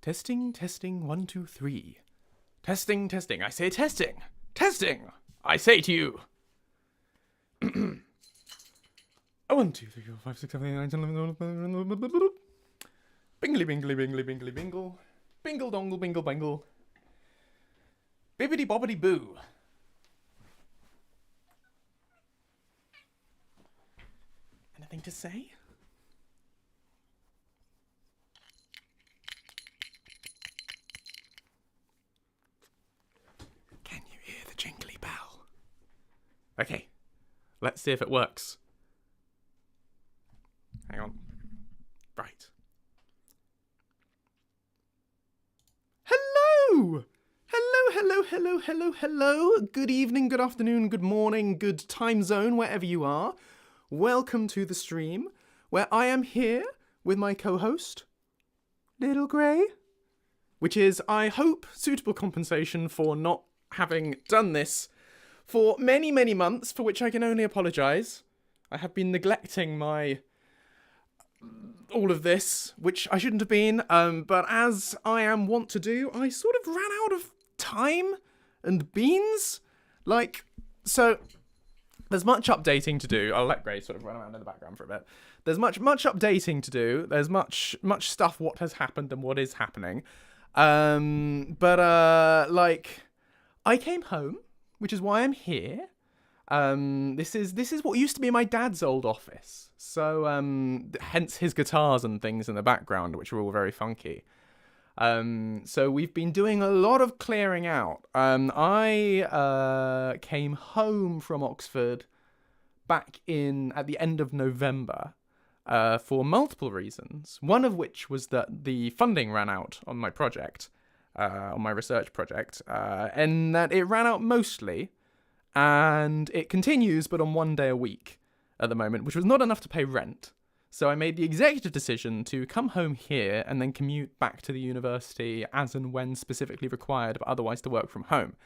Testing, testing, 1, 2, 3. Testing, testing. I say testing. Testing. I say to you. 1, 2, 3, 4, 5, 6, 7, 8, 9, 10, 11, bingly, bingly, bingly, bingly, bingle. Bingle, dongle, bingle, bangle. Bibbidi, bobbidi, boo. Anything to say? Can you hear the jingly bell? Okay, let's see if it works. Hang on. Right. Hello! Hello. Good evening, good afternoon, good morning, good time zone, wherever you are. Welcome to the stream, where I am here with my co-host, Little Grey, which is, I hope, suitable compensation for not having done this for many, many months, for which I can only apologise. I have been neglecting all of this, which I shouldn't have been, but as I am wont to do, I sort of ran out of time and beans. So there's much updating to do. I'll let Grace sort of run around in the background for a bit. There's much updating to do. There's much stuff, what has happened and what is happening. But I came home, which is why I'm here. This is what used to be my dad's old office. So, hence his guitars and things in the background, which are all very funky. So we've been doing a lot of clearing out. I came home from Oxford back at the end of November, for multiple reasons. One of which was that the funding ran out on my project, on my research project, and that it ran out mostly. And it continues, but on 1 day a week at the moment, which was not enough to pay rent. So I made the executive decision to come home here and then commute back to the university as and when specifically required, but otherwise to work from home,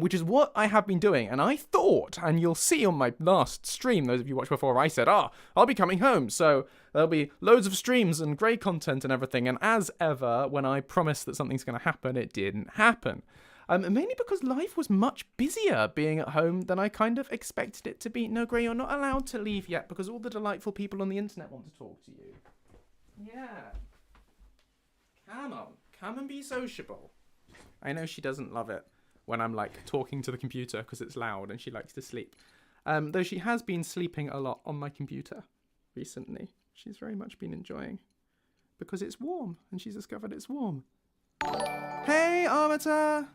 which is what I have been doing. And I thought, and you'll see on my last stream, those of you watched before, I said, I'll be coming home. So there'll be loads of streams and great content and everything. And as ever, when I promised that something's going to happen, it didn't happen. Mainly because life was much busier being at home than I kind of expected it to be. No, Gray, you're not allowed to leave yet because all the delightful people on the internet want to talk to you. Yeah. Come and be sociable. I know she doesn't love it when I'm talking to the computer because it's loud and she likes to sleep. Though she has been sleeping a lot on my computer recently. She's very much been enjoying because it's warm and she's discovered it's warm. Hey, Armiter!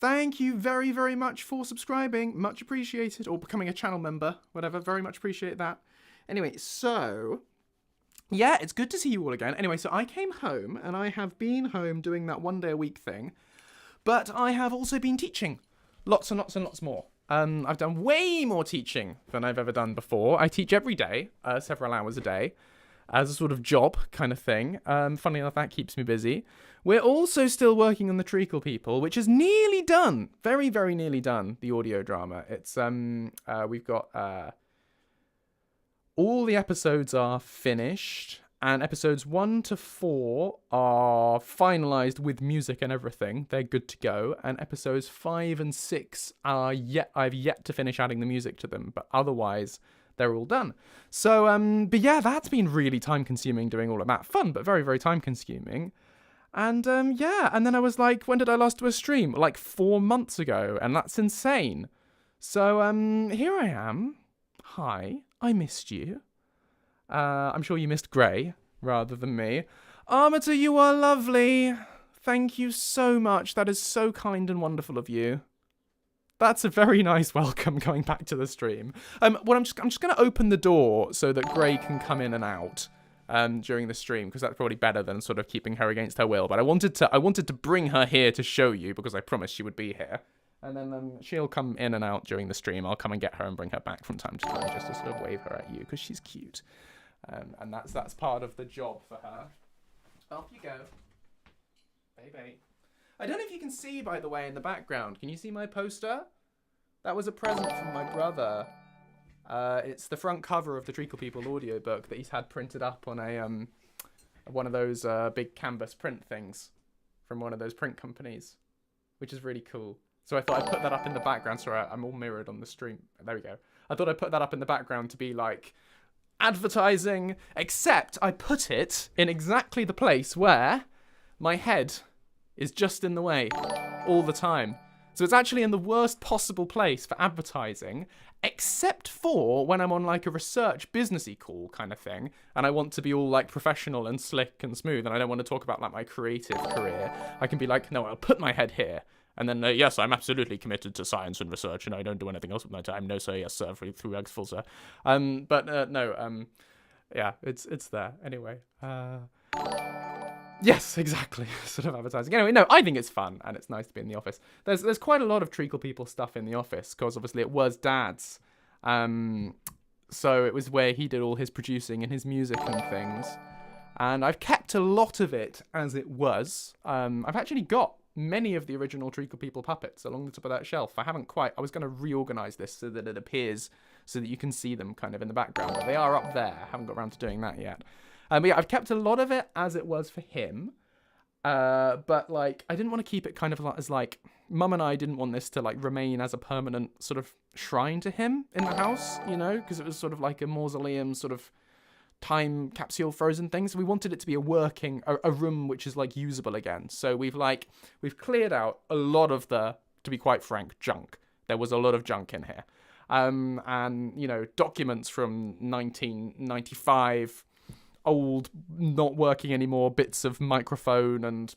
Thank you very, very much for subscribing. Much appreciated. Or becoming a channel member. Whatever. Very much appreciate that. Anyway, so yeah, it's good to see you all again. Anyway, so I came home and I have been home doing that 1 day a week thing. But I have also been teaching. Lots and lots and lots more. I've done way more teaching than I've ever done before. I teach every day, several hours a day, as a sort of job kind of thing. Funny enough, that keeps me busy. We're also still working on the Treacle People, which is nearly done. Very, very nearly done, the audio drama. It's, we've got, all the episodes are finished, and episodes 1 to 4 are finalised with music and everything. They're good to go. And episodes 5 and 6 I've yet to finish adding the music to them, but otherwise they're all done. So, but yeah, that's been really time-consuming doing all of that. Fun, but very, very time-consuming. And, yeah, and then I was like, when did I last do a stream? 4 months ago, and that's insane. So, here I am. Hi, I missed you. I'm sure you missed Grey, rather than me. Armiter, you are lovely. Thank you so much. That is so kind and wonderful of you. That's a very nice welcome going back to the stream. I'm just going to open the door so that Grey can come in and out during the stream, because that's probably better than sort of keeping her against her will. But I wanted to bring her here to show you because I promised she would be here. And then she'll come in and out during the stream. I'll come and get her and bring her back from time to time just to sort of wave her at you because she's cute. And that's part of the job for her. Off you go. Baby. I don't know if you can see, by the way, in the background. Can you see my poster? That was a present from my brother. It's the front cover of the Treacle People audiobook that he's had printed up on one of those big canvas print things from one of those print companies, which is really cool. So I thought I'd put that up in the background. Sorry, I'm all mirrored on the stream. There we go. I thought I'd put that up in the background to be like advertising, except I put it in exactly the place where my head is just in the way all the time. So it's actually in the worst possible place for advertising, except for when I'm on like a research businessy call kind of thing, and I want to be all like professional and slick and smooth, and I don't want to talk about like my creative career. I can be like, no, I'll put my head here. And then, yes, I'm absolutely committed to science and research, and I don't do anything else with my time. No, sir, yes, sir, through eggs full, sir. Yeah, it's there. Anyway, yes, exactly, sort of advertising. Anyway, no, I think it's fun, and it's nice to be in the office. There's quite a lot of Treacle People stuff in the office, because obviously it was Dad's. So it was where he did all his producing and his music and things. And I've kept a lot of it as it was. I've actually got many of the original Treacle People puppets along the top of that shelf. I was going to reorganize this so that it appears so that you can see them kind of in the background, but they are up there. I haven't got around to doing that yet. But yeah, I've kept a lot of it as it was for him. But like, I didn't want to keep it kind of as like, Mum and I didn't want this to like remain as a permanent sort of shrine to him in the house, you know, because it was sort of like a mausoleum sort of time capsule frozen thing. So we wanted it to be a room which is like usable again. So we've cleared out a lot of the, to be quite frank, junk. There was a lot of junk in here. And you know, documents from 1995, old, not working anymore, bits of microphone and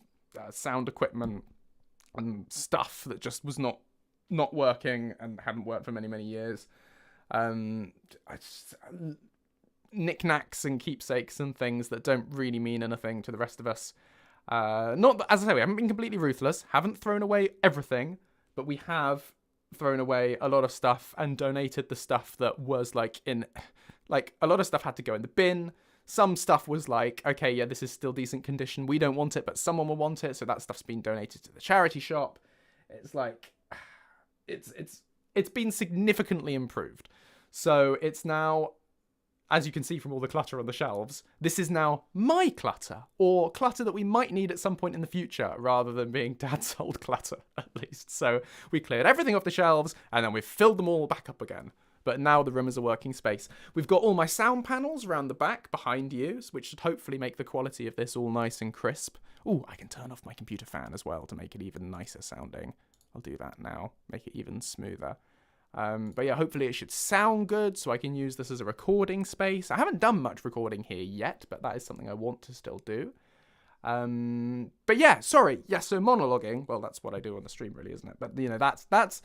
sound equipment and stuff that just was not working and hadn't worked for many, many years. Knickknacks and keepsakes and things that don't really mean anything to the rest of us. Not that, as I say, we haven't been completely ruthless, haven't thrown away everything, but we have thrown away a lot of stuff and donated the stuff that was like a lot of stuff had to go in the bin. Some stuff was like, okay, yeah, this is still decent condition. We don't want it, but someone will want it. So that stuff's been donated to the charity shop. It's like, it's been significantly improved. So it's now, as you can see from all the clutter on the shelves, this is now my clutter, or clutter that we might need at some point in the future, rather than being Dad's old clutter, at least. So we cleared everything off the shelves, and then we've filled them all back up again. But now the room is a working space. We've got all my sound panels around the back behind you, which should hopefully make the quality of this all nice and crisp. Ooh, I can turn off my computer fan as well to make it even nicer sounding. I'll do that now, make it even smoother. But yeah, hopefully it should sound good, so I can use this as a recording space. I haven't done much recording here yet, but that is something I want to still do. But yeah, sorry. Yeah, so monologuing, well, that's what I do on the stream really, isn't it? But, you know, that's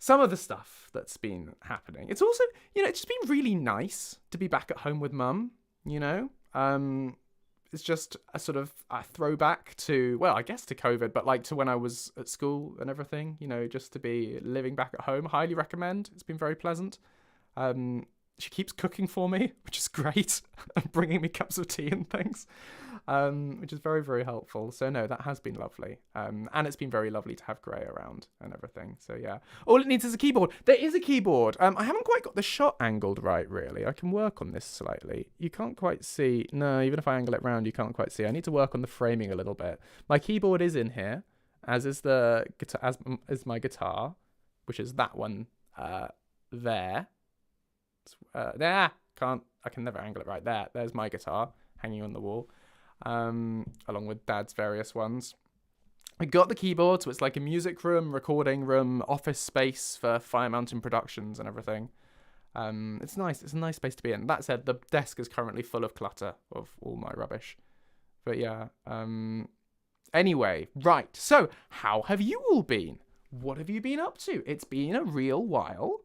some of the stuff that's been happening. It's also, you know, it's just been really nice to be back at home with Mum, you know? It's just a sort of a throwback to, well, I guess to COVID, but like to when I was at school and everything, you know, just to be living back at home. Highly recommend. It's been very pleasant. She keeps cooking for me, which is great, and bringing me cups of tea and things, which is very, very helpful. So no, that has been lovely. And it's been very lovely to have Gray around and everything. So yeah, all it needs is a keyboard. There is a keyboard. I haven't quite got the shot angled right, really. I can work on this slightly. You can't quite see. No, even if I angle it round, you can't quite see. I need to work on the framing a little bit. My keyboard is in here, as is the guitar, as is my guitar, which is that one there. There, I can never angle it right there. There's my guitar hanging on the wall, along with Dad's various ones. I got the keyboard, so it's like a music room, recording room, office space for Fire Mountain Productions and everything. It's nice. It's a nice space to be in. That said, the desk is currently full of clutter of all my rubbish. But yeah. Anyway, right. So, how have you all been? What have you been up to? It's been a real while.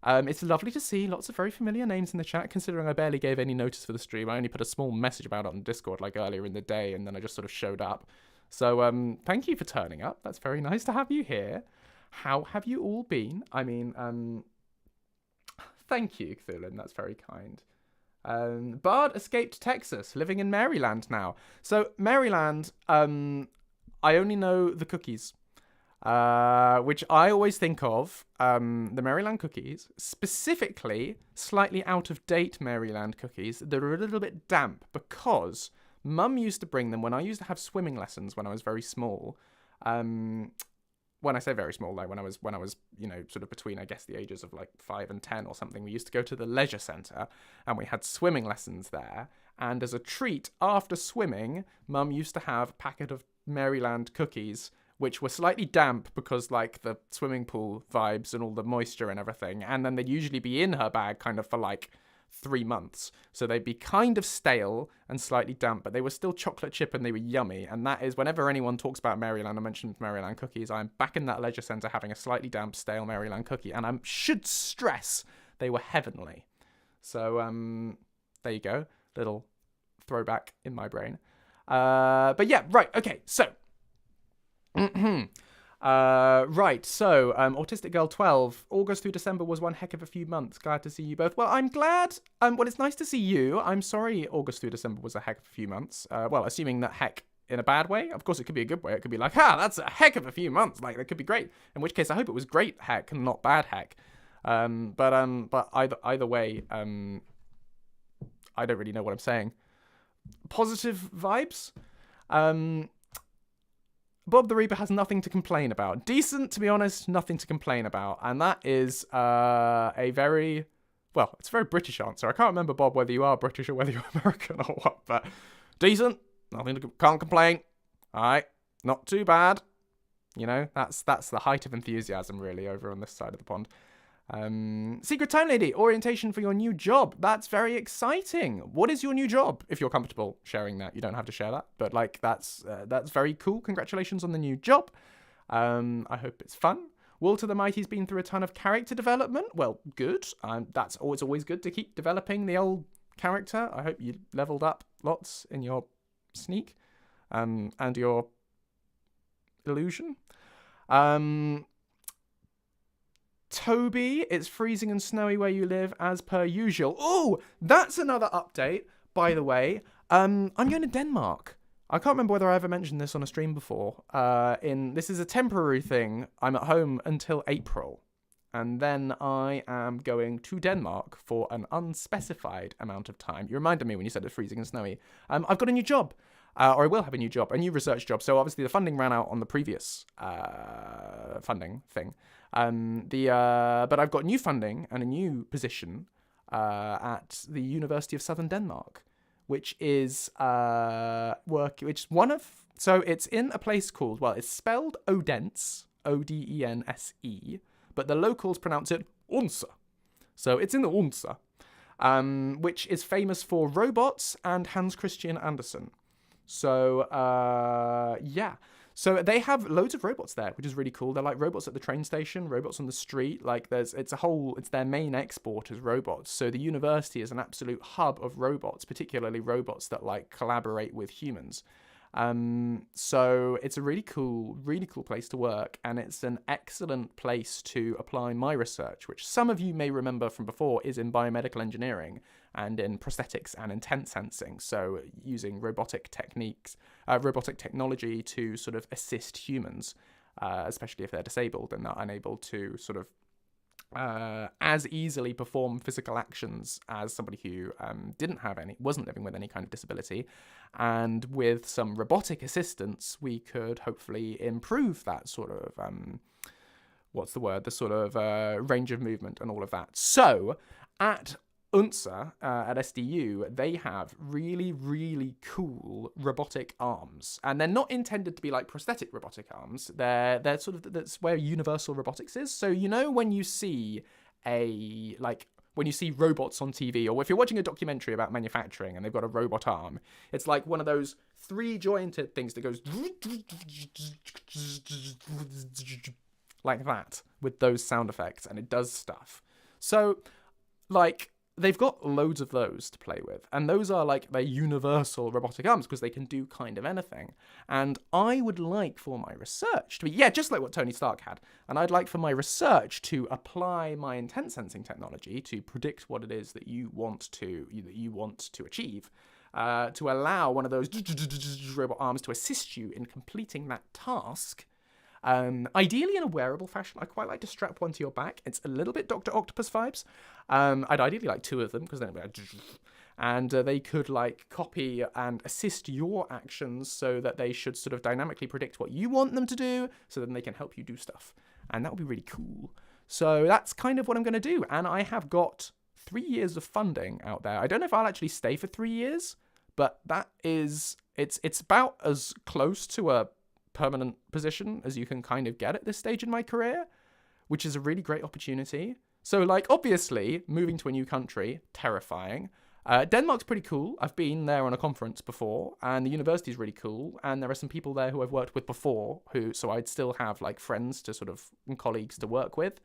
It's lovely to see lots of very familiar names in the chat, considering I barely gave any notice for the stream. I only put a small message about it on Discord like earlier in the day, and then I just sort of showed up. So thank you for turning up. That's very nice to have you here. How have you all been? I mean, thank you, Cthulhu. That's very kind. Bard escaped Texas, living in Maryland now. So Maryland, I only know the cookies. Which I always think of, the Maryland cookies, specifically slightly out of date Maryland cookies that are a little bit damp because Mum used to bring them when I used to have swimming lessons when I was very small. When I say very small, like when I was, sort of between, I guess, the ages of like 5 and 10 or something, we used to go to the leisure centre and we had swimming lessons there. And as a treat, after swimming, Mum used to have a packet of Maryland cookies, which were slightly damp because like the swimming pool vibes and all the moisture and everything. And then they'd usually be in her bag kind of for like 3 months. So they'd be kind of stale and slightly damp, but they were still chocolate chip and they were yummy. And that is, whenever anyone talks about Maryland or mentions Maryland cookies, I'm back in that leisure centre having a slightly damp, stale Maryland cookie. And I should stress they were heavenly. So there you go. Little throwback in my brain. But yeah, right. Okay. So Autistic Girl 12, August through December was one heck of a few months. Glad to see you both. Well, I'm glad. Well, it's nice to see you. I'm sorry August through December was a heck of a few months. Well, assuming that heck in a bad way. Of course, it could be a good way. It could be like, that's a heck of a few months. Like, that could be great. In which case, I hope it was great heck and not bad heck. But either way, I don't really know what I'm saying. Positive vibes. Bob the Reaper has nothing to complain about. Decent, to be honest, nothing to complain about. And that is it's a very British answer. I can't remember, Bob, whether you are British or whether you're American or what, but decent, can't complain. All right, not too bad. That's the height of enthusiasm, really, over on this side of the pond. Secret Time Lady, orientation for your new job. That's very exciting. What is your new job? If you're comfortable sharing that, you don't have to share that, but like that's very cool. Congratulations on the new job. I hope it's fun. Walter the Mighty's been through a ton of character development. Well, good. That's always good to keep developing the old character. I hope you leveled up lots in your sneak, and your illusion. Toby, it's freezing and snowy where you live as per usual. Oh, that's another update, by the way. I'm going to Denmark. I can't remember whether I ever mentioned this on a stream before. This is a temporary thing. I'm at home until April. And then I am going to Denmark for an unspecified amount of time. You reminded me when you said it's freezing and snowy. I've got a new job. Or I will have a new job, a new research job. So obviously the funding ran out on the previous funding thing. But I've got new funding and a new position at the University of Southern Denmark, which is so it's in a place called, well, it's spelled Odense, Odense, but the locals pronounce it Odense. So it's in the Odense, which is famous for robots and Hans Christian Andersen. So, yeah. So they have loads of robots there, which is really cool. They're like robots at the train station, robots on the street. Like it's their main export is robots. So the university is an absolute hub of robots, particularly robots that like collaborate with humans. So it's a really cool place to work. And it's an excellent place to apply my research, which some of you may remember from before is in biomedical engineering and in prosthetics and intent sensing. So using robotic technology to sort of assist humans, especially if they're disabled and not unable to sort of as easily perform physical actions as somebody who wasn't living with any kind of disability. And with some robotic assistance, we could hopefully improve that sort of, the sort of range of movement and all of that. So at UNSA, at SDU, they have really, really cool robotic arms. And they're not intended to be like prosthetic robotic arms. They're sort of, that's where universal robotics is. So, when you see when you see robots on TV, or if you're watching a documentary about manufacturing and they've got a robot arm, it's like one of those 3-jointed things that goes like that with those sound effects, and it does stuff. So, they've got loads of those to play with. And those are their universal robotic arms because they can do kind of anything. And I would like for my research to be, just like what Tony Stark had. And I'd like for my research to apply my intent sensing technology to predict what it is that you want to achieve. To allow one of those robot arms to assist you in completing that task. Ideally in a wearable fashion. I quite like to strap one to your back. It's a little bit Dr. Octopus vibes. I'd ideally like 2 of them, because then it'd be like... And they could like copy and assist your actions so that they should sort of dynamically predict what you want them to do, so then they can help you do stuff. And that would be really cool. So that's kind of what I'm going to do. And I have got 3 years of funding out there. I don't know if I'll actually stay for 3 years, but that is, it's about as close to a permanent position as you can kind of get at this stage in my career, which is a really great opportunity. So like, obviously, moving to a new country, terrifying. Denmark's pretty cool. I've been there on a conference before, and the university's really cool, and there are some people there who I've worked with before, so I'd still have like friends to sort of, and colleagues to work with.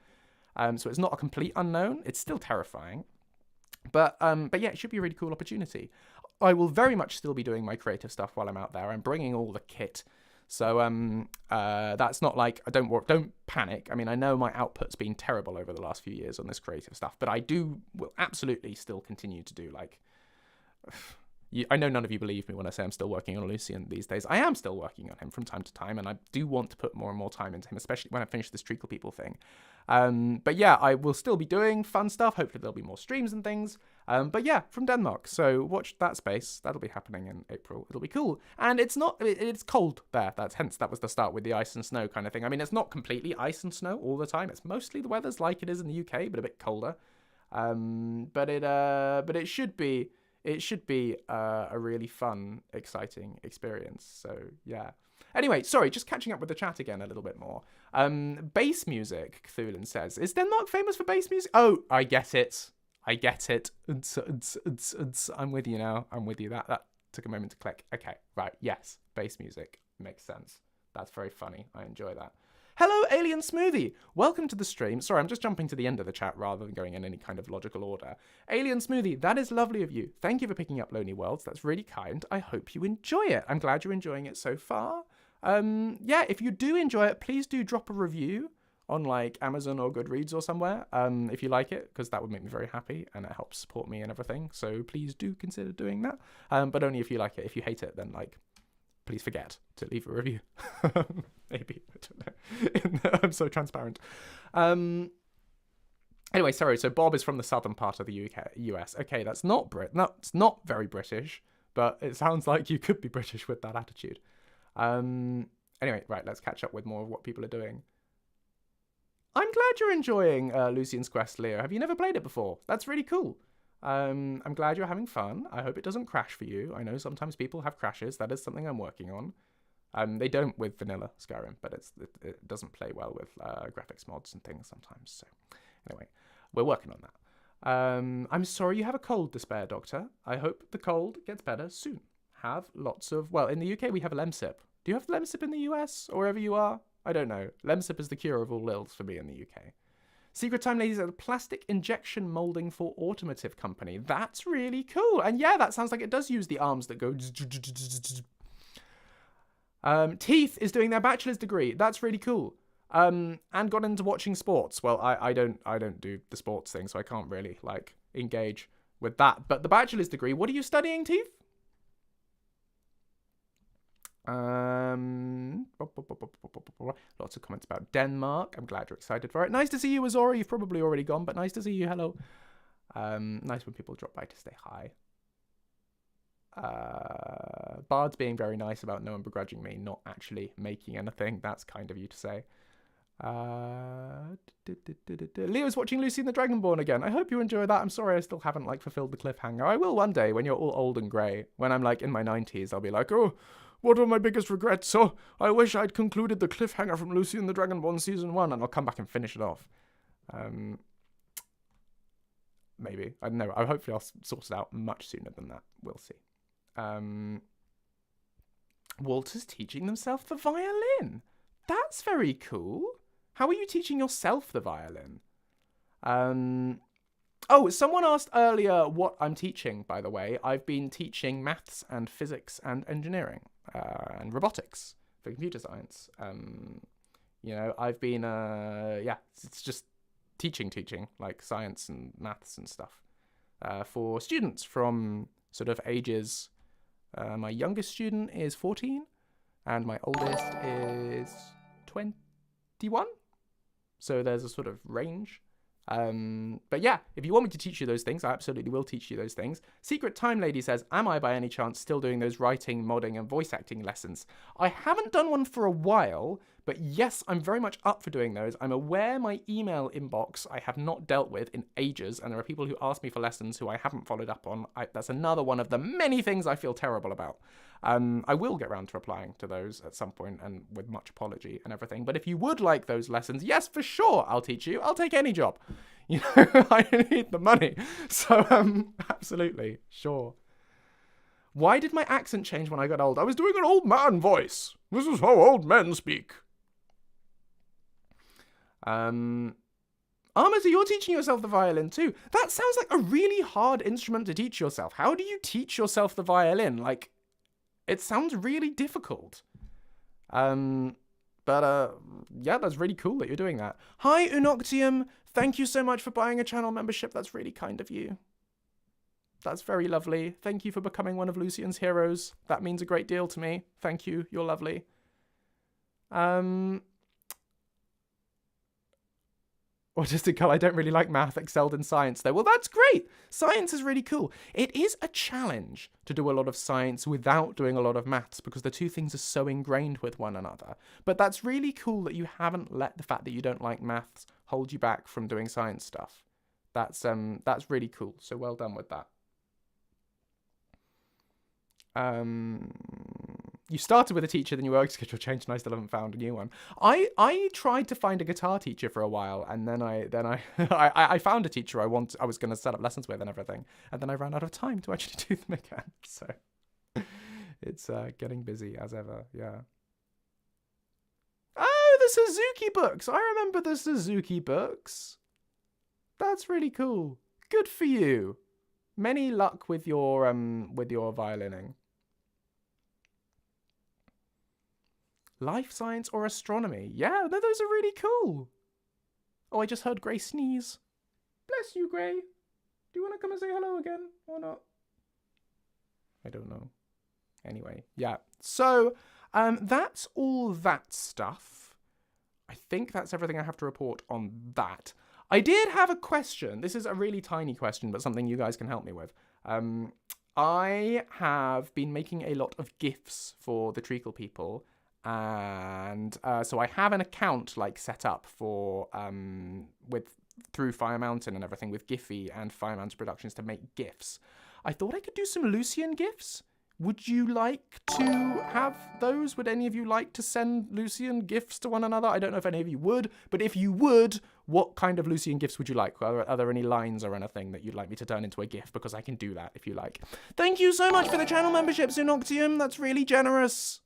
So it's not a complete unknown. It's still terrifying. But yeah, it should be a really cool opportunity. I will very much still be doing my creative stuff while I'm out there. I'm bringing all the kit. So that's not like, don't panic. I mean, I know my output's been terrible over the last few years on this creative stuff, but will absolutely still continue to do like... I know none of you believe me when I say I'm still working on Lucian these days. I am still working on him from time to time, and I do want to put more and more time into him, especially when I finish this Treacle People thing. But yeah, I will still be doing fun stuff. Hopefully there'll be more streams and things. But yeah, from Denmark. So watch that space. That'll be happening in April. It'll be cool. And it's cold there. That was the start with the ice and snow kind of thing. I mean, it's not completely ice and snow all the time. It's mostly the weather's like it is in the UK, but a bit colder. But it should be... It should be a really fun, exciting experience. So, yeah. Anyway, sorry, just catching up with the chat again a little bit more. Bass music, Cthulhu says. Is Denmark famous for bass music? Oh, I get it. I'm with you now. I'm with you. That took a moment to click. Okay, right. Yes, bass music. Makes sense. That's very funny. I enjoy that. Hello, Alien Smoothie. Welcome to the stream. Sorry, I'm just jumping to the end of the chat rather than going in any kind of logical order. Alien Smoothie, that is lovely of you. Thank you for picking up Lonely Worlds. That's really kind. I hope you enjoy it. I'm glad you're enjoying it so far. Yeah, if you do enjoy it, please do drop a review on like Amazon or Goodreads or somewhere if you like it, because that would make me very happy and it helps support me and everything. So please do consider doing that. But only if you like it. If you hate it, then like... please forget to leave a review. Maybe. I don't know. I'm so transparent. Anyway, sorry. So Bob is from the southern part of the US. Okay, that's not it's not very British, but it sounds like you could be British with that attitude. Anyway, right, let's catch up with more of what people are doing. I'm glad you're enjoying Lucian's Quest, Leo. Have you never played it before? That's really cool. I'm glad you're having fun. I hope it doesn't crash for you. I know sometimes people have crashes. That is something I'm working on. They don't with vanilla Skyrim, but it doesn't play well with graphics mods and things sometimes. So anyway, we're working on that. I'm sorry you have a cold, Despair Doctor. I hope the cold gets better soon. Have lots of... Well, in the UK we have Lemsip. Do you have Lemsip in the US or wherever you are? I don't know. Lemsip is the cure of all ills for me in the UK. Secret Time Ladies are a plastic injection molding for automotive company. That's really cool. And yeah, that sounds like it does use the arms that go... Teeth is doing their bachelor's degree. That's really cool. And got into watching sports. Well, I don't do the sports thing, so I can't really like engage with that. But the bachelor's degree, what are you studying, Teeth? Lots of comments about Denmark. I'm glad you're excited for it. Nice to see you, Azora. You've probably already gone, but nice to see you. Hello. Nice when people drop by to say hi. Bard's being very nice about no one begrudging me not actually making anything. That's kind of you to say. Leo's watching Lucy and the Dragonborn again. I hope you enjoy that. I'm sorry I still haven't like fulfilled the cliffhanger. I will one day when you're all old and grey. When I'm like in my 90s, I'll be like, oh, what are my biggest regrets? Oh, I wish I'd concluded the cliffhanger from Lucy and the Dragonborn season 1, and I'll come back and finish it off. Maybe. I don't know. Hopefully I'll sort it out much sooner than that. We'll see. Walter's teaching themselves the violin. That's very cool. How are you teaching yourself the violin? Oh, someone asked earlier what I'm teaching, by the way. I've been teaching maths and physics and engineering and robotics for computer science. You know, I've been, yeah, it's just teaching, like science and maths and stuff for students from sort of ages. My youngest student is 14 and my oldest is 20. D1. So there's a sort of range. But yeah, if you want me to teach you those things, I absolutely will teach you those things. Secret Time Lady says, am I by any chance still doing those writing, modding, and voice acting lessons? I haven't done one for a while, but yes, I'm very much up for doing those. I'm aware my email inbox I have not dealt with in ages, and there are people who ask me for lessons who I haven't followed up on. That's another one of the many things I feel terrible about. I will get around to replying to those at some point, and with much apology and everything. But if you would like those lessons, yes, for sure, I'll teach you. I'll take any job. You know, I need the money. So, absolutely, sure. Why did my accent change when I got old? I was doing an old man voice. This is how old men speak. Armor, so you're teaching yourself the violin too. That sounds like a really hard instrument to teach yourself. How do you teach yourself the violin? Like, it sounds really difficult. Yeah, that's really cool that you're doing that. Hi, Unoctium. Thank you so much for buying a channel membership. That's really kind of you. That's very lovely. Thank you for becoming one of Lucian's heroes. That means a great deal to me. Thank you. You're lovely. Autistic girl, I don't really like math, excelled in science though. Well, that's great. Science is really cool. It is a challenge to do a lot of science without doing a lot of maths because the two things are so ingrained with one another. But that's really cool that you haven't let the fact that you don't like maths hold you back from doing science stuff. That's really cool. So well done with that. You started with a teacher, then your work schedule changed, and I still haven't found a new one. I tried to find a guitar teacher for a while, and then I found a teacher I was going to set up lessons with and everything, and then I ran out of time to actually do them again. So it's getting busy as ever. Yeah. Oh, the Suzuki books! I remember the Suzuki books. That's really cool. Good for you. Many luck with your violining. Life science or astronomy? Yeah, no, those are really cool. Oh, I just heard Gray sneeze. Bless you, Gray. Do you want to come and say hello again or not? I don't know. Anyway, yeah. So, that's all that stuff. I think that's everything I have to report on that. I did have a question. This is a really tiny question, but something you guys can help me with. I have been making a lot of GIFs for the Treacle people. And so I have an account like set up for through Fire Mountain and everything with Giphy and Fire Mountain Productions to make GIFs. I thought I could do some Lucian GIFs. Would you like to have those? Would any of you like to send Lucian GIFs to one another? I don't know if any of you would, but if you would, what kind of Lucian GIFs would you like? Are there any lines or anything that you'd like me to turn into a GIF? Because I can do that if you like. Thank you so much for the channel membership, Xenoctium. That's really generous.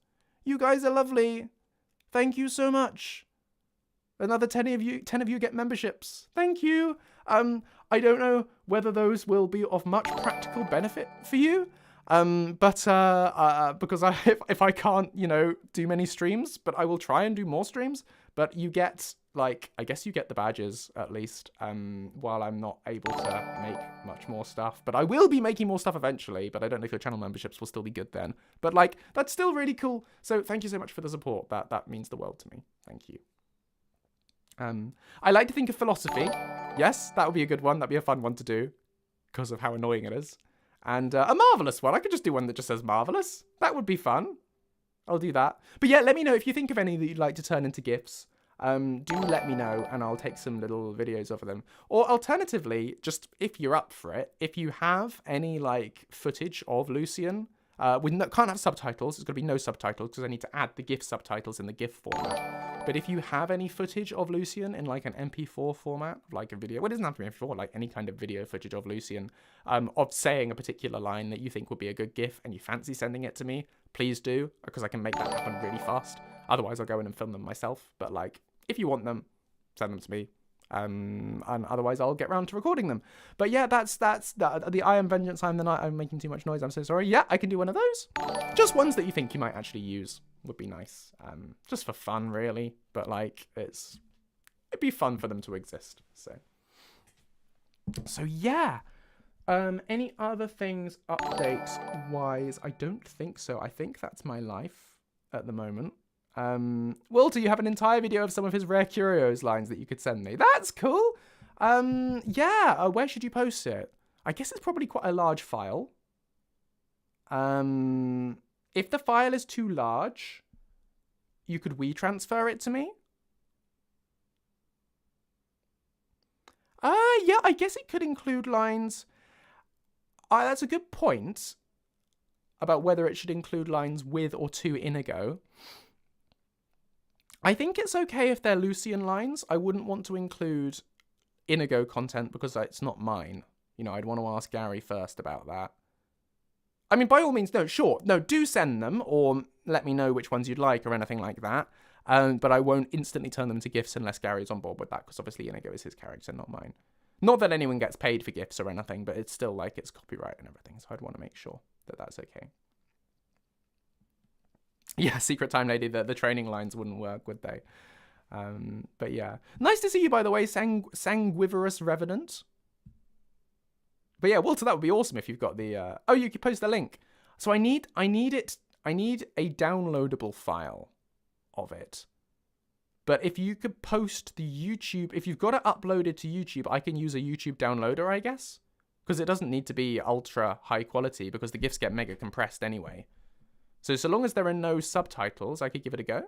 You guys are lovely. Thank you so much. Another 10 of you get memberships. Thank you. I don't know whether those will be of much practical benefit for you. Because if I can't, do many streams, but I will try and do more streams. But you get, I guess you get the badges at least, while I'm not able to make much more stuff. But I will be making more stuff eventually, but I don't know if your channel memberships will still be good then. But, that's still really cool. So thank you so much for the support. That means the world to me. Thank you. I like to think of philosophy. Yes, that would be a good one. That'd be a fun one to do because of how annoying it is. And a marvelous one. I could just do one that just says marvelous. That would be fun. I'll do that. But yeah, let me know if you think of any that you'd like to turn into GIFs. Do let me know and I'll take some little videos of them. Or alternatively, just if you're up for it, if you have any footage of Lucian, can't have subtitles. There's going to be no subtitles because I need to add the GIF subtitles in the GIF format. But if you have any footage of Lucian in an MP4 format, a video, well, it doesn't have to be MP4, any kind of video footage of Lucian, of saying a particular line that you think would be a good GIF and you fancy sending it to me, please do, because I can make that happen really fast. Otherwise, I'll go in and film them myself. But if you want them, send them to me. And otherwise I'll get round to recording them. But yeah, that's the I Am Vengeance, I'm the Night, I'm making too much noise, I'm so sorry. Yeah, I can do one of those. Just ones that you think you might actually use would be nice. Just for fun, really. But it'd be fun for them to exist. So yeah. Any other things updates wise? I don't think so. I think that's my life at the moment. Will, do you have an entire video of some of his Rare Curios lines that you could send me? That's cool. Yeah. Where should you post it? I guess it's probably quite a large file. If the file is too large, you could WeTransfer it to me. Yeah, I guess it could include lines. That's a good point about whether it should include lines with or to Inigo. I think it's okay if they're Lucian lines. I wouldn't want to include Inigo content because it's not mine. You know, I'd want to ask Gary first about that. I mean, by all means, no, sure. No, do send them or let me know which ones you'd like or anything like that. But I won't instantly turn them to GIFs unless Gary's on board with that because obviously Inigo is his character, not mine. Not that anyone gets paid for GIFs or anything, but it's still like it's copyright and everything. So I'd want to make sure that that's okay. Yeah, Secret Time Lady, the training lines wouldn't work, would they? But yeah. Nice to see you, by the way, Sanguivorous Revenant. But yeah, Walter, that would be awesome if you've got the... Oh, you could post the link. So I need a downloadable file of it. But if you could post the YouTube... If you've got it uploaded to YouTube, I can use a YouTube downloader, I guess. Because it doesn't need to be ultra high quality because the GIFs get mega compressed anyway. So long as there are no subtitles, I could give it a go.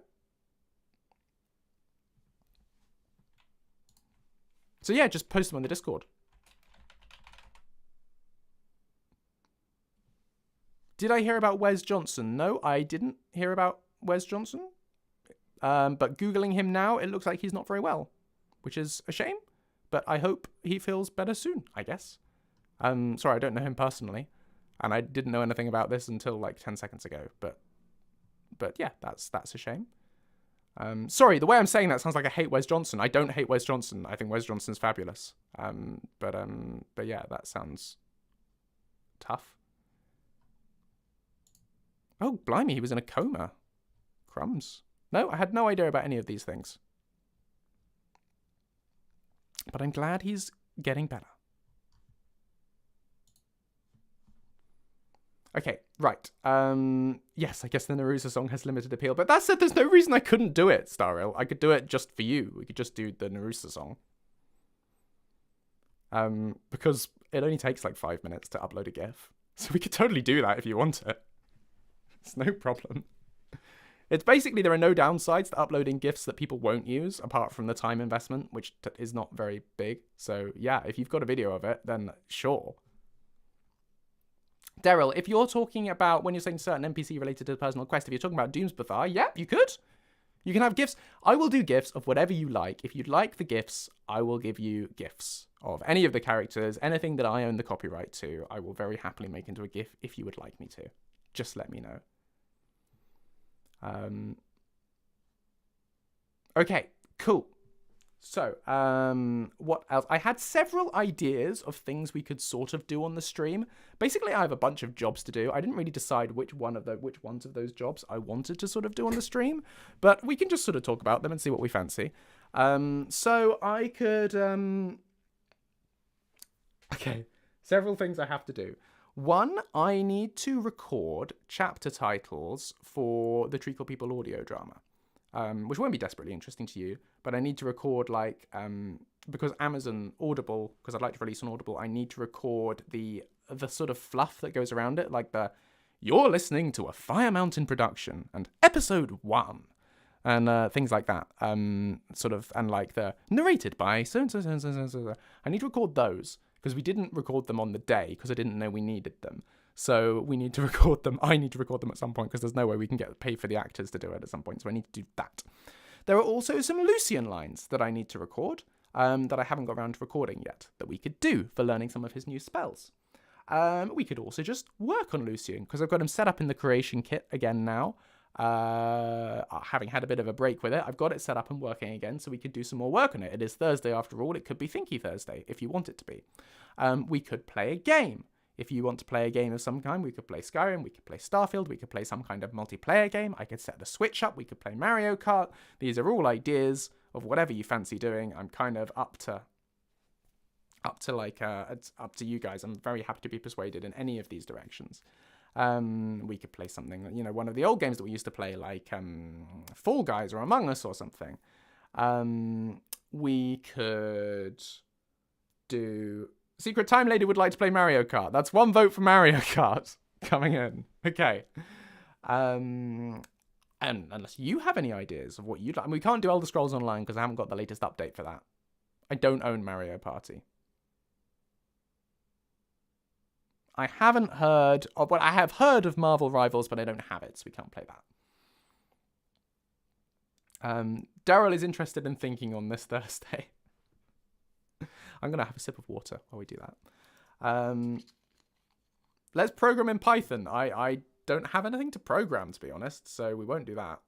So yeah, just post them on the Discord. Did I hear about Wes Johnson? No, I didn't hear about Wes Johnson. But Googling him now, it looks like he's not very well, which is a shame. But I hope he feels better soon, I guess. Sorry, I don't know him personally. And I didn't know anything about this until like 10 seconds ago. But yeah, that's a shame. Sorry, the way I'm saying that sounds like I hate Wes Johnson. I don't hate Wes Johnson. I think Wes Johnson's fabulous. But yeah, that sounds tough. Oh, blimey, he was in a coma. Crumbs. No, I had no idea about any of these things. But I'm glad he's getting better. Okay, right. Yes, I guess the Narusa song has limited appeal. But that said, there's no reason I couldn't do it, Starrel. I could do it just for you. We could just do the Narusa song. Because it only takes like 5 minutes to upload a GIF. So we could totally do that if you want it. It's no problem. It's basically, there are no downsides to uploading GIFs that people won't use, apart from the time investment, which is not very big. So yeah, if you've got a video of it, then sure. Daryl, if you're talking about, when you're saying certain NPC related to the personal quest, if you're talking about Doomsbathar, yeah, you could. You can have GIFs. I will do GIFs of whatever you like. If you'd like the GIFs, I will give you GIFs of any of the characters, anything that I own the copyright to. I will very happily make into a GIF if you would like me to. Just let me know. Okay, cool. So, what else? I had several ideas of things we could sort of do on the stream. Basically, I have a bunch of jobs to do. I didn't really decide which ones of those jobs I wanted to sort of do on the stream, but we can just sort of talk about them and see what we fancy. So I could, okay, several things I have to do. One, I need to record chapter titles for the Treacle People audio drama, which won't be desperately interesting to you, but I need to record, like, because Amazon Audible, because I'd like to release on Audible, I need to record the sort of fluff that goes around it, like you're listening to a Fire Mountain production, and episode 1, and things like that, sort of, and like the narrated by so. I need to record those. Because we didn't record them on the day because I didn't know we needed them. So we need to record them. I need to record them at some point because there's no way we can get paid for the actors to do it at some point. So I need to do that. There are also some Lucian lines that I need to record that I haven't got around to recording yet that we could do for learning some of his new spells. We could also just work on Lucian because I've got him set up in the creation kit again now. Having had a bit of a break with it, I've got it set up and working again, so we could do some more work on it. It is Thursday after all. It could be Thinky Thursday if you want it to be. We could play a game. If you want to play a game of some kind, we could play Skyrim, we could play Starfield, we could play some kind of multiplayer game. I could set the Switch up, we could play Mario Kart. These are all ideas of whatever you fancy doing. I'm kind of up to it's up to you guys. I'm very happy to be persuaded in any of these directions. We could play something, you know, one of the old games that we used to play, like Fall Guys or Among Us or something. We could do... Secret Time Lady would like to play Mario Kart. That's 1 vote for Mario Kart coming in. Okay. And unless you have any ideas of what you'd like... we can't do Elder Scrolls Online because I haven't got the latest update for that. I don't own Mario Party. I haven't heard of... well, I have heard of Marvel Rivals, but I don't have it, so we can't play that. Daryl is interested in thinking on this Thursday. I'm going to have a sip of water while we do that. Let's program in Python. I don't have anything to program, to be honest, so we won't do that.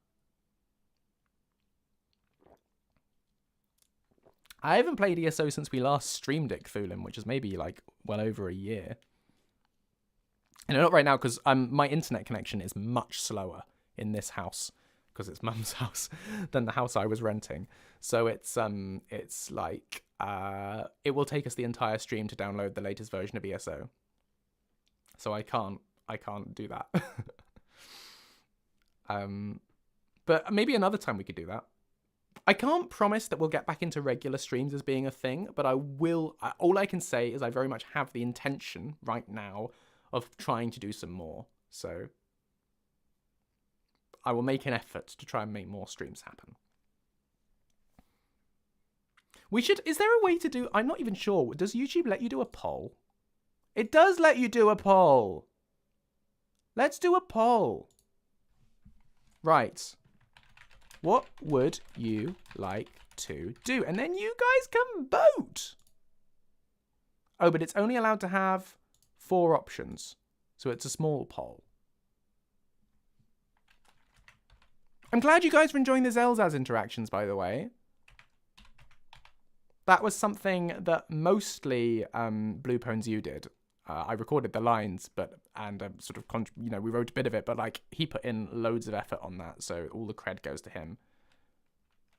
I haven't played ESO since we last streamed it, Cthulhu, which is maybe like well over a year. And not right now because my internet connection is much slower in this house because it's Mum's house than the house I was renting. So it's like it will take us the entire stream to download the latest version of ESO. So I can't do that. But maybe another time we could do that. I can't promise that we'll get back into regular streams as being a thing, but I will. All I can say is I very much have the intention right now of trying to do some more. So I will make an effort to try and make more streams happen. We should... is there a way to do... I'm not even sure. Does YouTube let you do a poll? It does let you do a poll. Let's do a poll. Right. What would you like to do? And then you guys can vote. Oh, but it's only allowed to have 4 options. So it's a small poll. I'm glad you guys are enjoying the Zelzaz interactions, by the way. That was something that mostly Blue Pones You did. I recorded the lines, and sort of, we wrote a bit of it, but like he put in loads of effort on that, so all the cred goes to him.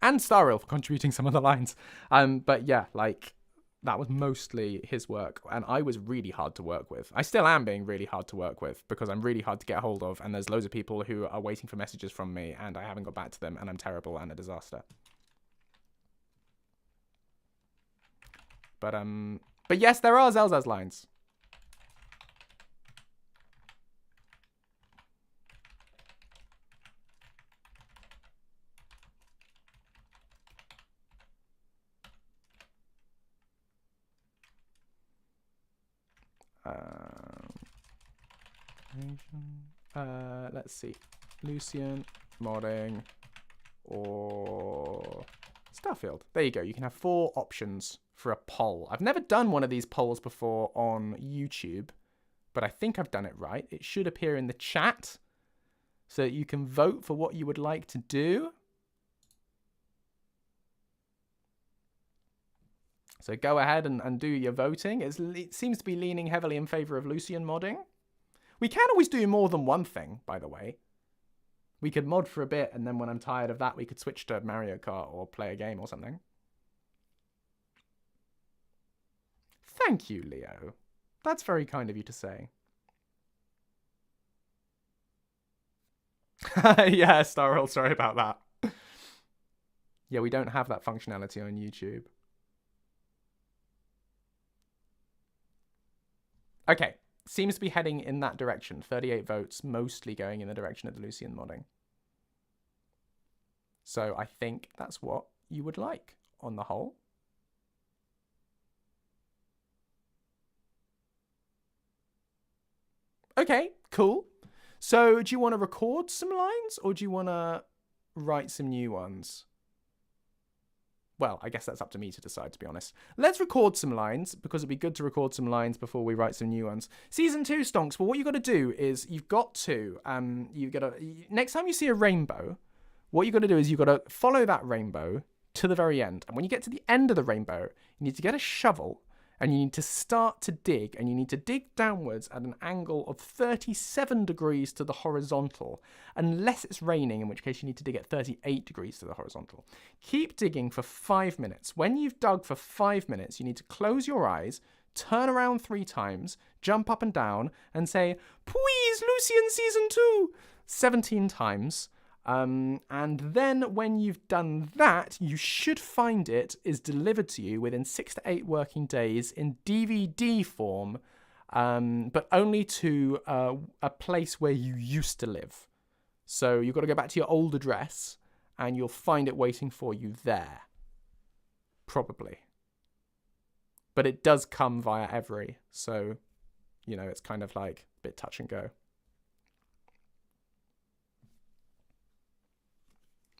And Starreal for contributing some of the lines. But yeah, like that was mostly his work, and I was really hard to work with. I still am being really hard to work with because I'm really hard to get hold of, and there's loads of people who are waiting for messages from me, and I haven't got back to them, and I'm terrible and a disaster. But yes, there are Zelzaz lines. Let's see. Lucian, modding, or Starfield. There you go. You can have 4 options for a poll. I've never done one of these polls before on YouTube, but I think I've done it right. It should appear in the chat so that you can vote for what you would like to do. So go ahead and do your voting. It seems to be leaning heavily in favor of Lucian modding. We can always do more than one thing, by the way. We could mod for a bit, and then when I'm tired of that, we could switch to Mario Kart or play a game or something. Thank you, Leo. That's very kind of you to say. Yeah, Starroll, sorry about that. Yeah, we don't have that functionality on YouTube. Okay, seems to be heading in that direction. 38 votes, mostly going in the direction of the Lucian modding. So I think that's what you would like on the whole. Okay, cool. So do you want to record some lines or do you want to write some new ones? Well, I guess that's up to me to decide, to be honest. Let's record some lines, because it'd be good to record some lines before we write some new ones. Season 2, Stonks. Well, what you've got to do is you've got to, next time you see a rainbow, what you've got to do is you've got to follow that rainbow to the very end. And when you get to the end of the rainbow, you need to get a shovel and you need to start to dig, and you need to dig downwards at an angle of 37 degrees to the horizontal, unless it's raining, in which case you need to dig at 38 degrees to the horizontal. Keep digging for 5 minutes. When you've dug for 5 minutes, you need to close your eyes, turn around 3 times, jump up and down, and say, "Please, Lucian Season 2!" 17 times. And then when you've done that, you should find it is delivered to you within 6 to 8 working days in DVD form, but only to a place where you used to live. So you've got to go back to your old address, and you'll find it waiting for you there. Probably. But it does come via Every, so, you know, it's kind of like a bit touch and go.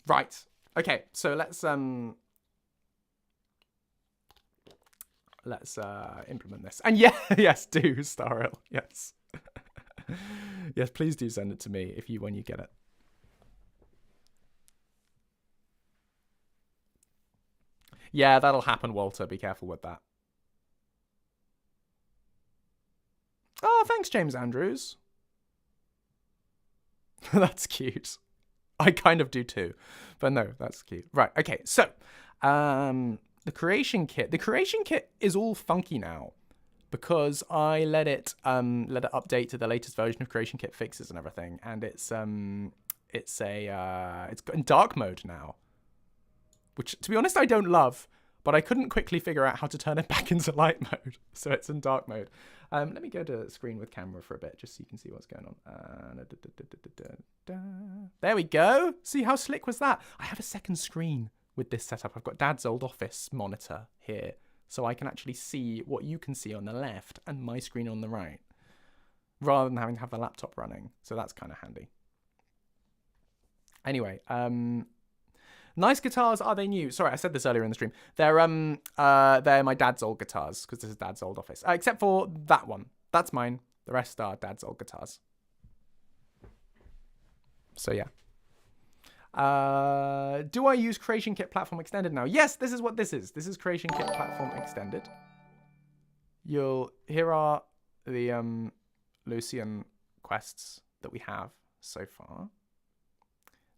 Right. Okay, so let's implement this. And yeah, yes, do, Starrel. Yes. Yes, please do send it to me when you get it. Yeah, that'll happen, Walter. Be careful with that. Oh, thanks, James Andrews. That's cute. I kind of do too. But no, that's cute. Right, okay. So, the creation kit. The creation kit is all funky now because I let it update to the latest version of creation kit fixes and everything, and it's got in dark mode now. Which, to be honest, I don't love, but I couldn't quickly figure out how to turn it back into light mode. So it's in dark mode. Let me go to screen with camera for a bit, just so you can see what's going on. There we go. See how slick was that? I have a second screen with this setup. I've got Dad's old office monitor here, so I can actually see what you can see on the left and my screen on the right, rather than having to have the laptop running. So that's kind of handy. Anyway, nice guitars. Are they new? Sorry, I said this earlier in the stream. They're my dad's old guitars, because this is Dad's old office. Except for that one. That's mine. The rest are Dad's old guitars. So yeah. Do I use Creation Kit Platform Extended now? Yes, this is what this is. This is Creation Kit Platform Extended. Here are the Lucian quests that we have so far.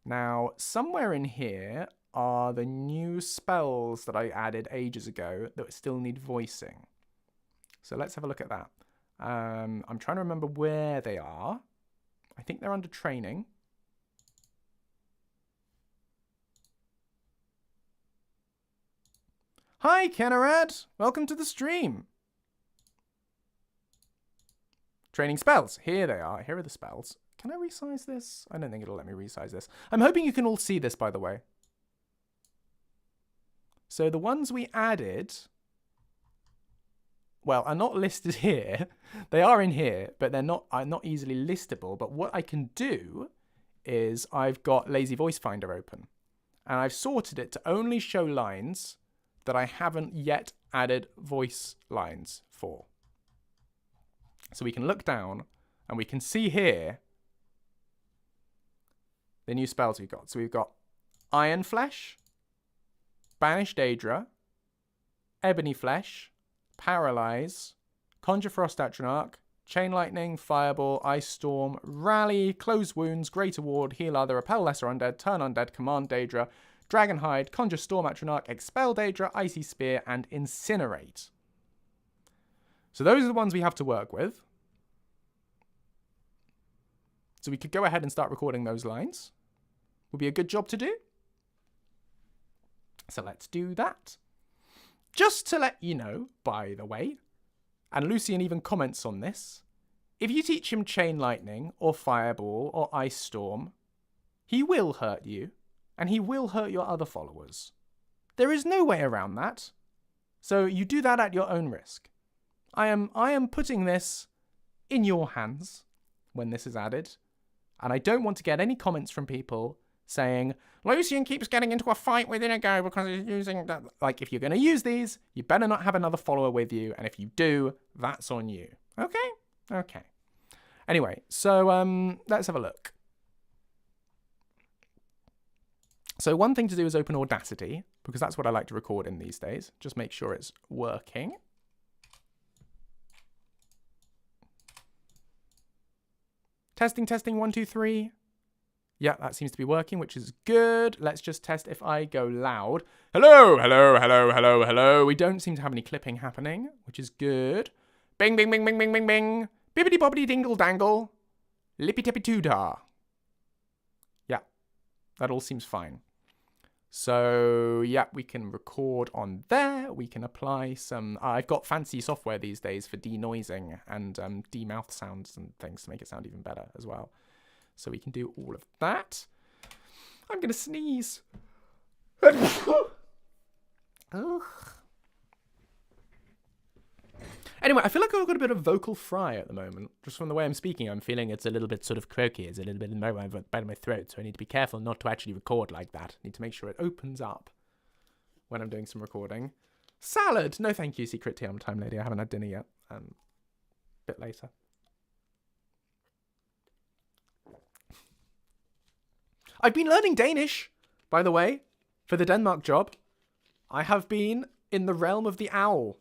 Now, somewhere in here are the new spells that I added ages ago that still need voicing. So let's have a look at that. I'm trying to remember where they are. I think they're under training. Hi, Kenarad. Welcome to the stream. Training spells. Here they are. Here are the spells. Can I resize this? I don't think it'll let me resize this. I'm hoping you can all see this, by the way. So the ones we added, well, are not listed here. They are in here, but they're not easily listable. But what I can do is I've got Lazy Voice Finder open, and I've sorted it to only show lines that I haven't yet added voice lines for. So we can look down and we can see here the new spells we've got. So we've got Iron Flesh, Banish Daedra, Ebony Flesh, Paralyze, Conjure Frost Atronach, Chain Lightning, Fireball, Ice Storm, Rally, Close Wounds, Greater Ward, Heal Other, Repel Lesser Undead, Turn Undead, Command Daedra, Dragonhide, Conjure Storm Atronach, Expel Daedra, Icy Spear, and Incinerate. So those are the ones we have to work with. So we could go ahead and start recording those lines. Would be a good job to do. So let's do that. Just to let you know, by the way, and Lucian even comments on this, if you teach him Chain Lightning or Fireball or Ice Storm, he will hurt you, and he will hurt your other followers. There is no way around that. So you do that at your own risk. I am putting this in your hands when this is added, and I don't want to get any comments from people saying, Lucian keeps getting into a fight with Inigo because he's using that. Like, if you're going to use these, you better not have another follower with you, and if you do, that's on you. Okay? Okay. Anyway, so let's have a look. So one thing to do is open Audacity, because that's what I like to record in these days. Just make sure it's working. Testing, testing, 1, 2, 3. Yeah, that seems to be working, which is good. Let's just test if I go loud. Hello, hello, hello, hello, hello. We don't seem to have any clipping happening, which is good. Bing, bing, bing, bing, bing, bing, bing. Bibbidi bobbidi dingle dangle. Lippy tippy too-da. Yeah, that all seems fine. So, yeah, we can record on there. We can apply some... I've got fancy software these days for denoising and de-mouth sounds and things to make it sound even better as well. So we can do all of that. I'm going to sneeze. Anyway, I feel like I've got a bit of vocal fry at the moment. Just from the way I'm speaking, I'm feeling it's a little bit sort of croaky. It's a little bit in my throat, so I need to be careful not to actually record like that. I need to make sure it opens up when I'm doing some recording. Salad! No thank you, Secret Tea. I'm a time lady. I haven't had dinner yet. A bit later. I've been learning Danish, by the way, for the Denmark job. I have been in the realm of the owl.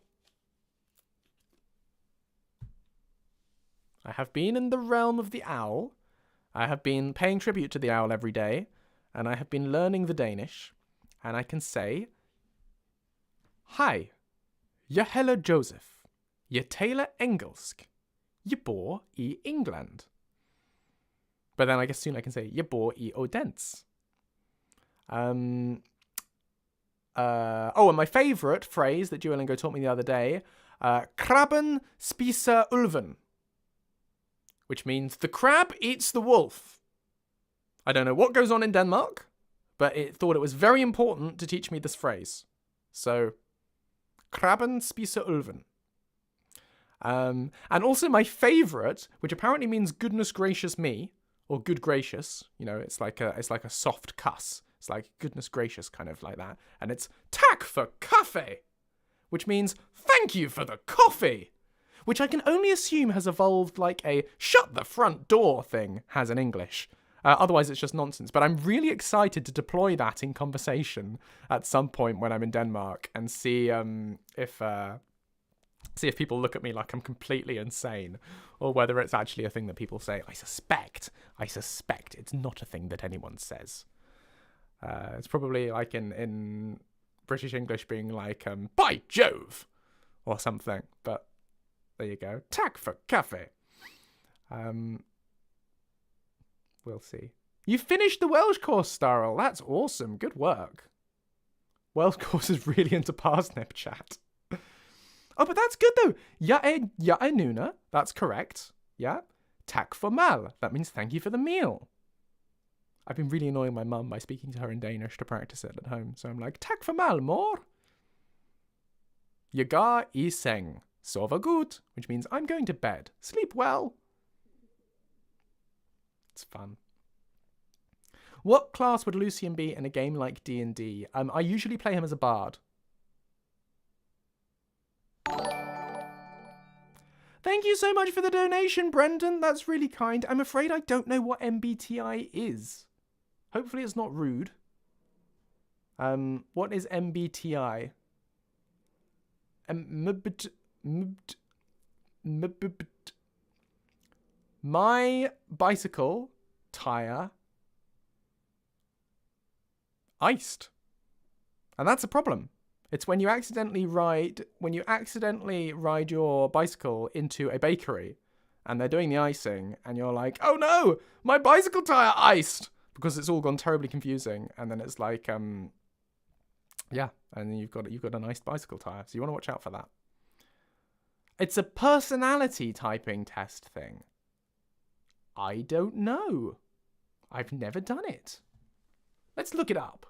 I have been in the realm of the owl. I have been paying tribute to the owl every day, and I have been learning the Danish, and I can say, Hej, jeg hedder Joseph. Jeg taler engelsk. Jeg bor I England. But then I guess soon I can say, jeg bor I Odense. And my favourite phrase that Duolingo taught me the other day, krabben spiser ulven. Which means the crab eats the wolf. I don't know what goes on in Denmark, but it thought it was very important to teach me this phrase. So, krabben spiser ulven. And also my favourite, which apparently means goodness gracious me, or good gracious, you know, it's like a soft cuss. It's like goodness gracious, kind of like that. And it's tak for kaffe, which means thank you for the coffee, which I can only assume has evolved like a shut the front door thing has in English. Otherwise, it's just nonsense. But I'm really excited to deploy that in conversation at some point when I'm in Denmark and see if people look at me like I'm completely insane, or whether it's actually a thing that people say. I suspect it's not a thing that anyone says. It's probably like in British English being like, by Jove, or something. But there you go. Tak for kaffe. We'll see. You finished the Welsh course, Starrel. That's awesome. Good work. Welsh course is really into parsnip chat. Oh, but that's good though. Ja nuna. That's correct. Yeah. Tak for mal. That means thank you for the meal. I've been really annoying my mum by speaking to her in Danish to practice it at home. So I'm like, tak for mal, mor. Jeg går I seng. Sover godt. Which means I'm going to bed. Sleep well. It's fun. What class would Lucian be in a game like D&D? I usually play him as a bard. Thank you so much for the donation, Brendan. That's really kind. I'm afraid I don't know what MBTI is. Hopefully it's not rude. What is MBTI? My bicycle tire iced. And that's a problem. It's when you accidentally ride your bicycle into a bakery and they're doing the icing and you're like, oh no, my bicycle tire iced, because it's all gone terribly confusing. And then it's like, yeah, and then you've got an iced bicycle tire. So you want to watch out for that. It's a personality typing test thing. I don't know. I've never done it. Let's look it up.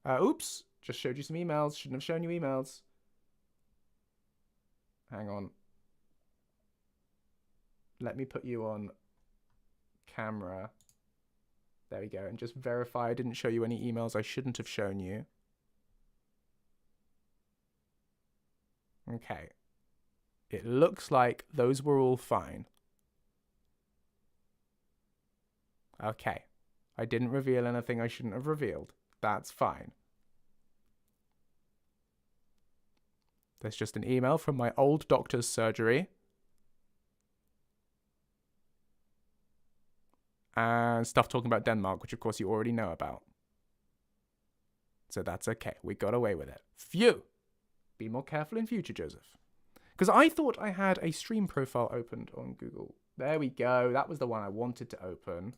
Oops, just showed you some emails. Shouldn't have shown you emails. Hang on. Let me put you on camera. There we go. And just verify I didn't show you any emails I shouldn't have shown you. Okay. It looks like those were all fine. Okay. I didn't reveal anything I shouldn't have revealed. That's fine. There's just an email from my old doctor's surgery. and stuff talking about Denmark, which of course you already know about. So that's okay. We got away with it. Phew! Be more careful in future, Joseph. Because I thought I had a stream profile opened on Google. There we go. That was the one I wanted to open.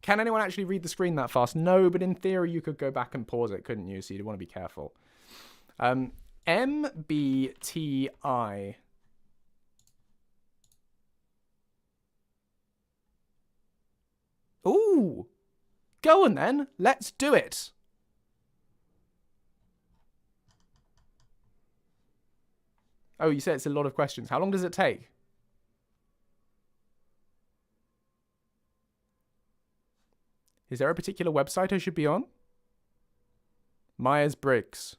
Can anyone actually read the screen that fast? No, but in theory you could go back and pause it, couldn't you? So you'd want to be careful. MBTI. Ooh! Go on then. Let's do it. Oh, you said it's a lot of questions. How long does it take? Is there a particular website I should be on? Myers-Briggs.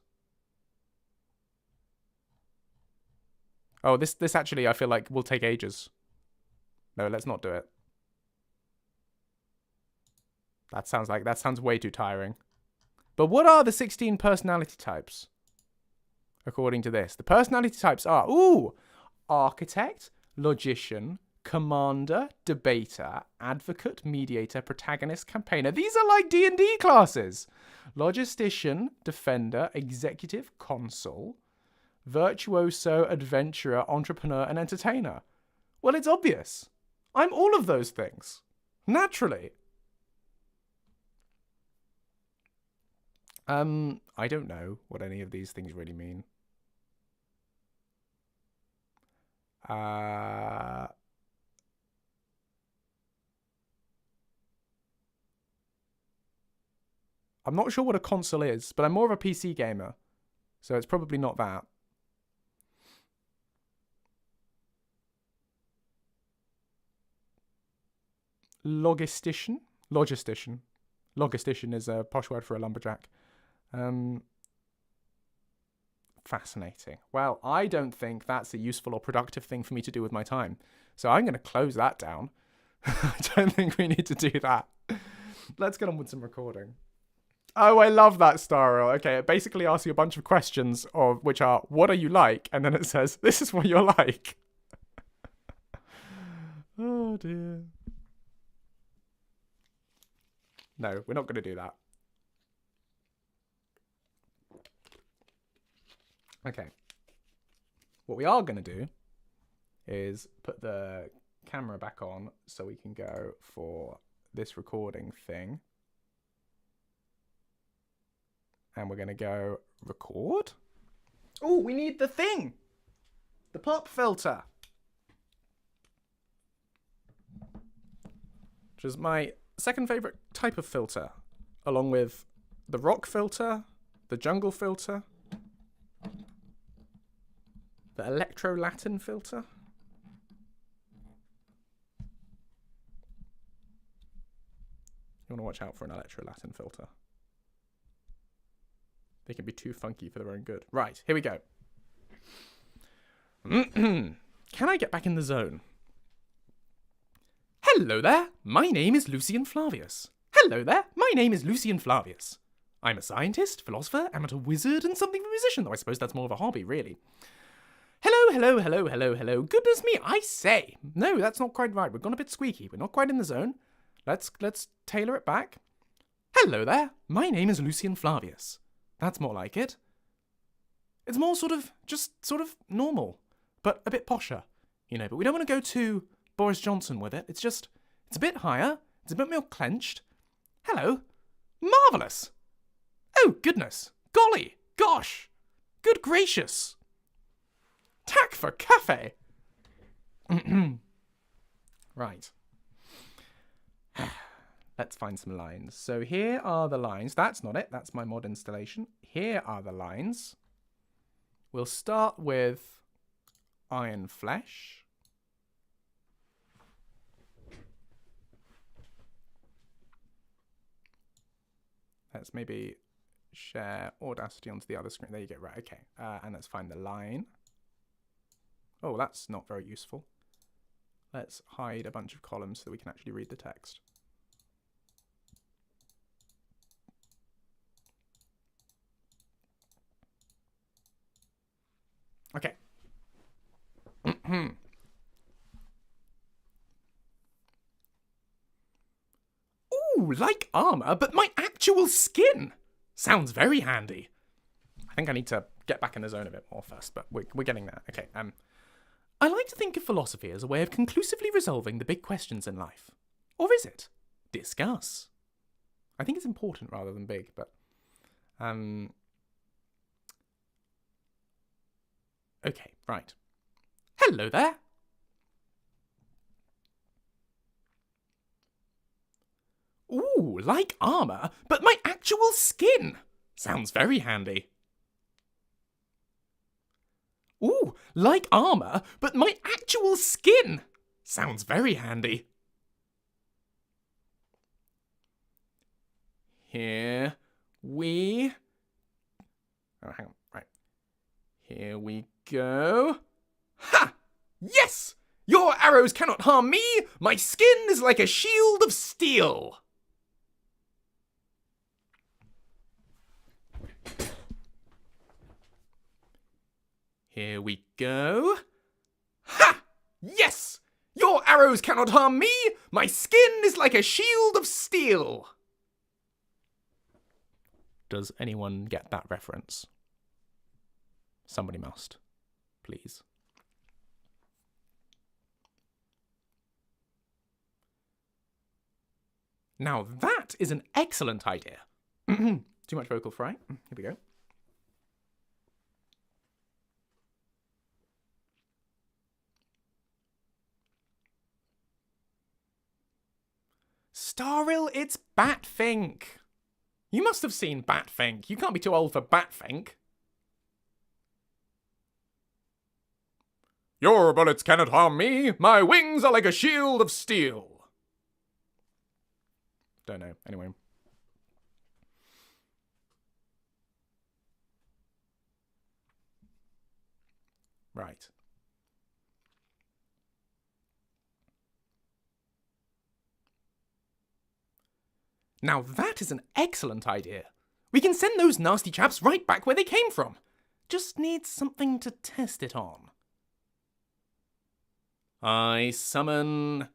Oh, this actually I feel like will take ages. No, let's not do it. That sounds way too tiring. But what are the 16 personality types? According to this, the personality types are, architect, logician, commander, debater, advocate, mediator, protagonist, campaigner. These are like D&D classes. Logistician, defender, executive, consul, virtuoso, adventurer, entrepreneur, and entertainer. Well, it's obvious. I'm all of those things. Naturally. I don't know what any of these things really mean. I'm not sure what a console is, but I'm more of a PC gamer, so it's probably not that. Logistician? Logistician. Logistician is a posh word for a lumberjack. Fascinating. Well, I don't think that's a useful or productive thing for me to do with my time. So I'm going to close that down. I don't think we need to do that. Let's get on with some recording. Oh, I love that, Starro. Okay, it basically asks you a bunch of questions of which are, what are you like? And then it says, this is what you're like. Oh, dear. No, we're not going to do that. Okay. What we are going to do is put the camera back on so we can go for this recording thing. And we're going to go record. Oh, we need the thing. The pop filter. Which is my second favorite type of filter. Along with the rock filter, the jungle filter, the electro-Latin filter. You want to watch out for an electro-Latin filter. They can be too funky for their own good. Right, here we go. Can I get back in the zone? Hello there, my name is Lucian Flavius. Hello there, my name is Lucian Flavius. I'm a scientist, philosopher, amateur wizard, and something of a musician, though I suppose that's more of a hobby, really. Hello. Goodness me, I say. No, that's not quite right. We've gone a bit squeaky. We're not quite in the zone. Let's tailor it back. Hello there, my name is Lucian Flavius. That's more like it. It's more sort of normal, but a bit posher, you know. But we don't want to go too Boris Johnson with it. It's a bit higher. It's a bit more clenched. Hello. Marvellous. Oh, goodness. Golly. Gosh. Good gracious. Tack for cafe. Right. Let's find some lines. So here are the lines. That's not it. That's my mod installation. Here are the lines. We'll start with Iron Flesh. Let's maybe share Audacity onto the other screen. There you go. Right, okay. And let's find the line. Oh, that's not very useful. Let's hide a bunch of columns so that we can actually read the text. Okay. like armor, but my actual skin. Sounds very handy. I think I need to get back in the zone a bit more first, but we're getting there. Okay, I like to think of philosophy as a way of conclusively resolving the big questions in life. Or is it? Discuss. I think it's important rather than big, but... Okay, right. Hello there. Ooh, like armor, but my actual skin. Sounds very handy. Ooh, like armor, but my actual skin. Sounds very handy. Here we... Oh, hang on, right. Here we go. Ha! Yes! Your arrows cannot harm me. My skin is like a shield of steel. Here we go. Ha! Yes! Your arrows cannot harm me. My skin is like a shield of steel. Does anyone get that reference? Somebody must. Please. Now that is an excellent idea. Too much vocal fry. Here we go. Starrill, it's Batfink. You must have seen Batfink. You can't be too old for Batfink. Your bullets cannot harm me. My wings are like a shield of steel. Don't know. Anyway. Right. Now that is an excellent idea. We can send those nasty chaps right back where they came from. Just need something to test it on. I summon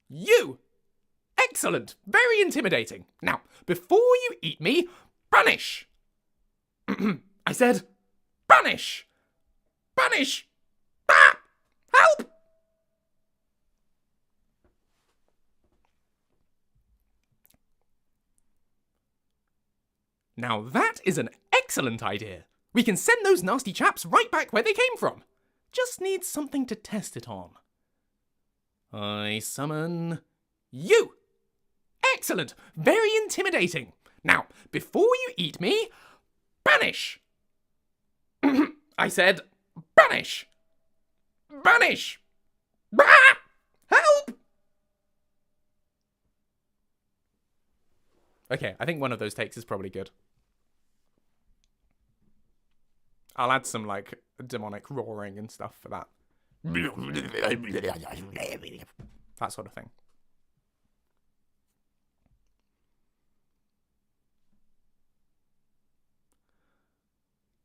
you. Excellent. Very intimidating. Now, before you eat me, banish. I said, banish. Banish. Ah! Help! Now that is an excellent idea. We can send those nasty chaps right back where they came from. Just need something to test it on. I summon you. Excellent. Very intimidating. Now, before you eat me, banish. I said, banish. Banish. Ah! Help! Okay, I think one of those takes is probably good. I'll add some, like, demonic roaring and stuff for that. That sort of thing.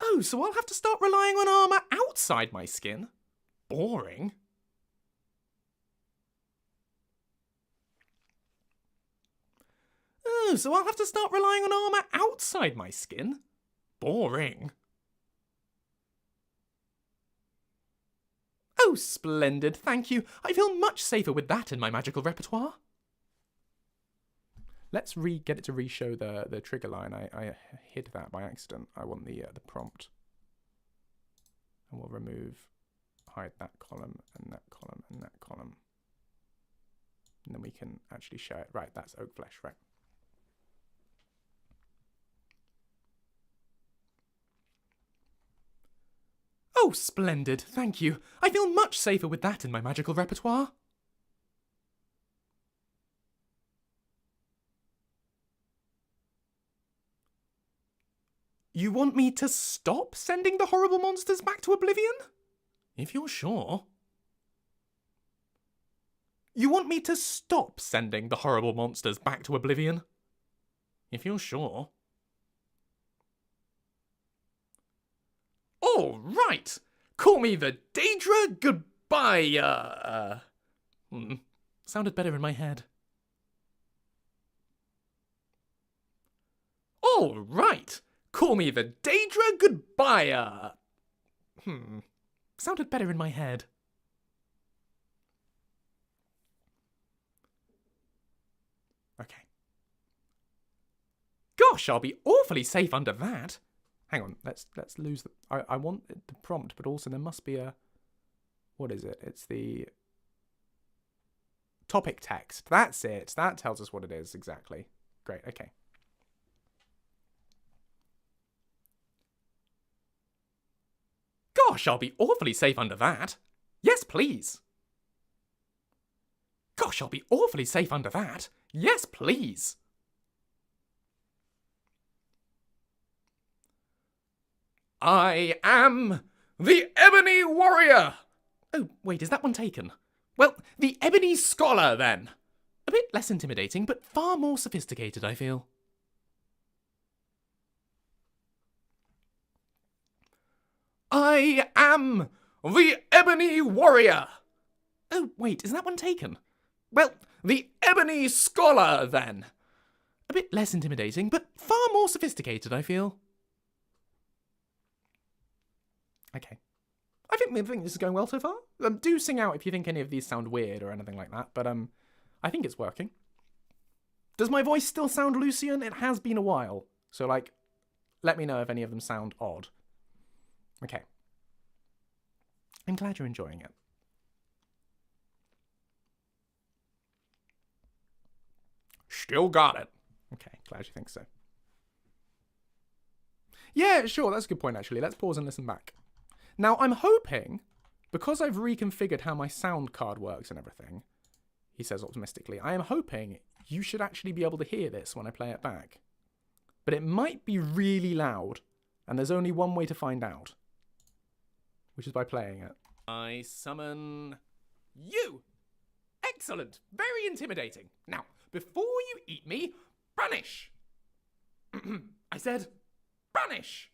Oh, so I'll have to start relying on armor outside my skin? Boring. Oh, so I'll have to start relying on armor outside my skin? Boring. Oh, splendid, thank you. I feel much safer with that in my magical repertoire. Let's get it to re-show the trigger line. I hid that by accident. I want the prompt. And we'll hide that column and that column and that column. And then we can actually show it. Right, that's oak flesh, right. Oh, splendid, thank you. I feel much safer with that in my magical repertoire. You want me to stop sending the horrible monsters back to oblivion? If you're sure. You want me to stop sending the horrible monsters back to oblivion? If you're sure. All right. Call me the Daedra goodbye. Sounded better in my head. All right. Call me the Daedra Goodbyer. Sounded better in my head. Okay. Gosh, I'll be awfully safe under that. Hang on, let's lose the... I want the prompt, but also there must be a... What is it? It's the... Topic text. That's it. That tells us what it is, exactly. Great, okay. Gosh, I'll be awfully safe under that. Yes, please. Gosh, I'll be awfully safe under that. Yes, please. I am the Ebony Warrior. Oh, wait, is that one taken? Well, the Ebony Scholar, then. A bit less intimidating, but far more sophisticated, I feel. I am the Ebony Warrior. Oh, wait, is that one taken? Well, the Ebony Scholar, then. A bit less intimidating, but far more sophisticated, I feel. Okay. I think this is going well so far. Do sing out if you think any of these sound weird or anything like that, but I think it's working. Does my voice still sound Lucian? It has been a while, so, like, let me know if any of them sound odd. Okay. I'm glad you're enjoying it. Still got it. Okay, glad you think so. Yeah, sure, that's a good point, actually. Let's pause and listen back. Now, I'm hoping, because I've reconfigured how my sound card works and everything, he says optimistically, I am hoping you should actually be able to hear this when I play it back. But it might be really loud, and there's only one way to find out, which is by playing it. I summon you. Excellent. Very intimidating. Now, before you eat me, banish. I said, banish.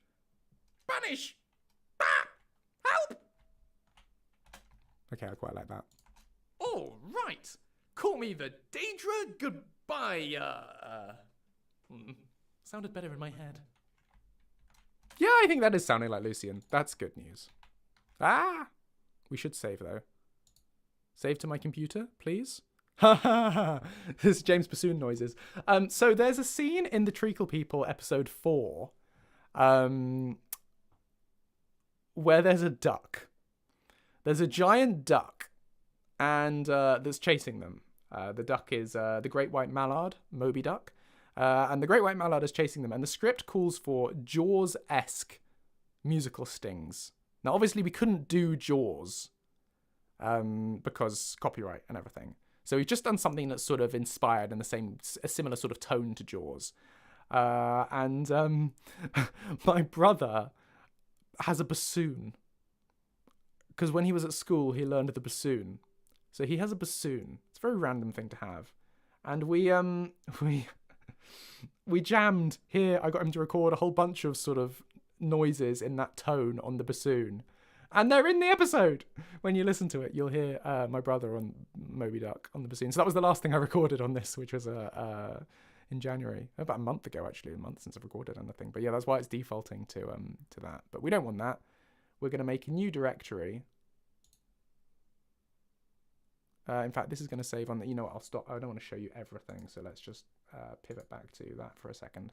Banish. Ah! Help! Okay, I quite like that. All right. Call me the Daedra Goodbyer. Sounded better in my head. Yeah, I think that is sounding like Lucian. That's good news. Ah! We should save, though. Save to my computer, please. Ha ha ha! This is James Bassoon noises. So there's a scene in The Treacle People, episode 4, where there's a duck. There's a giant duck, and that's chasing them. The duck is the great white mallard, Moby Duck, and the great white mallard is chasing them. And the script calls for Jaws-esque musical stings. Now, obviously, we couldn't do Jaws because copyright and everything. So we've just done something that's sort of inspired in a similar sort of tone to Jaws. And my brother has a bassoon. Because when he was at school, he learned the bassoon. So he has a bassoon. It's a very random thing to have. And we jammed here. I got him to record a whole bunch of sort of noises in that tone on the bassoon. And they're in the episode. When you listen to it, you'll hear my brother on Moby Duck on the bassoon. So that was the last thing I recorded on this, which was in January. About a month ago, actually. A month since I've recorded anything. But yeah, that's why it's defaulting to that. But we don't want that. We're going to make a new directory. In fact, this is going to save on the... You know what, I'll stop. I don't want to show you everything. So let's just pivot back to that for a second.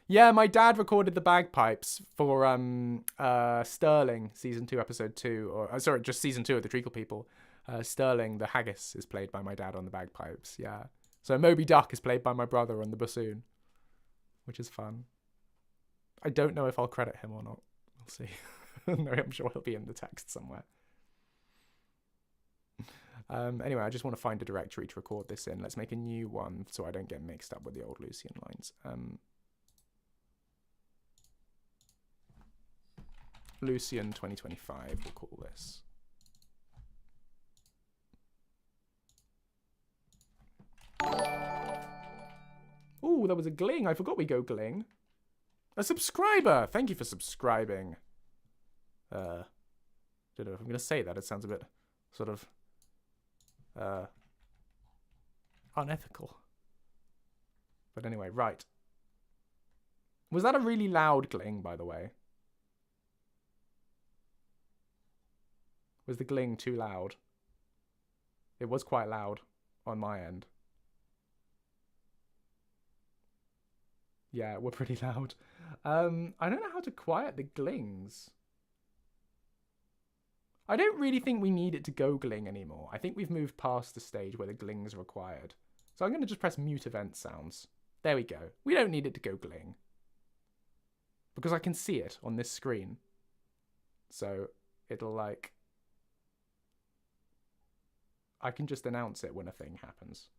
Yeah, my dad recorded the bagpipes for Sterling, season 2, episode 2. Or sorry, just season 2 of The Treacle People. Sterling, the haggis, is played by my dad on the bagpipes. Yeah. So Moby Duck is played by my brother on the bassoon, which is fun. I don't know if I'll credit him or not. We'll see. No, I'm sure he'll be in the text somewhere. Anyway, I just want to find a directory to record this in. Let's make a new one so I don't get mixed up with the old Lucian lines. Lucian 2025, we'll call this. Ooh, that was a gling. I forgot we go gling. A subscriber! Thank you for subscribing. Don't know if I'm going to say that. It sounds a bit sort of unethical. But anyway, right. Was that a really loud gling, by the way? Was the gling too loud? It was quite loud on my end. Yeah, we're pretty loud. I don't know how to quiet the glings. I don't really think we need it to go gling anymore. I think we've moved past the stage where the glings are required. So I'm going to just press mute event sounds. There we go. We don't need it to go gling. Because I can see it on this screen. So it'll like... I can just announce it when a thing happens.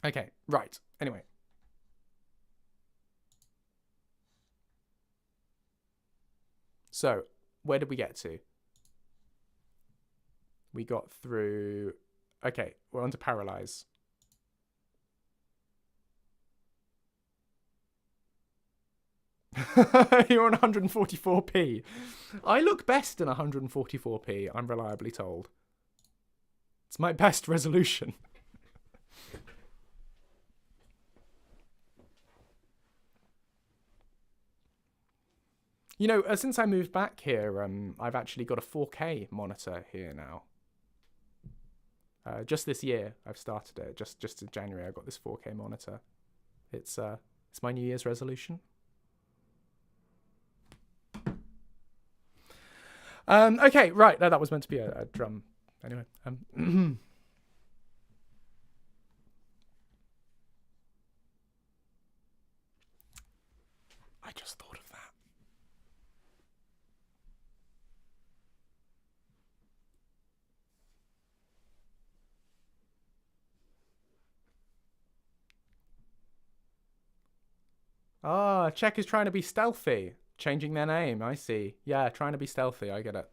Okay, right. Anyway. So, where did we get to? We got through... Okay, we're on to paralyze. You're on 144p. I look best in 144p, I'm reliably told. It's my best resolution. You know, since I moved back here, I've actually got a 4K monitor here now. Just this year, I've started it. Just in January, I got this 4K monitor. It's my New Year's resolution. Okay, right. No, that was meant to be a drum. Anyway, I just thought of that. Ah, Czech is trying to be stealthy. Changing their name, I see. Yeah, trying to be stealthy, I get it.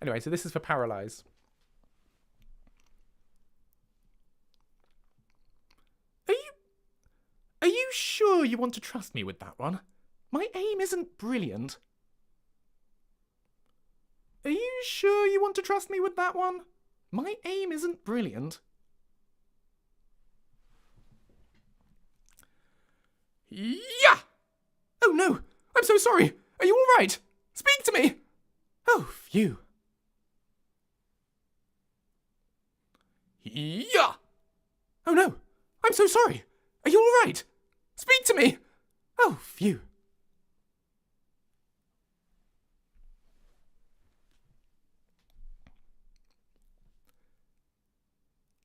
Anyway, so this is for paralyze. Are you sure you want to trust me with that one? My aim isn't brilliant. Are you sure you want to trust me with that one? My aim isn't brilliant. Yeah! Oh no! I'm so sorry! Are you all right? Speak to me! Oh, phew. Yeah! Oh no! I'm so sorry! Are you all right? Speak to me! Oh, phew.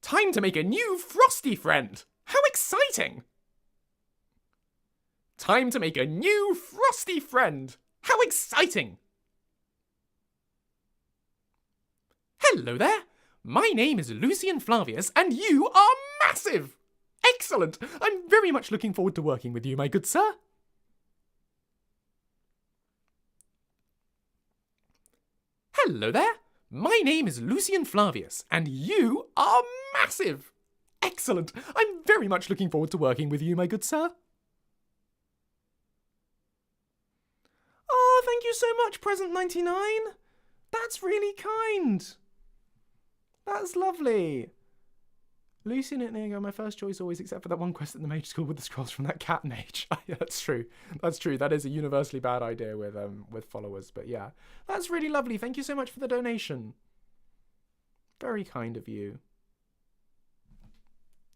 Time to make a new frosty friend! How exciting! Time to make a new frosty friend! How exciting! Hello there! My name is Lucian Flavius, and you are massive! Excellent! I'm very much looking forward to working with you, my good sir. Hello there! My name is Lucian Flavius, and you are massive! Excellent! I'm very much looking forward to working with you, my good sir. Oh, thank you so much, Present 99. That's really kind. That's lovely. Lucian and Inigo, my first choice always, except for that one quest at the mage school with the scrolls from that cat mage. Yeah, that's true. That's true. That is a universally bad idea with followers. But yeah, that's really lovely. Thank you so much for the donation. Very kind of you.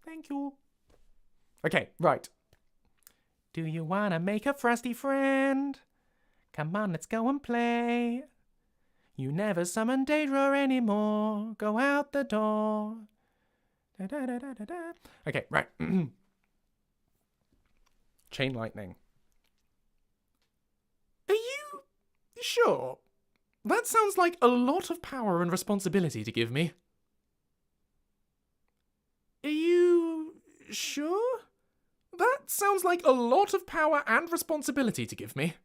Thank you. Okay, right. Do you want to make a frosty friend? Come on, let's go and play. You never summon Daedra anymore. Go out the door. Da, da, da, da, da, da. Okay, right. Chain lightning. Are you sure? That sounds like a lot of power and responsibility to give me. Are you sure? That sounds like a lot of power and responsibility to give me.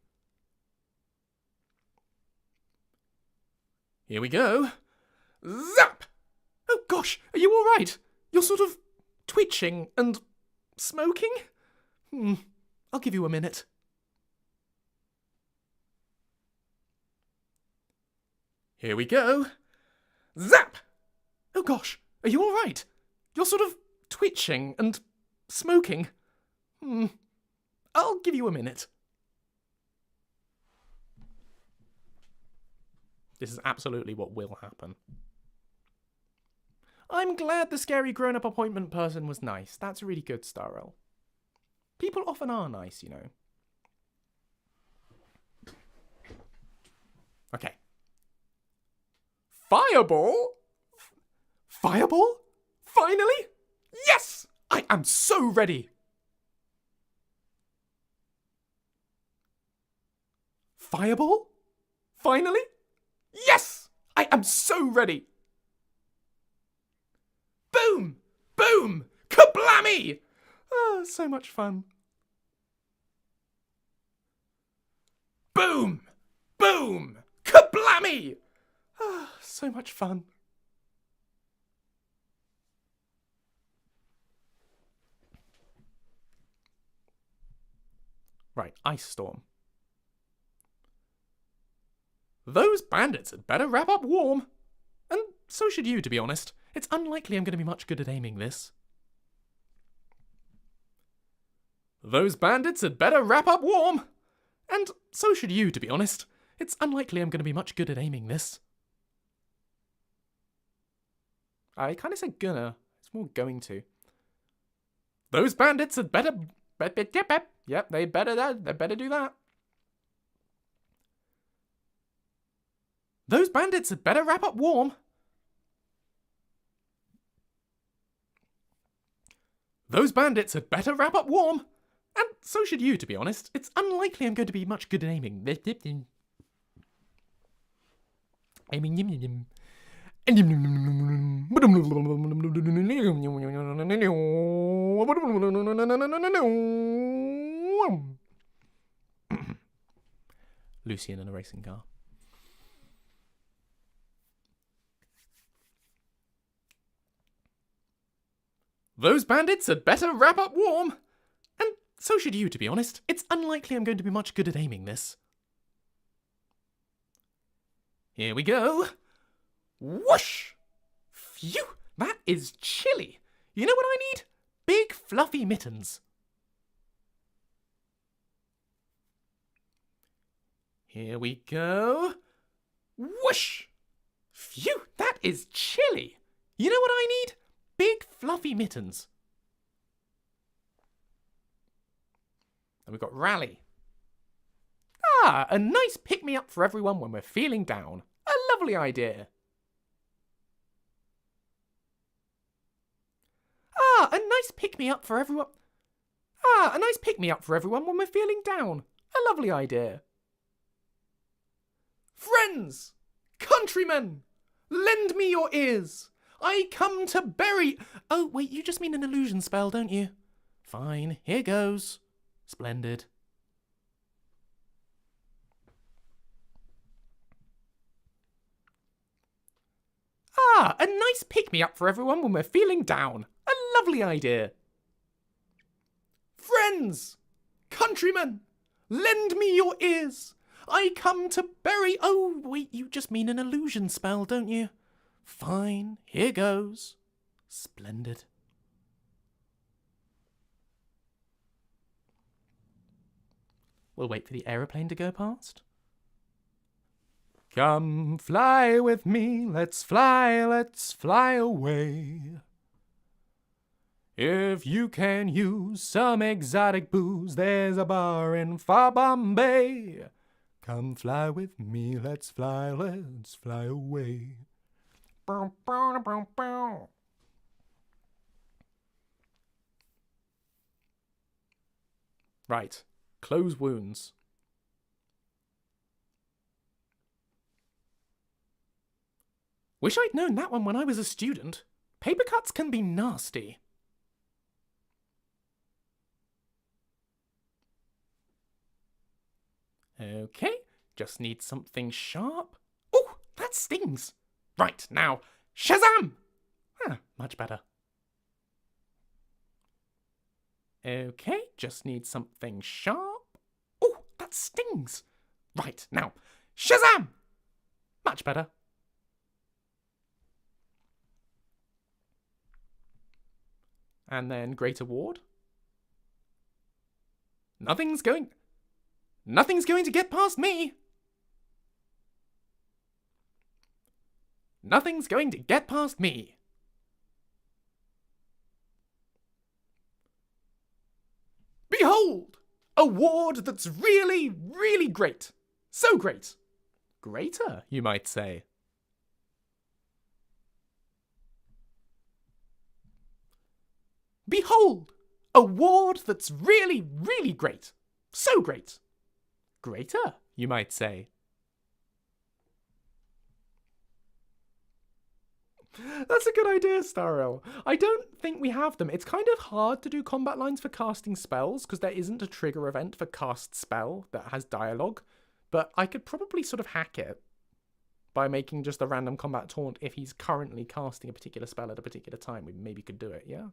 Here we go. Zap! Oh gosh, are you all right? You're sort of twitching and smoking? I'll give you a minute. Here we go. Zap! Oh gosh, Are you all right? You're sort of twitching and smoking. I'll give you a minute. This is absolutely what will happen. I'm glad the scary grown-up appointment person was nice. That's really good, Starrel. People often are nice, you know. Okay. Fireball? Fireball? Finally? Yes! I am so ready. Fireball? Finally? Yes! I am so ready. Boom! Boom! Kablammy! Oh, so much fun. Boom! Boom! Kablammy! Oh, so much fun. Right, Ice Storm. Those bandits had better wrap up warm. And so should you, to be honest. It's unlikely I'm going to be much good at aiming this. Those bandits had better wrap up warm. And so should you, to be honest. It's unlikely I'm going to be much good at aiming this. I kind of said gonna. It's more going to. Those bandits had better... Yep, they better do that. Those bandits had better wrap up warm. Those bandits had better wrap up warm. And so should you, to be honest. It's unlikely I'm going to be much good at aiming. Lucian in a racing car. Those bandits had better wrap up warm. And so should you, to be honest. It's unlikely I'm going to be much good at aiming this. Here we go. Whoosh! Phew! That is chilly. You know what I need? Big fluffy mittens. Here we go. Whoosh! Phew! That is chilly. You know what I need? Big fluffy mittens. And we've got rally. Ah, a nice pick-me-up for everyone when we're feeling down. A lovely idea. Ah, a nice pick-me-up for everyone. Ah, a nice pick-me-up for everyone when we're feeling down. A lovely idea. Friends! Countrymen! Lend me your ears. I come to bury... Oh, wait, you just mean an illusion spell, don't you? Fine, here goes. Splendid. Ah, a nice pick-me-up for everyone when we're feeling down. A lovely idea. Friends! Countrymen! Lend me your ears. I come to bury... Oh, wait, you just mean an illusion spell, don't you? Fine, here goes. Splendid. We'll wait for the aeroplane to go past. Come fly with me, let's fly away. If you can use some exotic booze, there's a bar in far Bombay. Come fly with me, let's fly away. Bow, bow, bow, bow. Right, close wounds. Wish I'd known that one when I was a student. Paper cuts can be nasty. Okay, just need something sharp. Oh, that stings. Right, now, Shazam! Much better. Okay, just need something sharp. Oh, that stings. Right, now, Shazam! Much better. And then Great Award. Nothing's going to get past me. Nothing's going to get past me. Behold! Award that's really, really great. So great. Greater, you might say. Behold! Award that's really, really great. So great. Greater, you might say. That's a good idea, Starrel. I don't think we have them. It's kind of hard to do combat lines for casting spells because there isn't a trigger event for cast spell that has dialogue. But I could probably sort of hack it by making just a random combat taunt if he's currently casting a particular spell at a particular time. We maybe could do it, yeah?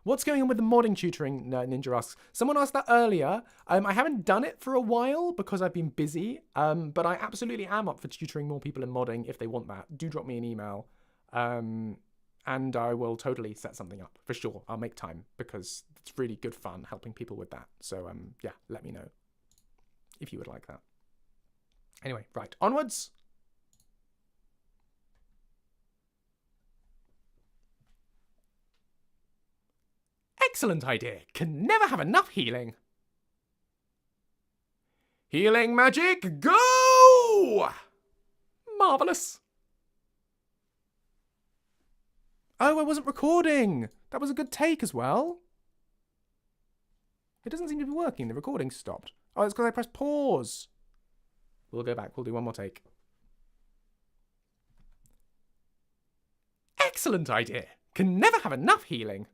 What's going on with the modding tutoring, Ninja asks? Someone asked that earlier. I haven't done it for a while because I've been busy, but I absolutely am up for tutoring more people in modding if they want that. Do drop me an email, and I will totally set something up, for sure. I'll make time because it's really good fun helping people with that. So, yeah, let me know if you would like that. Anyway, right, onwards. Excellent idea. Can never have enough healing. Healing magic, go! Marvellous. Oh, I wasn't recording. That was a good take as well. It doesn't seem to be working. The recording stopped. Oh, it's because I pressed pause. We'll go back. We'll do one more take. Excellent idea. Can never have enough healing.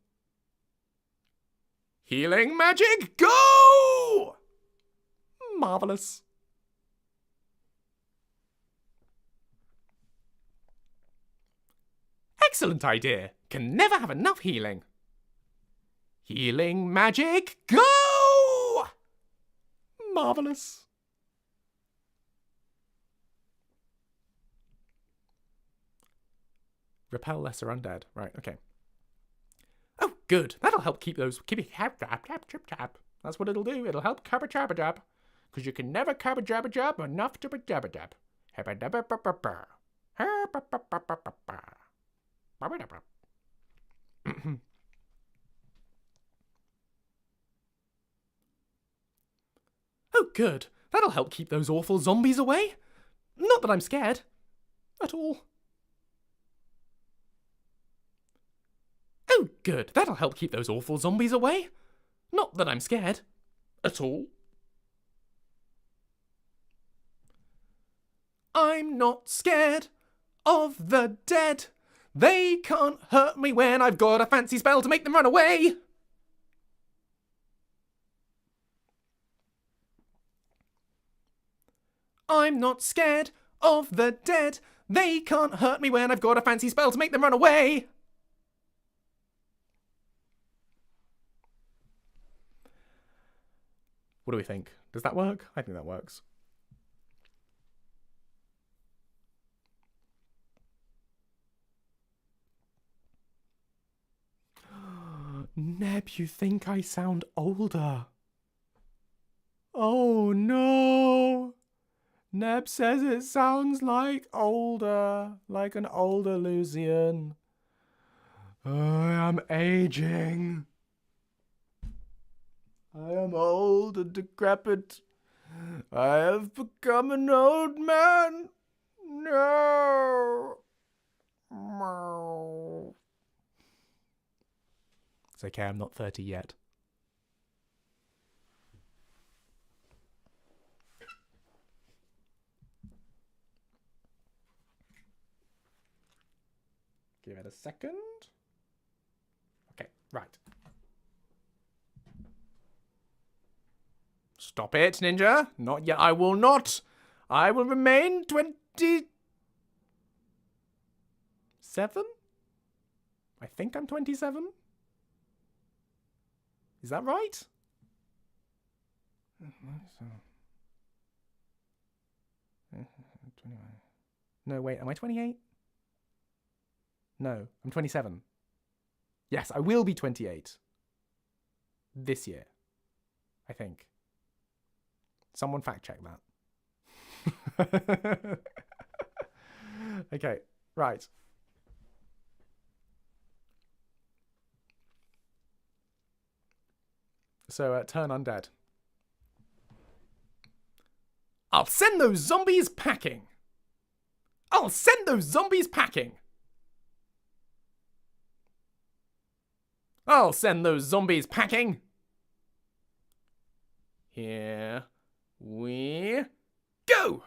Healing magic, go! Marvellous. Excellent idea. Can never have enough healing. Healing magic, go! Marvellous. Repel lesser undead. Right, okay. Oh, good. That'll help keep those... That's what it'll do. It'll help cabba-jabba-jab. Because you can never cabba-jabba-jab enough to ba-jabba-jab. Oh, good. That'll help keep those awful zombies away. Not that I'm scared. At all. Oh, good. That'll help keep those awful zombies away. Not that I'm scared. At all. I'm not scared of the dead. They can't hurt me when I've got a fancy spell to make them run away. I'm not scared of the dead. They can't hurt me when I've got a fancy spell to make them run away. What do we think? Does that work? I think that works. Neb, you think I sound older? Oh no! Neb says it sounds like older, like an older Lucian. I am aging. I am old and decrepit. I have become an old man. No. It's okay, I'm not 30 yet. Give it a second. Okay, right. Stop it, Ninja. Not yet. I will not. I will remain 27? I think I'm 27. Is that right? No, wait. Am I 28? No, I'm 27. Yes, I will be 28. This year. I think. Someone fact check that. Okay, right. So, turn undead. I'll send those zombies packing. I'll send those zombies packing. I'll send those zombies packing. Here we go.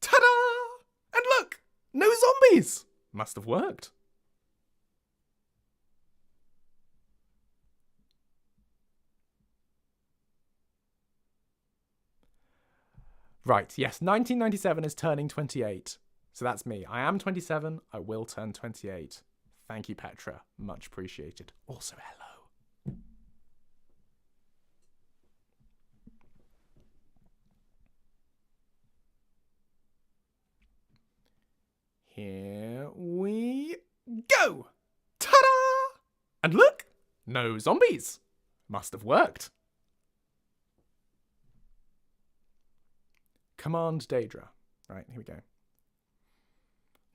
Ta-da! And look, no zombies. Must have worked. Right, yes, 1997 is turning 28. So that's me. I am 27. I will turn 28. Thank you, Petra. Much appreciated. Also, hello. Here we go. Ta-da! And look, no zombies. Must have worked. Command Daedra. Right, here we go.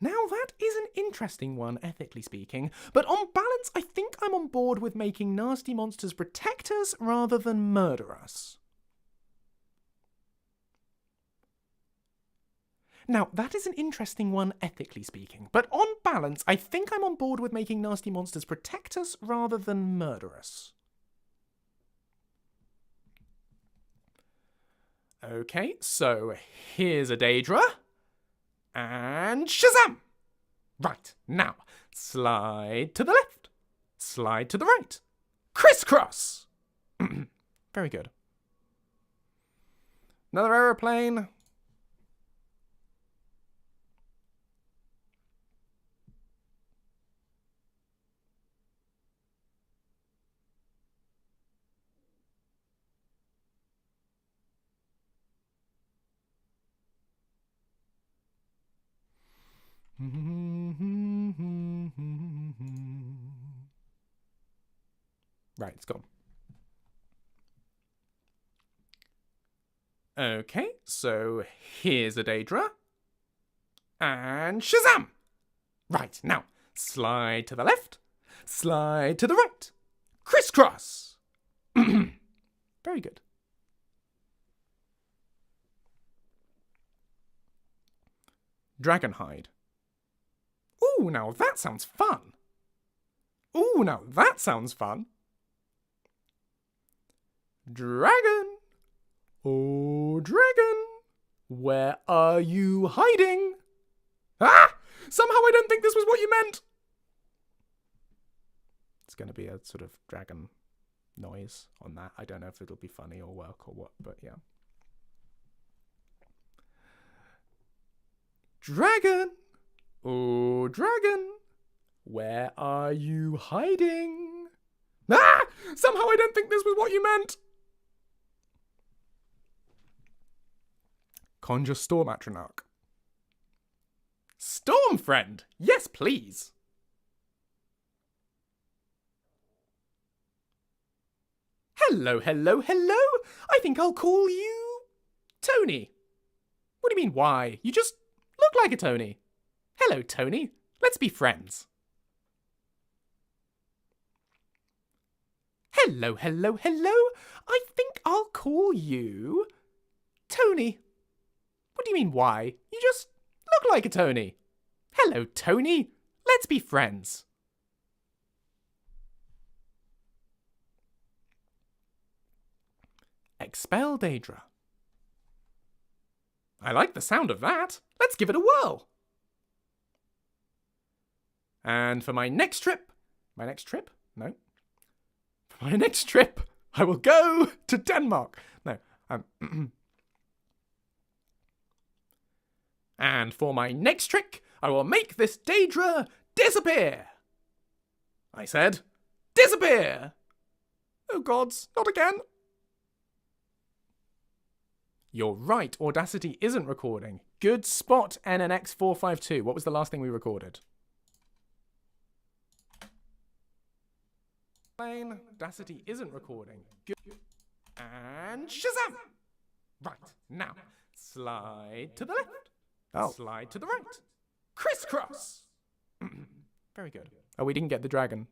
Now that is an interesting one, ethically speaking, but on balance, I think I'm on board with making nasty monsters protect us rather than murder us. Now, that is an interesting one, ethically speaking, but on balance, I think I'm on board with making nasty monsters protect us rather than murder us. Okay, so here's a Daedra. And Shazam! Right, now, slide to the left. Slide to the right. Crisscross! Very good. Another aeroplane. Right, it's gone. Okay, so here's a Daedra. And Shazam! Right, now, slide to the left. Slide to the right. Crisscross! Very good. Dragonhide. Ooh, now that sounds fun. Ooh, now that sounds fun. Dragon. Oh, dragon. Where are you hiding? Ah! Somehow I don't think this was what you meant. It's going to be a sort of dragon noise on that. I don't know if it'll be funny or work or what, but yeah. Dragon. Oh, dragon. Where are you hiding? Ah! Somehow I don't think this was what you meant. Conjure Storm Atronach. Storm friend! Yes, please. Hello, hello, hello. I think I'll call you Tony. What do you mean, why? You just look like a Tony. Hello, Tony. Let's be friends. Hello, hello, hello. I think I'll call you Tony. What do you mean, why? You just look like a Tony. Hello, Tony. Let's be friends. Expel Daedra. I like the sound of that. Let's give it a whirl. And for my next trip... No. For my next trip, I will go to Denmark. No. And for my next trick, I will make this Daedra disappear. I said, disappear. Oh gods, not again. You're right, Audacity isn't recording. Good spot, NNX452. What was the last thing we recorded? Audacity isn't recording. Good. And Shazam! Right, now, slide to the left. Oh. Slide to the right. Crisscross! Very good. Oh, we didn't get the dragon.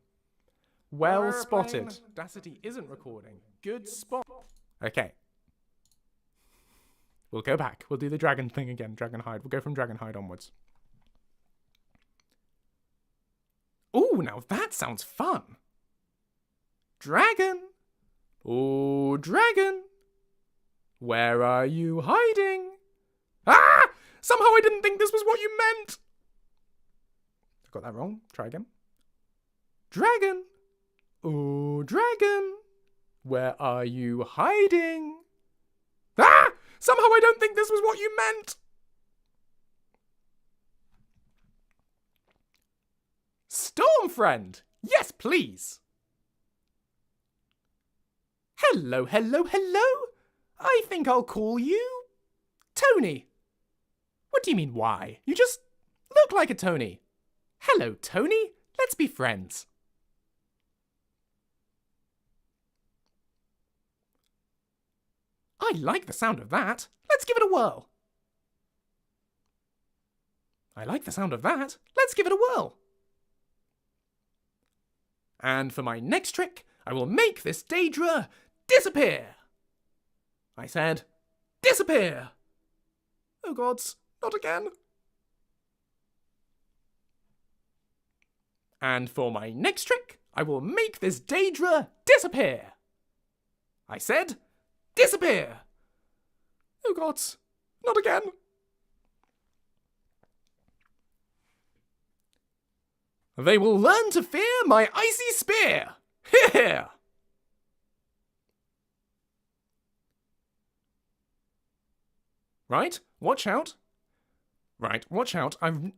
Well spotted. Audacity isn't recording. Good spot. Okay. We'll go back. We'll do the dragon thing again. Dragon hide. We'll go from dragon hide onwards. Ooh, now that sounds fun. Dragon. Oh, dragon. Where are you hiding? Ah! Somehow I didn't think this was what you meant. I got that wrong. Try again. Dragon. Oh, dragon. Where are you hiding? Ah! Somehow I don't think this was what you meant. Storm friend. Yes, please. Hello, hello, hello. I think I'll call you Tony. What do you mean, why? You just look like a Tony. Hello, Tony. Let's be friends. I like the sound of that. Let's give it a whirl. I like the sound of that. Let's give it a whirl. And for my next trick, I will make this Daedra disappear. I said, disappear. Oh gods, not again. And for my next trick, I will make this Daedra disappear. I said, disappear. Oh gods, not again. They will learn to fear my icy spear. Here. Right, watch out. Right, watch out. Hello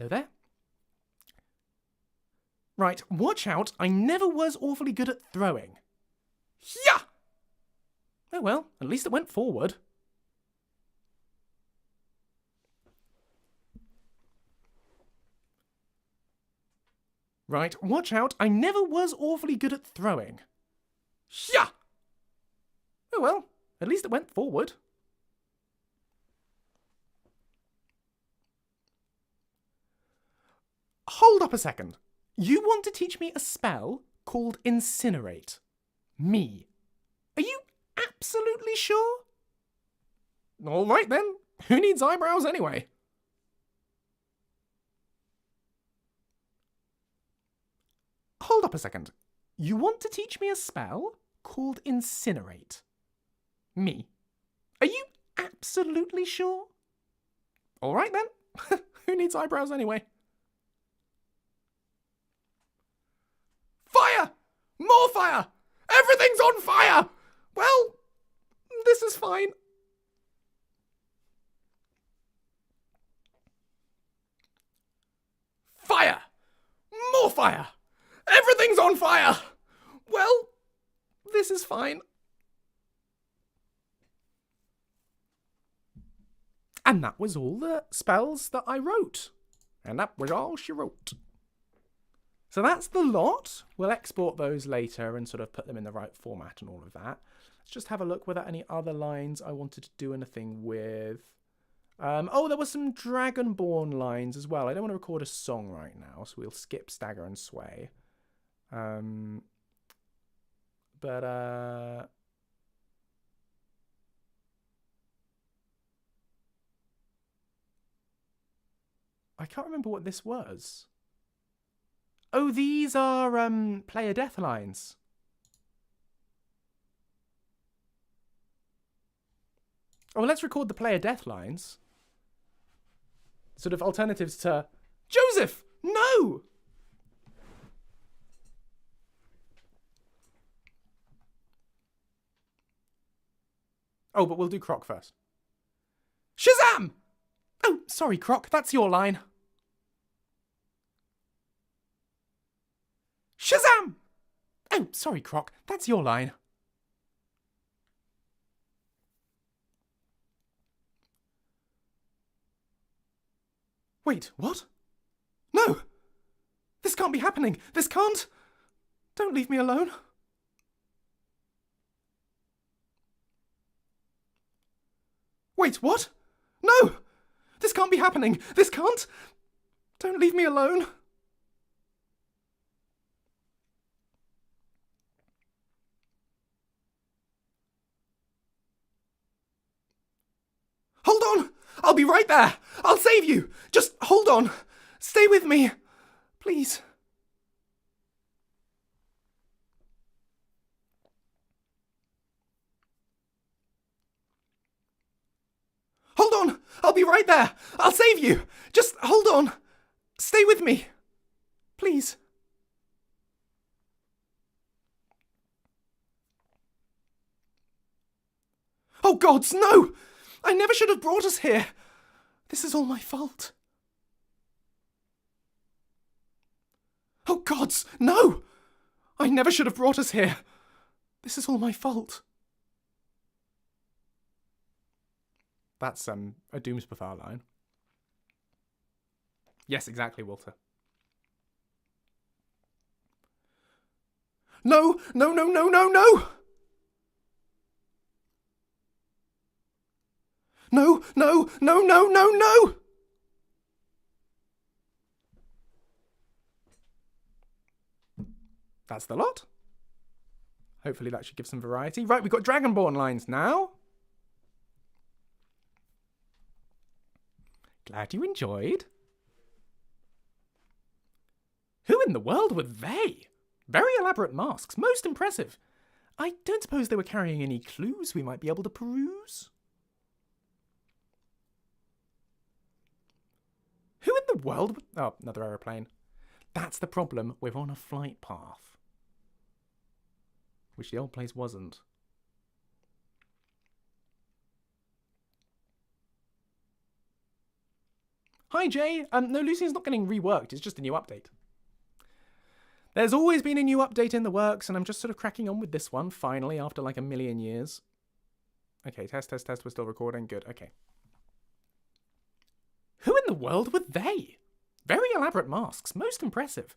there. Right, watch out. I never was awfully good at throwing. Yeah! Oh well, at least it went forward. Right, watch out. I never was awfully good at throwing. Yeah! Oh well, at least it went forward. Hold up a second. You want to teach me a spell called Incinerate? Me? Are you absolutely sure? All right then. Who needs eyebrows anyway? Hold up a second. You want to teach me a spell called Incinerate? Me? Are you absolutely sure? All right then. Who needs eyebrows anyway? Fire! More fire! Everything's on fire! Well, this is fine. Fire! More fire! Everything's on fire! Well, this is fine. And that was all the spells that I wrote. And that was all she wrote. So that's the lot. We'll export those later and sort of put them in the right format and all of that. Let's just have a look. Were there any other lines I wanted to do anything with? Oh, there were some Dragonborn lines as well. I don't want to record a song right now, so we'll skip Stagger and Sway. I can't remember what this was. Oh, these are player death lines. Oh, well, let's record the player death lines. Sort of alternatives to Joseph! No! Oh, but we'll do Croc first. Shazam! Oh, sorry, Croc, that's your line. Shazam! Oh, sorry, Croc, that's your line. Wait, what? No! This can't be happening! This can't... Don't leave me alone. Wait, what? No! This can't be happening. This can't. Don't leave me alone. Hold on! I'll be right there! I'll save you! Just hold on! Stay with me! Please. Hold on! I'll be right there! I'll save you! Just hold on! Stay with me! Please. Oh gods, no! I never should have brought us here! This is all my fault. Oh gods, no! I never should have brought us here. This is all my fault. That's a Doomsbefar line. Yes, exactly, Walter. No, no, no, no, no, no! No, no, no, no, no, no! That's the lot. Hopefully that should give some variety. Right, we've got Dragonborn lines now. Glad you enjoyed. Who in the world were they? Very elaborate masks, most impressive. I don't suppose they were carrying any clues we might be able to peruse? Who in the world... Oh, another aeroplane. That's the problem. We're on a flight path. Which the old place wasn't. Hi, Jay. No, Lucian's not getting reworked. It's just a new update. There's always been a new update in the works, and I'm just sort of cracking on with this one, finally, after like a million years. Okay, test. We're still recording. Good, okay. Who in the world were they? Very elaborate masks, most impressive.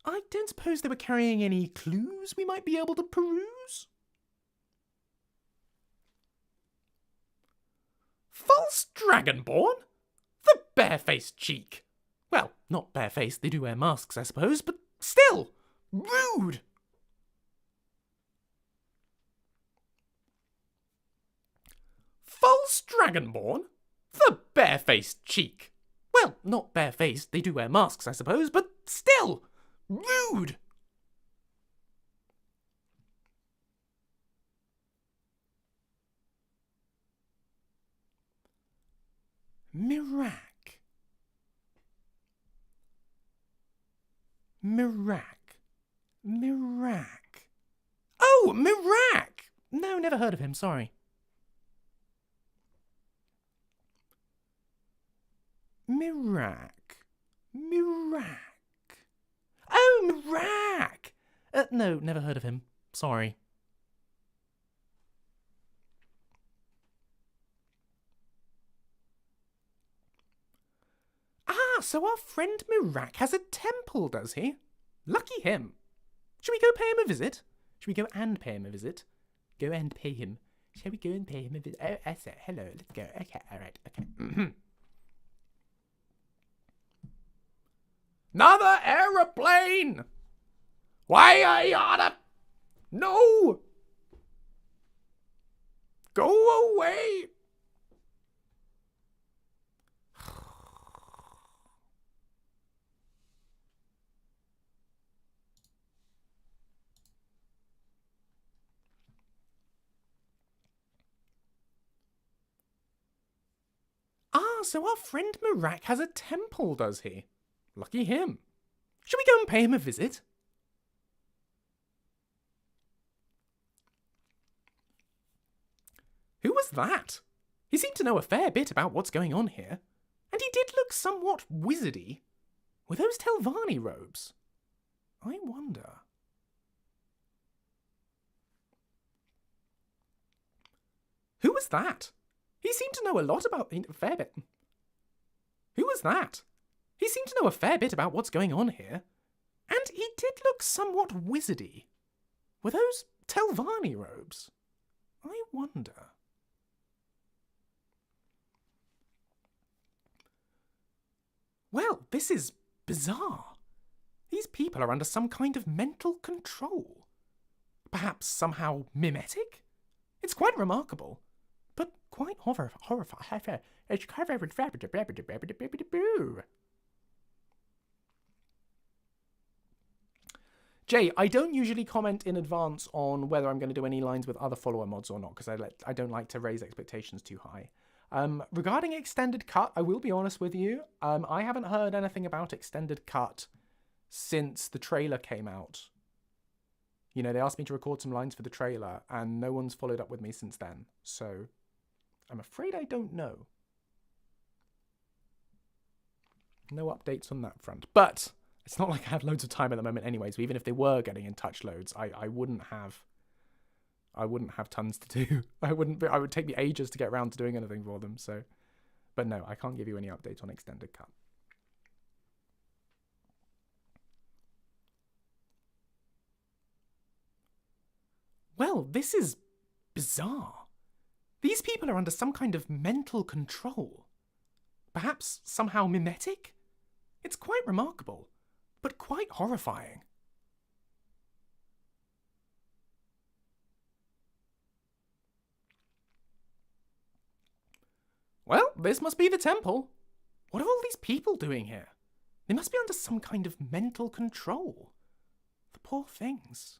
I don't suppose they were carrying any clues we might be able to peruse? False Dragonborn? The barefaced cheek. Well, not barefaced, they do wear masks, I suppose, but still, rude. False Dragonborn? The barefaced cheek. Well, not barefaced, they do wear masks, I suppose, but still, rude. Mirac. Oh, Mirac! No, never heard of him, sorry. Mirac. Oh, Mirac! No, never heard of him. Sorry. Ah, so our friend Mirac has a temple, does he? Lucky him. Should we go pay him a visit? Should we go and pay him a visit? Go and pay him. Shall we go and pay him a visit? Oh, I said, hello, let's go. Okay, alright, okay. Another aeroplane! Why are you on a... No! Go away! Ah, so our friend Mirac has a temple, does he? Lucky him. Should we go and pay him a visit? Who was that? He seemed to know a fair bit about what's going on here. And he did look somewhat wizardy. Were those Telvanni robes? I wonder. Who was that? He seemed to know a lot about... a fair bit. Who was that? He seemed to know a fair bit about what's going on here. And did look somewhat wizardy. Were those Telvanni robes? I wonder. Well, this is bizarre. These people are under some kind of mental control. Perhaps somehow mimetic? It's quite remarkable, but quite horrifying. Jay, I don't usually comment in advance on whether I'm going to do any lines with other follower mods or not, because I don't like to raise expectations too high. Regarding extended cut, I will be honest with you. I haven't heard anything about extended cut since the trailer came out. You know, they asked me to record some lines for the trailer, and no one's followed up with me since then. So, I'm afraid I don't know. No updates on that front. But it's not like I have loads of time at the moment anyway, so even if they were getting in touch loads, I wouldn't have tons to do. I would take me ages to get around to doing anything for them, so. But no, I can't give you any updates on extended cut. Well, this is bizarre. These people are under some kind of mental control. Perhaps somehow mimetic? It's quite remarkable, but quite horrifying. Well, this must be the temple. What are all these people doing here? They must be under some kind of mental control. The poor things.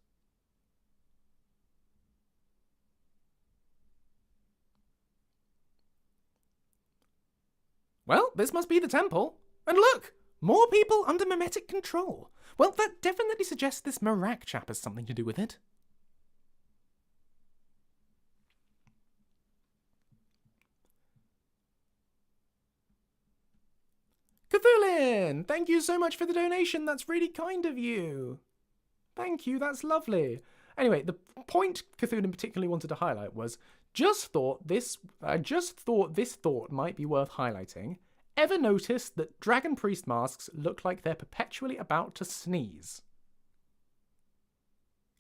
Well, this must be the temple. And look! More people under mimetic control. Well, that definitely suggests this Marak chap has something to do with it. Cthulhin! Thank you so much for the donation. That's really kind of you. Thank you, that's lovely. Anyway, the point Cthulhin particularly wanted to highlight was, just thought this thought might be worth highlighting. Ever noticed that Dragon Priest masks look like they're perpetually about to sneeze?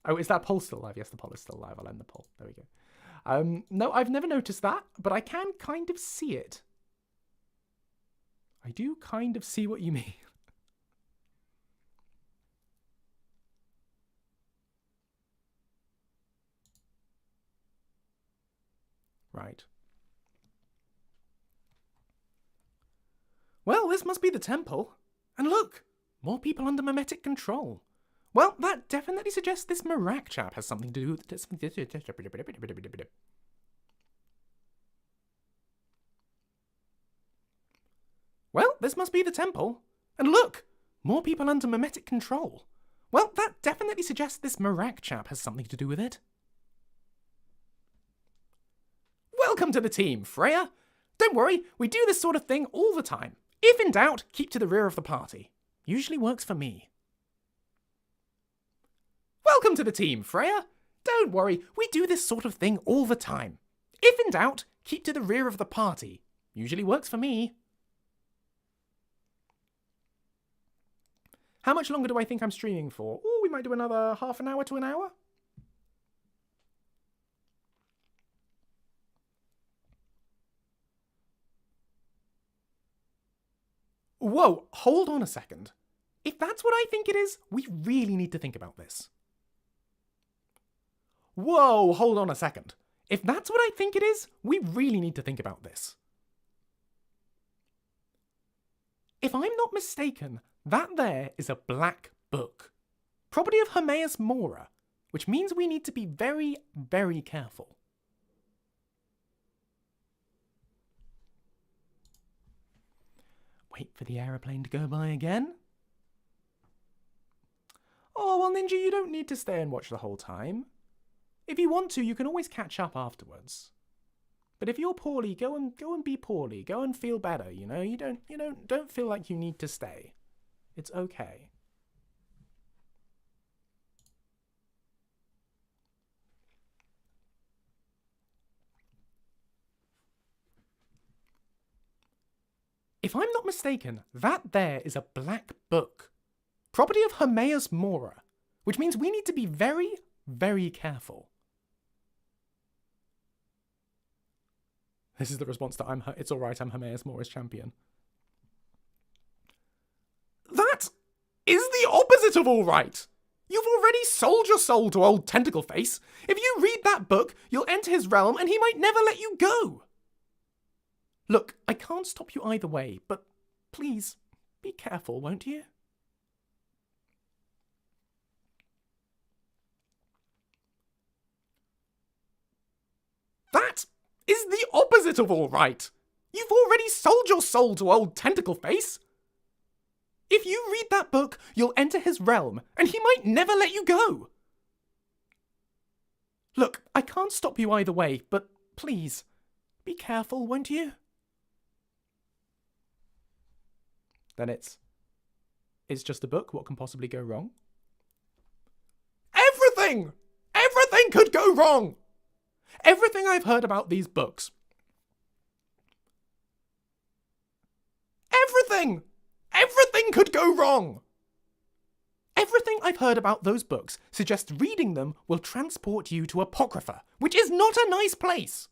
Oh, is that poll still live? Yes, the poll is still live. I'll end the poll. There we go. No, I've never noticed that, but I can kind of see it. I do kind of see what you mean. Right. Well, this must be the temple. And look, more people under mimetic control. Well, that definitely suggests this Marak chap has something to do with this. Well, this must be the temple. And look, more people under mimetic control. Well, that definitely suggests this Marak chap has something to do with it. Welcome to the team, Freya. Don't worry, we do this sort of thing all the time. If in doubt, keep to the rear of the party. Usually works for me. Welcome to the team, Freya. Don't worry, we do this sort of thing all the time. If in doubt, keep to the rear of the party. Usually works for me. How much longer do I think I'm streaming for? Oh, we might do another half an hour to an hour. Whoa, hold on a second. If that's what I think it is, we really need to think about this. Whoa, hold on a second. If that's what I think it is, we really need to think about this. If I'm not mistaken, that there is a black book. Property of Hermaeus Mora, which means we need to be very, very careful. Wait for the aeroplane to go by again. Oh, well, Ninja, you don't need to stay and watch the whole time. If you want to, you can always catch up afterwards. But if you're poorly, go and be poorly. Go and feel better, you know? You don't feel like you need to stay. It's okay. If I'm not mistaken, that there is a black book. property of Hermaeus Mora, which means we need to be very, very careful. This is the response to it's alright, I'm Hermaeus Mora's champion. That is the opposite of alright! You've already sold your soul to old Tentacle Face. If you read that book, you'll enter his realm and he might never let you go. Look, I can't stop you either way, but please, be careful, won't you? That is the opposite of all right. You've already sold your soul to old Tentacle Face. If you read that book, you'll enter his realm, and he might never let you go. Look, I can't stop you either way, but please, be careful, won't you? Then it's just a book. What can possibly go wrong? Everything! Everything could go wrong! Everything I've heard about these books. Everything! Everything could go wrong! Everything I've heard about those books suggests reading them will transport you to Apocrypha, which is not a nice place.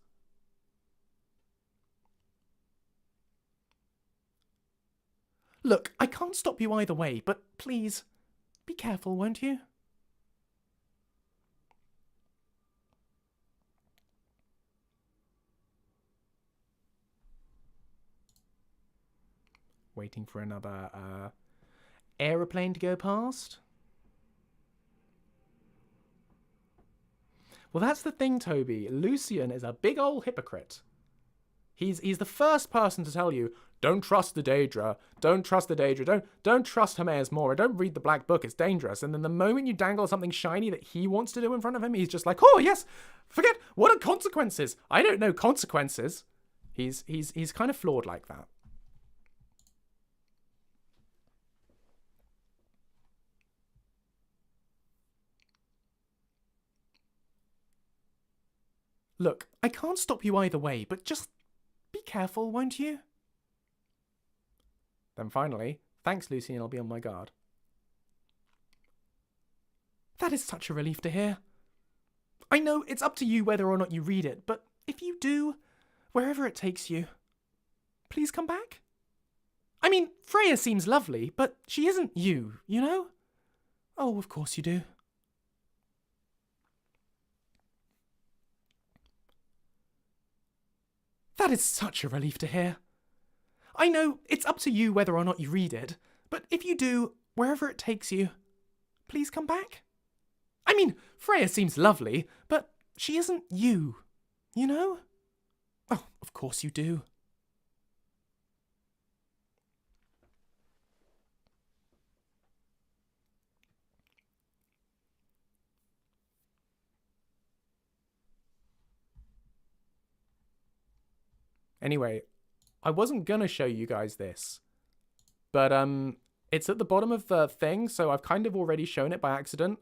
Look, I can't stop you either way, but please, be careful, won't you? Waiting for another aeroplane to go past. Well, that's the thing, Toby. Lucian is a big old hypocrite. He's the first person to tell you, don't trust the Daedra. Don't trust the Daedra. Don't trust Hermaeus Mora. Don't read the Black Book. It's dangerous. And then the moment you dangle something shiny that he wants to do in front of him, he's just like, oh, yes, forget. What are consequences? I don't know consequences. He's kind of flawed like that. Look, I can't stop you either way, but just be careful, won't you? Then finally, thanks, Lucian, I'll be on my guard. That is such a relief to hear. I know it's up to you whether or not you read it, but if you do, wherever it takes you, please come back. I mean, Freya seems lovely, but she isn't you, you know? Oh, of course you do. That is such a relief to hear. I know it's up to you whether or not you read it, but if you do, wherever it takes you, please come back. I mean, Freya seems lovely, but she isn't you, you know? Oh, of course you do. Anyway, I wasn't gonna show you guys this, but it's at the bottom of the thing, so I've kind of already shown it by accident.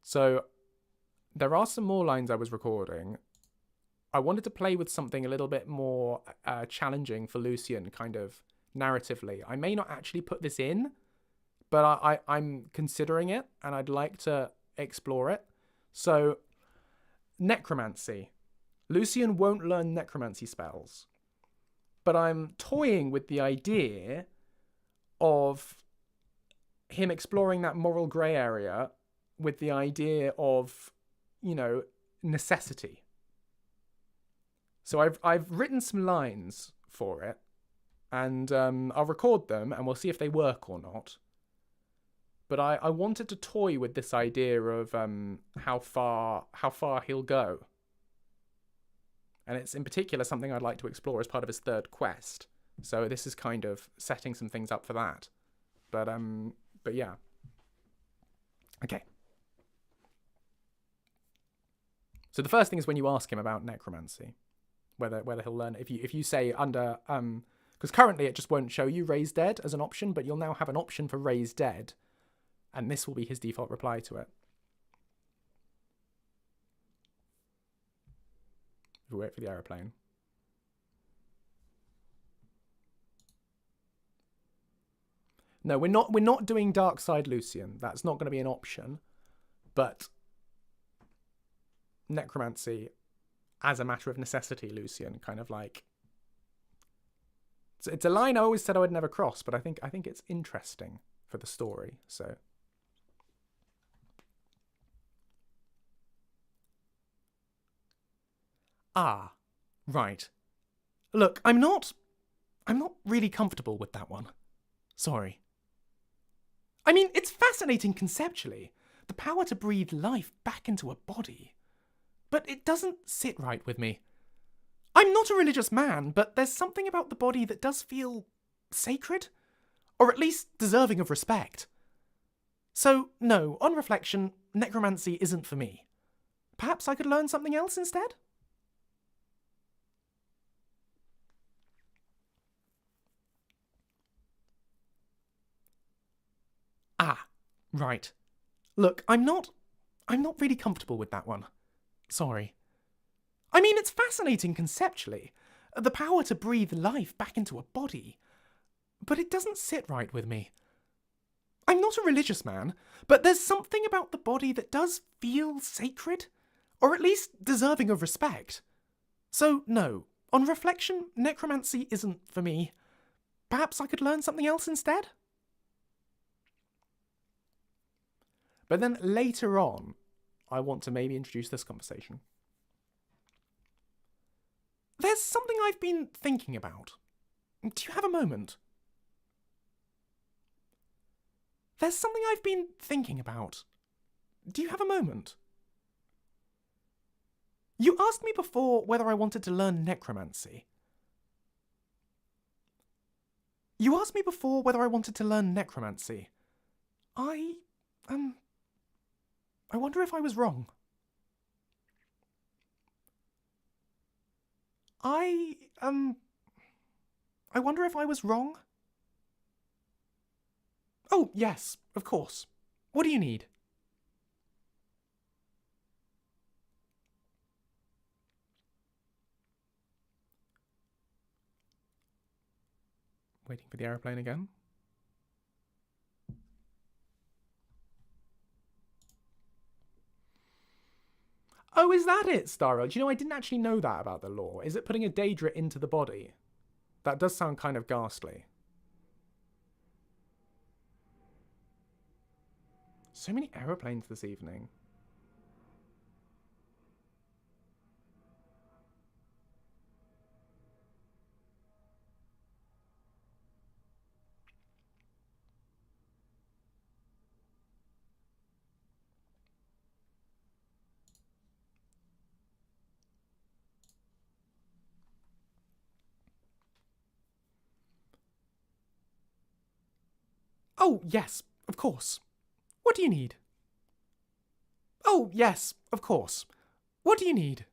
So there are some more lines I was recording. I wanted to play with something a little bit more challenging for Lucian, kind of narratively. I may not actually put this in, but I'm considering it, and I'd like to explore it. So, necromancy. Lucian won't learn necromancy spells, but I'm toying with the idea of him exploring that moral grey area with the idea of, you know, necessity. So I've written some lines for it, and I'll record them, and we'll see if they work or not. But I wanted to toy with this idea of how far he'll go. And it's in particular something I'd like to explore as part of his third quest. So this is kind of setting some things up for that. But yeah. Okay. So the first thing is when you ask him about necromancy, whether he'll learn. If you say under because currently it just won't show you raise dead as an option, but you'll now have an option for raise dead, and this will be his default reply to it. We wait for the aeroplane. No, we're not doing Dark Side Lucian. That's not going to be an option. But necromancy as a matter of necessity, Lucian, kind of like it's a line I always said I would never cross, but I think it's interesting for the story. So right. Look, I'm not really comfortable with that one. Sorry. I mean, it's fascinating conceptually. The power to breathe life back into a body. But it doesn't sit right with me. I'm not a religious man, but there's something about the body that does feel sacred. Or at least deserving of respect. So, no, on reflection, necromancy isn't for me. Perhaps I could learn something else instead? Right. Look, I'm not really comfortable with that one. Sorry. I mean, it's fascinating conceptually. The power to breathe life back into a body. But it doesn't sit right with me. I'm not a religious man, but there's something about the body that does feel sacred. Or at least deserving of respect. So, no, on reflection, necromancy isn't for me. Perhaps I could learn something else instead? But then later on, I want to maybe introduce this conversation. There's something I've been thinking about. Do you have a moment? There's something I've been thinking about. Do you have a moment? You asked me before whether I wanted to learn necromancy. You asked me before whether I wanted to learn necromancy. I wonder if I was wrong. I wonder if I was wrong. Oh, yes, of course. What do you need? Waiting for the aeroplane again. Oh, is that it, Starro? Do you know, I didn't actually know that about the law. Is it putting a Daedra into the body? That does sound kind of ghastly. So many aeroplanes this evening. Oh, yes, of course. What do you need? Oh, yes, of course. What do you need?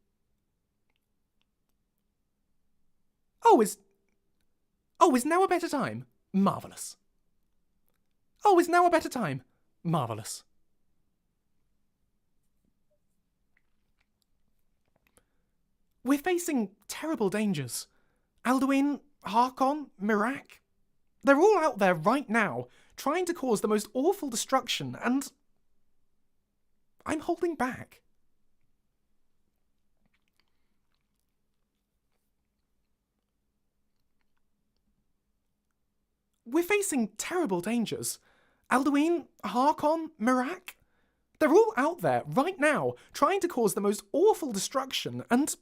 Is now a better time? Marvellous. Is now a better time? Marvellous. We're facing terrible dangers. Alduin, Harkon, Mirak. They're all out there right now, trying to cause the most awful destruction, and I'm holding back. We're facing terrible dangers. Alduin, Harkon, Mirak. They're all out there right now, trying to cause the most awful destruction, and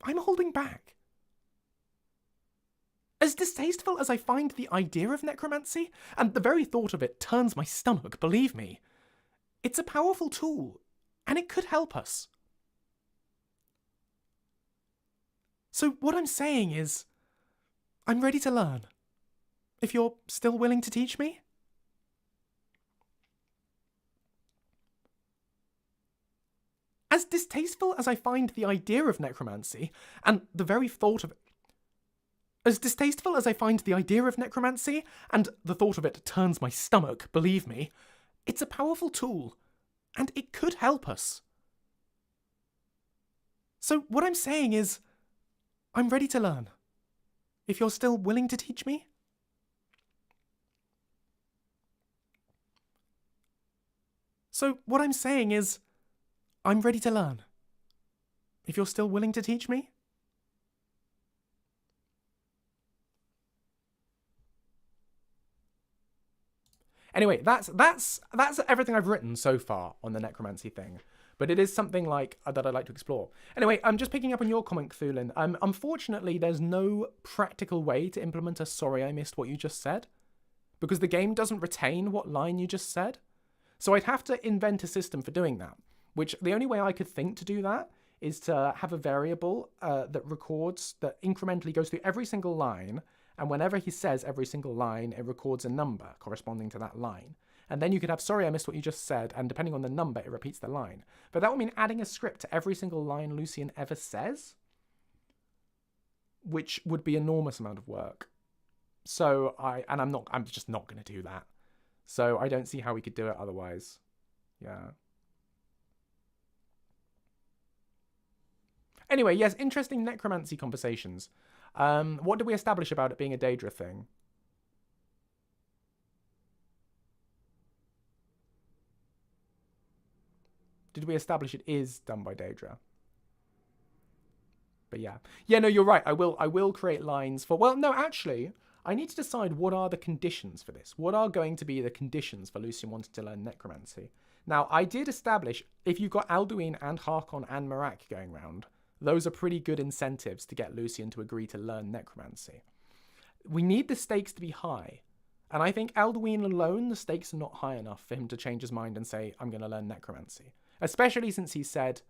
I'm holding back. As distasteful as I find the idea of necromancy, and the very thought of it turns my stomach, believe me, it's a powerful tool, and it could help us. So what I'm saying is, I'm ready to learn. If you're still willing to teach me? As distasteful as I find the idea of necromancy, and the very thought of it... As distasteful as I find the idea of necromancy, and the thought of it turns my stomach, believe me, it's a powerful tool, and it could help us. So what I'm saying is, I'm ready to learn. If you're still willing to teach me? So what I'm saying is, I'm ready to learn. If you're still willing to teach me. Anyway, that's everything I've written so far on the necromancy thing. But it is something like that I'd like to explore. Anyway, I'm just picking up on your comment, Cthulin. Unfortunately, there's no practical way to implement a sorry I missed what you just said, because the game doesn't retain what line you just said. So I'd have to invent a system for doing that, which the only way I could think to do that is to have a variable that records, that incrementally goes through every single line, and whenever he says every single line, it records a number corresponding to that line. And then you could have, sorry, I missed what you just said, and depending on the number, it repeats the line. But that would mean adding a script to every single line Lucian ever says, which would be an enormous amount of work. So I'm just not going to do that. So I don't see how we could do it otherwise. Yeah. Anyway, yes, interesting necromancy conversations. What did we establish about it being a Daedra thing? Did we establish it is done by Daedra? But yeah. Yeah, no, you're right. I will create lines for... Well, no, actually, I need to decide what are the conditions for this. What are going to be the conditions for Lucian wanting to learn necromancy? Now, I did establish, if you've got Alduin and Harkon and Marak going around, those are pretty good incentives to get Lucian to agree to learn necromancy. We need the stakes to be high. And I think Alduin alone, the stakes are not high enough for him to change his mind and say, I'm going to learn necromancy. Especially since he said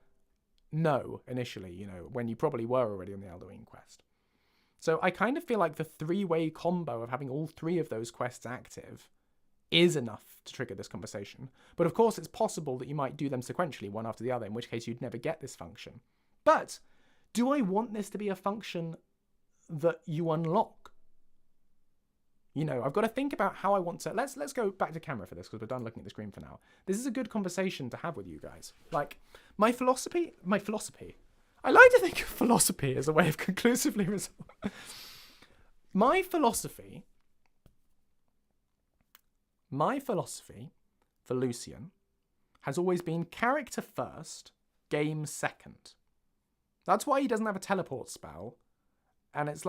no initially, when you probably were already on the Alduin quest. So I kind of feel like the three-way combo of having all three of those quests active is enough to trigger this conversation. But of course, it's possible that you might do them sequentially, one after the other, in which case you'd never get this function. But do I want this to be a function that you unlock? I've got to think about how I want to... Let's go back to camera for this, because we're done looking at the screen for now. This is a good conversation to have with you guys. Like, my philosophy... I like to think of philosophy as a way of conclusively resolving... My philosophy for Lucian has always been character first, game second. That's why he doesn't have a teleport spell. And it's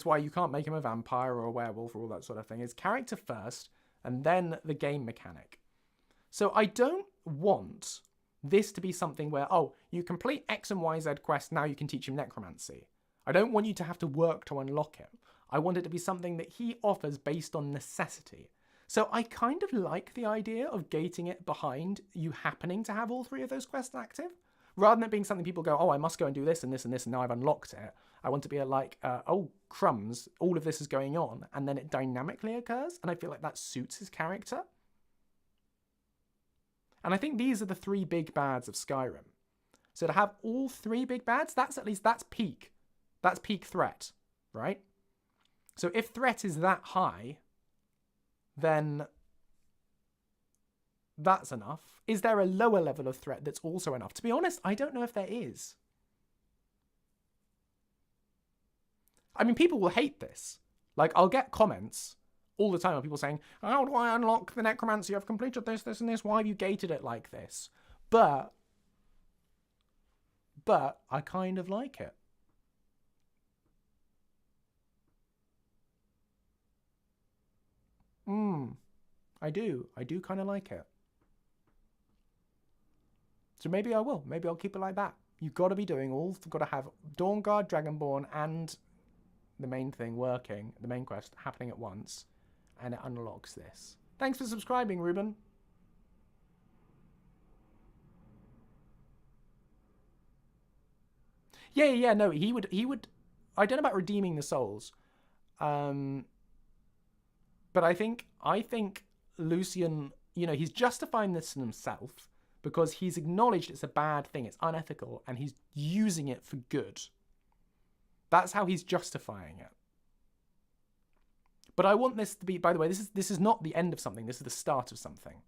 why you can't make him a vampire or a werewolf or all that sort of thing. It's character first, and then the game mechanic. So I don't want this to be something where, you complete X and Y, Z quest, now you can teach him necromancy. I don't want you to have to work to unlock it. I want it to be something that he offers based on necessity. So I kind of like the idea of gating it behind you happening to have all three of those quests active. Rather than it being something people go, I must go and do this and this and this, and now I've unlocked it. I want to be crumbs, all of this is going on, and then it dynamically occurs, and I feel like that suits his character. And I think these are the three big bads of Skyrim. So to have all three big bads, that's peak. That's peak threat, right? So if threat is that high, then that's enough. Is there a lower level of threat that's also enough? To be honest, I don't know if there is. I mean, people will hate this. Like, I'll get comments all the time of people saying, how do I unlock the necromancy? I've completed this, this, and this. Why have you gated it like this? But I kind of like it. I do kind of like it. So maybe I will. Maybe I'll keep it like that. You've got to be doing got to have Dawnguard, Dragonborn, and the main thing working, the main quest happening at once, and it unlocks this. Thanks for subscribing, Ruben. Yeah, no, he would, I don't know about redeeming the souls. But I think Lucian, he's justifying this in himself because he's acknowledged it's a bad thing, it's unethical, and he's using it for good. That's how he's justifying it. But I want this to be, by the way, this is not the end of something, this is the start of something.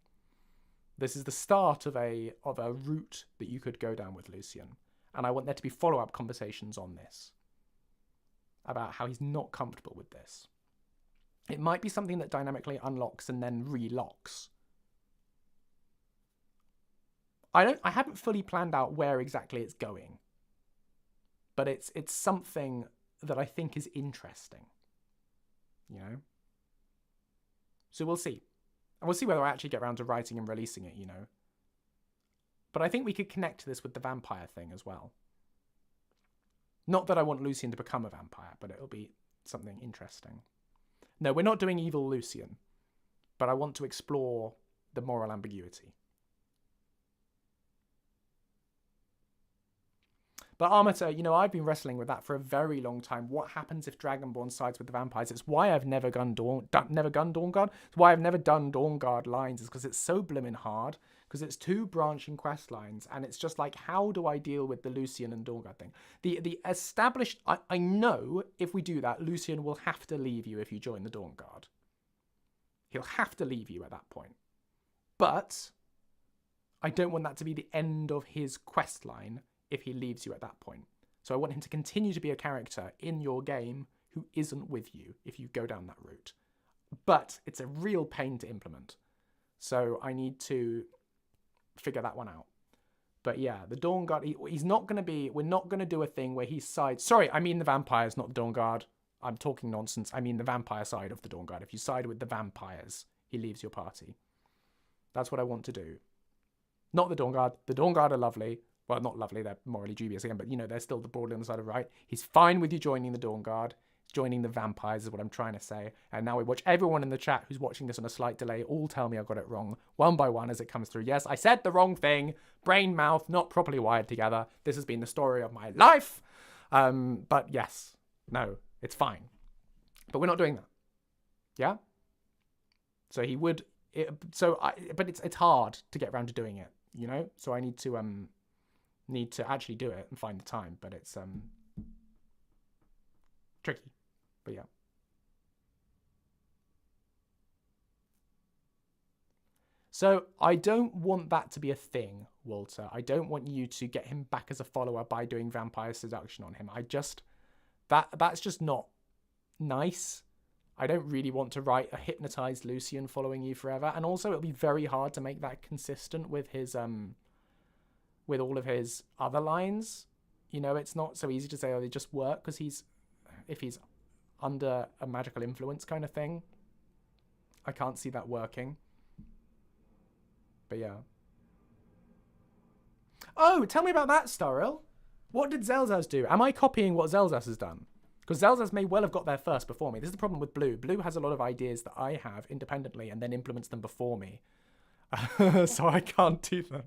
This is the start of a route that you could go down with Lucian. And I want there to be follow-up conversations on this. About how he's not comfortable with this. It might be something that dynamically unlocks and then relocks. I haven't fully planned out where exactly it's going. But it's something that I think is interesting. You know? So we'll see. And we'll see whether I actually get around to writing and releasing it, you know. But I think we could connect this with the vampire thing as well. Not that I want Lucian to become a vampire, but it'll be something interesting. No, we're not doing evil Lucian. But I want to explore the moral ambiguity. But Armator, you know, I've been wrestling with that for a very long time. What happens if Dragonborn sides with the vampires? It's why I've never done Dawnguard. It's why I've never done Dawnguard lines, is because it's so blimmin' hard. Because it's 2 branching quest lines, and it's just like, how do I deal with the Lucian and Dawnguard thing? The established... I know if we do that, Lucian will have to leave you if you join the Dawnguard. He'll have to leave you at that point. But I don't want that to be the end of his quest line if he leaves you at that point. So I want him to continue to be a character in your game who isn't with you if you go down that route. But it's a real pain to implement. So I need to figure that one out. But yeah, the Dawnguard, he's not going to be... We're not going to do a thing where he sides... Sorry, I mean the vampires, not the Dawnguard. I'm talking nonsense. I mean the vampire side of the Dawnguard. If you side with the vampires, he leaves your party. That's what I want to do. Not the Dawnguard. The Dawnguard are lovely. Well, not lovely, they're morally dubious again, but, you know, they're still the broadly on the side of right. He's fine with you joining the Dawnguard. Joining the vampires is what I'm trying to say. And now we watch everyone in the chat who's watching this on a slight delay all tell me I got it wrong, one by one as it comes through. Yes, I said the wrong thing. Brain, mouth, not properly wired together. This has been the story of my life. But yes, no, it's fine. But we're not doing that. Yeah? So he would... but it's hard to get around to doing it, you know? So I need to actually do it and find the time, but it's tricky. But yeah. So I don't want that to be a thing, Walter. I don't want you to get him back as a follower by doing vampire seduction on him. That's just not nice. I don't really want to write a hypnotized Lucian following you forever. And also it'll be very hard to make that consistent with his with all of his other lines. You know, it's not so easy to say, oh, they just work, because if he's under a magical influence kind of thing, I can't see that working. But yeah. Oh, tell me about that, Starrel. What did Zelzaz do? Am I copying what Zelzaz has done? Because Zelzaz may well have got there first before me. This is the problem with Blue. Blue has a lot of ideas that I have independently and then implements them before me. So I can't do them.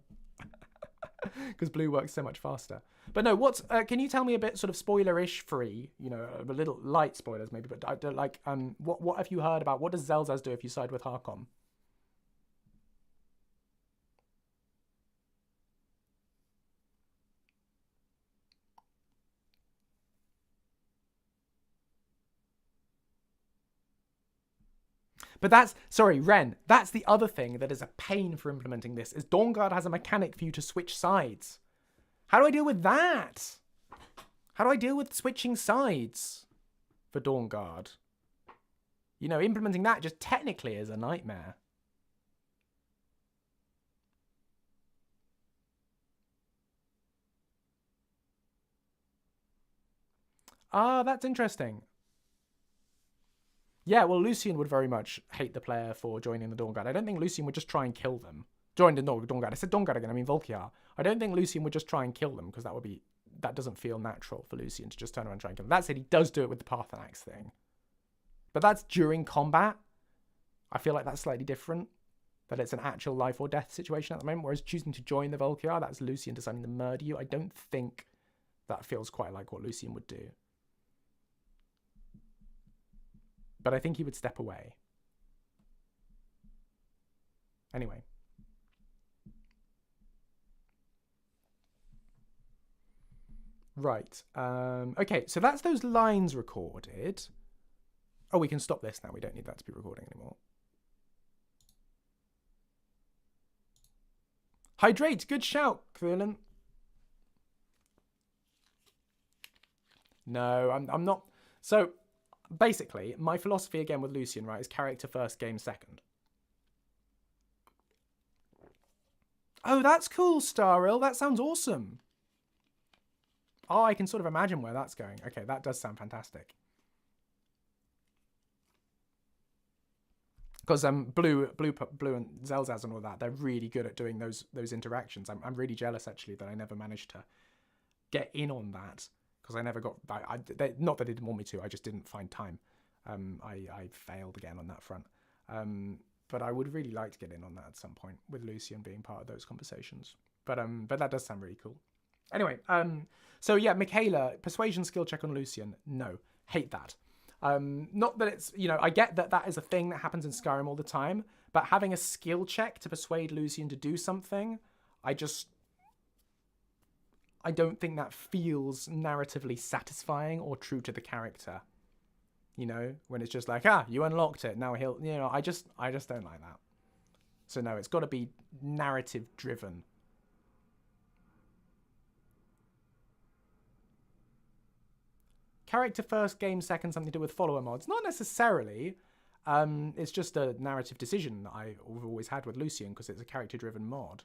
Because Blue works so much faster. But no, can you tell me a bit sort of spoiler-ish free, you know, a little light spoilers maybe, but I don't like, what have you heard about, what does Zelzaz do if you side with Harkon? But sorry, Ren, that's the other thing that is a pain for implementing this, is Dawnguard has a mechanic for you to switch sides. How do I deal with that? How do I deal with switching sides for Dawnguard? You know, implementing that just technically is a nightmare. Ah, that's interesting. Yeah, well, Lucian would very much hate the player for joining the Dawnguard. I don't think Lucian would just try and kill them. Join the Dawnguard. I said Dawnguard again, I mean Volkiar. I don't think Lucian would just try and kill them, because that doesn't feel natural for Lucian to just turn around and try and kill them. That said, he does do it with the Parthenax thing. But that's during combat. I feel like that's slightly different. That it's an actual life or death situation at the moment, whereas choosing to join the Volkiar, that's Lucian deciding to murder you. I don't think that feels quite like what Lucian would do. But I think he would step away. Anyway. Right. Okay, so that's those lines recorded. Oh, we can stop this now. We don't need that to be recording anymore. Hydrate. Good shout, Quillen. No, I'm not. So... basically, my philosophy again with Lucian, right, is character first, game second. Oh, that's cool, Starrill. That sounds awesome. Oh, I can sort of imagine where that's going. Okay, that does sound fantastic. Because Blue and Zelzaz and all that, they're really good at doing those interactions. I'm really jealous actually that I never managed to get in on that, because I never got. Not that they didn't want me to. I just didn't find time. I failed again on that front. But I would really like to get in on that at some point with Lucian being part of those conversations. But that does sound really cool. Anyway, so yeah, Michaela, persuasion skill check on Lucian. No, hate that. Not that it's, I get that is a thing that happens in Skyrim all the time, but having a skill check to persuade Lucian to do something, I don't think that feels narratively satisfying or true to the character. When it's just like, you unlocked it, now he'll, I just don't like that. So no, it's got to be narrative driven. Character first, game second, something to do with follower mods. Not necessarily. It's just a narrative decision that I've always had with Lucian, because it's a character driven mod.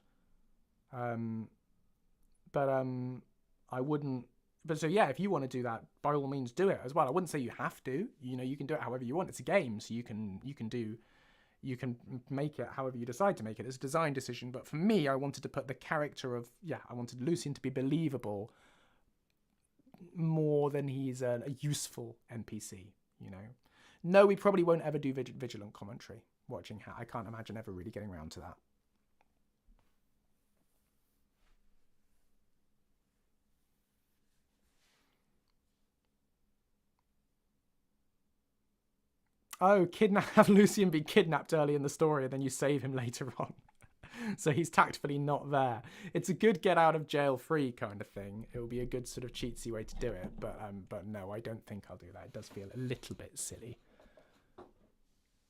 But I wouldn't. But so yeah, if you want to do that, by all means do it as well. I wouldn't say you have to. You can do it however you want. It's a game, so you can make it however you decide to make it. It's a design decision. But for me, I wanted to put the character of I wanted Lucian to be believable more than he's a useful NPC. No, we probably won't ever do vigilant commentary. Watching how I can't imagine ever really getting around to that. Oh, have Lucian be kidnapped early in the story and then you save him later on. So he's tactfully not there. It's a good get out of jail free kind of thing. It will be a good sort of cheatsy way to do it. But no, I don't think I'll do that. It does feel a little bit silly.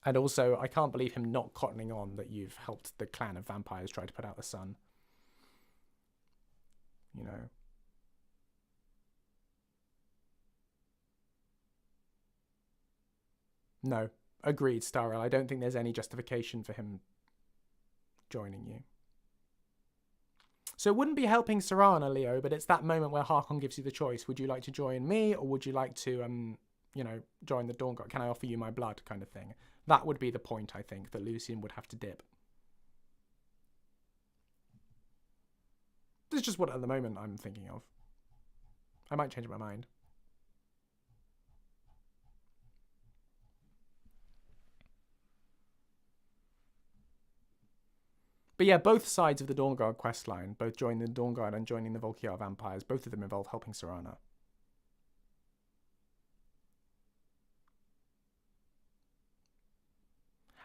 And also, I can't believe him not cottoning on that you've helped the clan of vampires try to put out the sun. No, agreed, Starrel. I don't think there's any justification for him joining you. So it wouldn't be helping Serana, Leo, but it's that moment where Harkon gives you the choice. Would you like to join me, or would you like to, join the Dawn Guard? Can I offer you my blood, kind of thing? That would be the point, I think, that Lucian would have to dip. This is just what at the moment I'm thinking of. I might change my mind. But yeah, both sides of the Dawnguard questline, both joining the Dawnguard and joining the Volkiyar vampires, both of them involve helping Serana.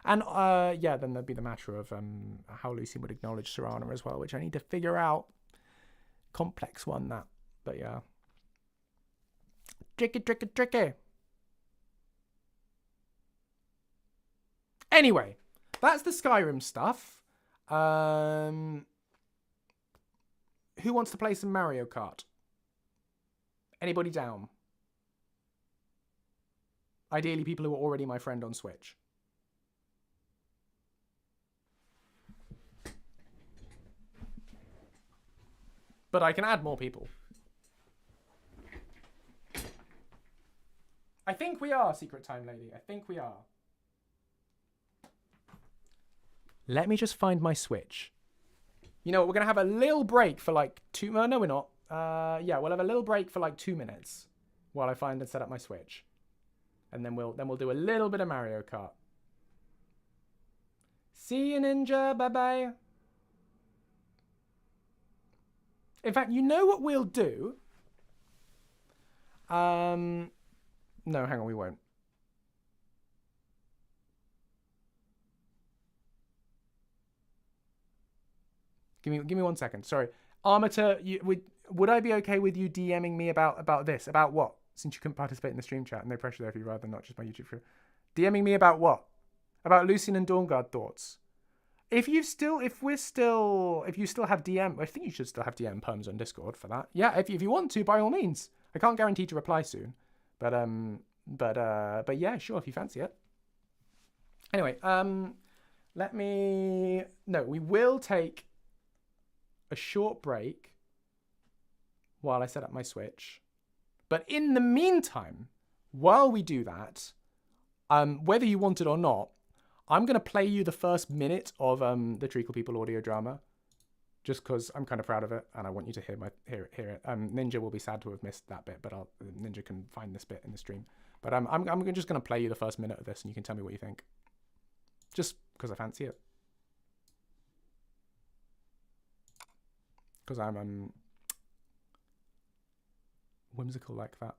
And then there'd be the matter of how Lucian would acknowledge Serana as well, which I need to figure out. Complex one, that. But yeah. Tricky. Anyway, that's the Skyrim stuff. Who wants to play some Mario Kart? Anybody down? Ideally, people who are already my friend on Switch. But I can add more people. I think we are, Secret Time Lady. I think we are. Let me just find my Switch. You know what? We're going to have a little break for like 2... no, we're not. We'll have a little break for like 2 minutes while I find and set up my Switch. And then we'll do a little bit of Mario Kart. See you, Ninja. Bye-bye. In fact, you know what we'll do? No, hang on, we won't. Give me 1 second. Sorry. Armator, would I be okay with you DMing me about this? About what? Since you couldn't participate in the stream chat. No pressure there if you'd rather not, just my YouTube crew. DMing me about what? About Lucian and Dawnguard thoughts. If you still have DM, I think you should still have DM perms on Discord for that. Yeah, if you want to, by all means. I can't guarantee to reply soon. But yeah, sure, if you fancy it. Anyway, we will take a short break while I set up my Switch. But in the meantime, while we do that, whether you want it or not, I'm going to play you the first minute of the Treacle People audio drama, just because I'm kind of proud of it and I want you to hear it. Ninja will be sad to have missed that bit, but Ninja can find this bit in the stream. But I'm just going to play you the first minute of this and you can tell me what you think. Just because I fancy it. Because I'm whimsical like that.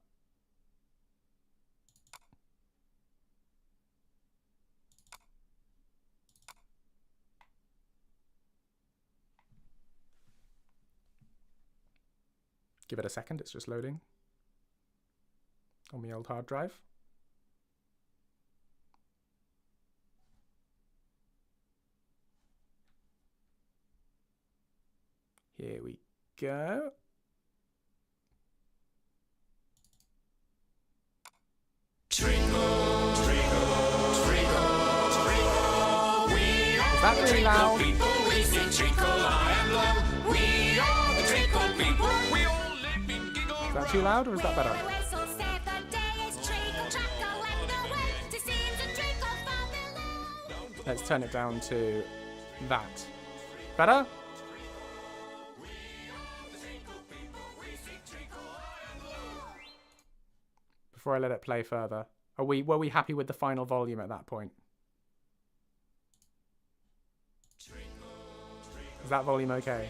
Give it a second, it's just loading on my old hard drive. Here we go. Treacle, treacle, treacle, treacle. We are that really loud? People, we sing treacle high and low. We are the treacle people. We all live in giggle. Is that too loud or is that better? Let's turn it down to that. Better? Before I let it play further. Were we happy with the final volume at that point? Is that volume okay?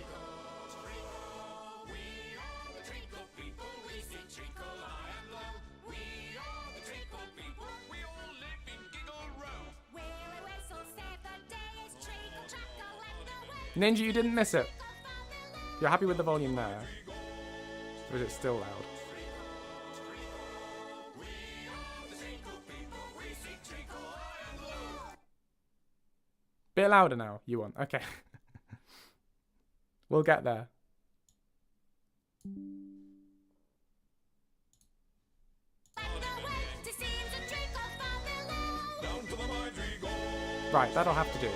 Ninja, you didn't miss it. You're happy with the volume there? Or is it still loud? Bit louder now, you want. Okay. We'll get there. Right, that'll have to do.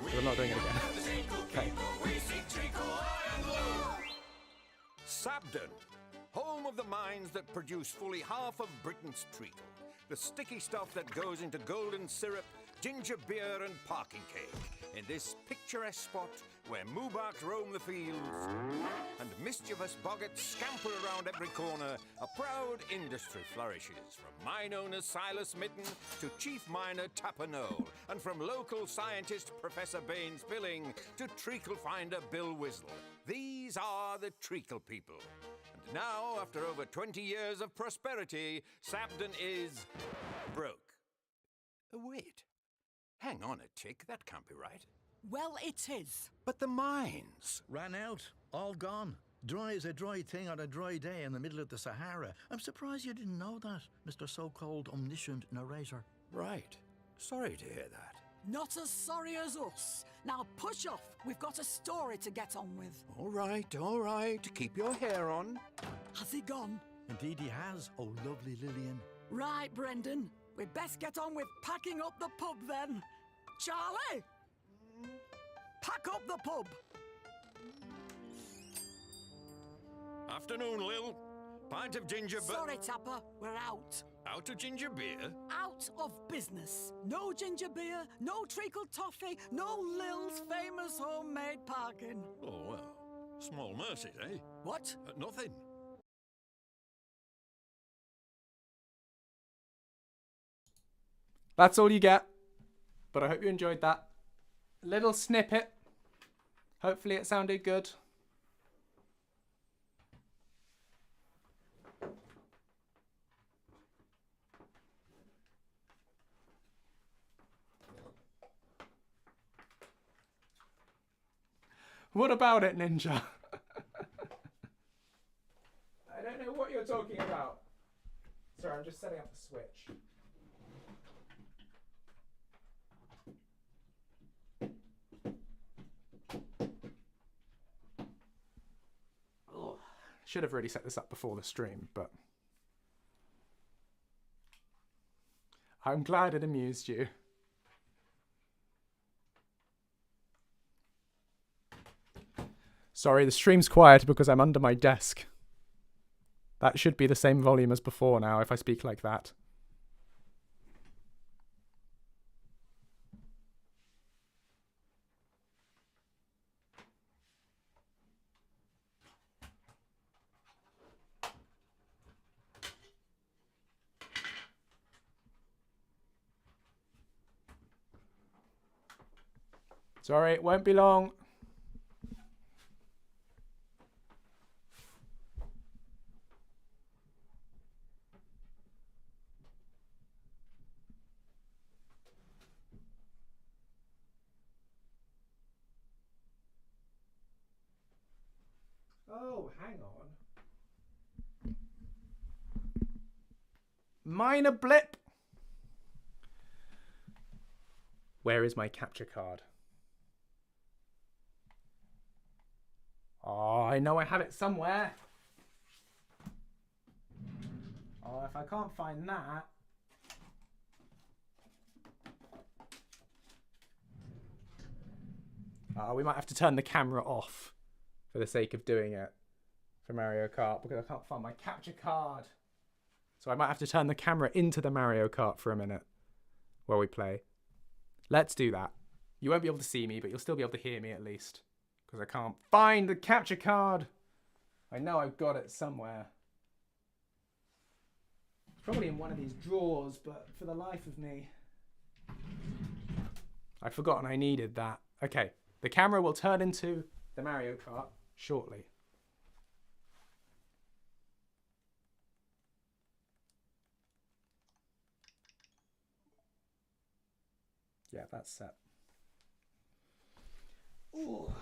We're not doing it again. Okay. Sabden, home of the mines that produce fully half of Britain's treacle. The sticky stuff that goes into golden syrup, ginger beer and parking cake. In this picturesque spot where Mubarks roam the fields and mischievous boggarts scamper around every corner, a proud industry flourishes. From mine owner Silas Mitten to chief miner Tapper Noel, and from local scientist Professor Baines Billing to treacle finder Bill Whizzle. These are the Treacle People. And now, after over 20 years of prosperity, Sabden is broke. Wait. Hang on a tick, that can't be right. Well, it is. But the mines ran out, all gone. Dry as a dry thing on a dry day in the middle of the Sahara. I'm surprised you didn't know that, Mr. So-called omniscient narrator. Right. Sorry to hear that. Not as sorry as us. Now push off. We've got a story to get on with. All right. Keep your hair on. Has he gone? Indeed he has, oh lovely Lillian. Right, Brendan. We'd best get on with packing up the pub then. Charlie! Pack up the pub. Afternoon, Lil. Pint of ginger beer. Sorry, Tapper. We're out. Out of ginger beer? Out of business. No ginger beer, no treacle toffee, no Lil's famous homemade parking. Oh, well. Small mercies, eh? What? Nothing. That's all you get. But I hope you enjoyed that little snippet. Hopefully it sounded good. What about it, Ninja? I don't know what you're talking about. Sorry, I'm just setting up the Switch. Should have really set this up before the stream, but I'm glad it amused you. Sorry, the stream's quiet because I'm under my desk. That should be the same volume as before now if I speak like that. Sorry, it won't be long. Oh, hang on. Minor blip. Where is my capture card? Oh, I know I have it somewhere. Oh, if I can't find that. Oh, we might have to turn the camera off for the sake of doing it for Mario Kart because I can't find my capture card. So I might have to turn the camera into the Mario Kart for a minute while we play. Let's do that. You won't be able to see me, but you'll still be able to hear me at least. Because I can't find the capture card. I know I've got it somewhere. It's probably in one of these drawers, but for the life of me, I'd forgotten I needed that. Okay, the camera will turn into the Mario Kart shortly. Yeah, that's set. Ooh.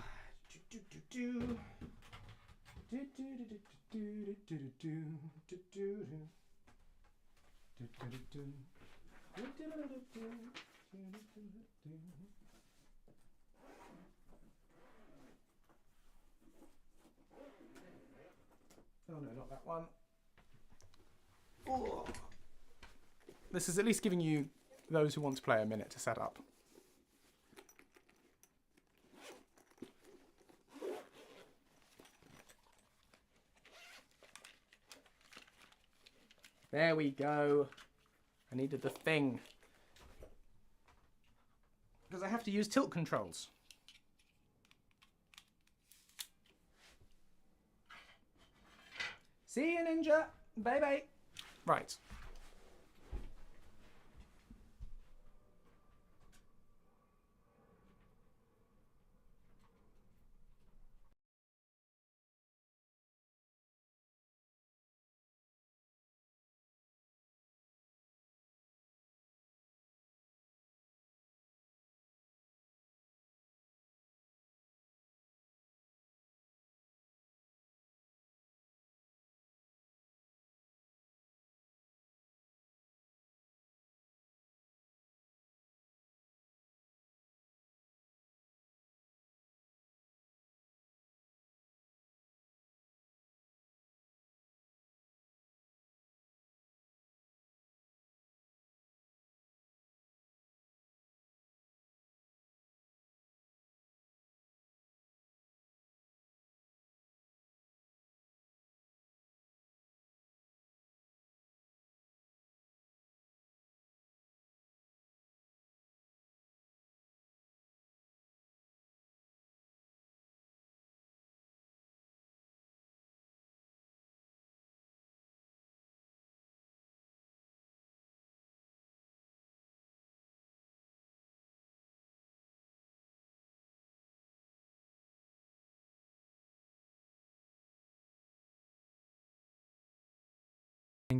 Oh no, not that one. Ooh. This is at least giving you, those who want to play, a minute to set up. There we go. I needed the thing. Because I have to use tilt controls. See you, Ninja. Bye-bye. Right.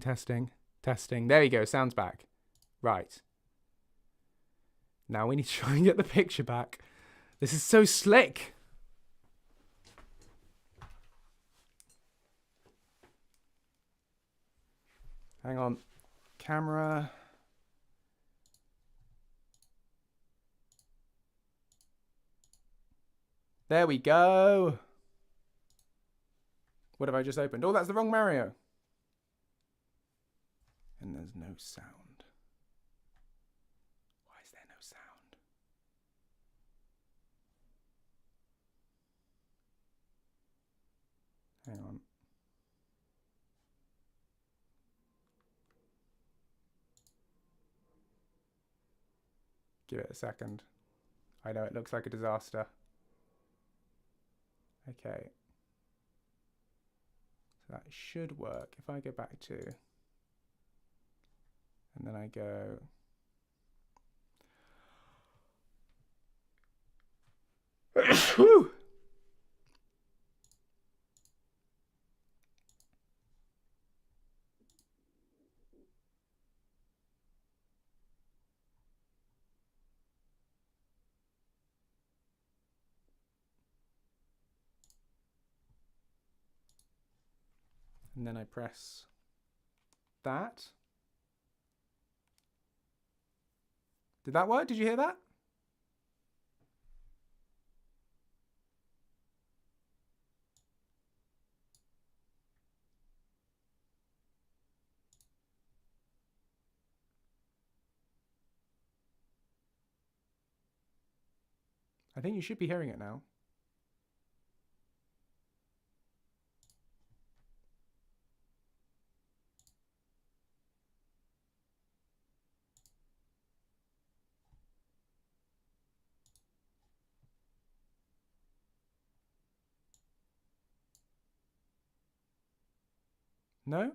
Testing. There you go. Sounds back. Right. Now we need to try and get the picture back. This is so slick. Hang on. Camera. There we go. What have I just opened? Oh, that's the wrong Mario. And there's no sound. Why is there no sound? Hang on. Give it a second. I know it looks like a disaster. Okay. So that should work. If I go back to... And then I go... Whew! And then I press that. Did that work? Did you hear that? I think you should be hearing it now. No?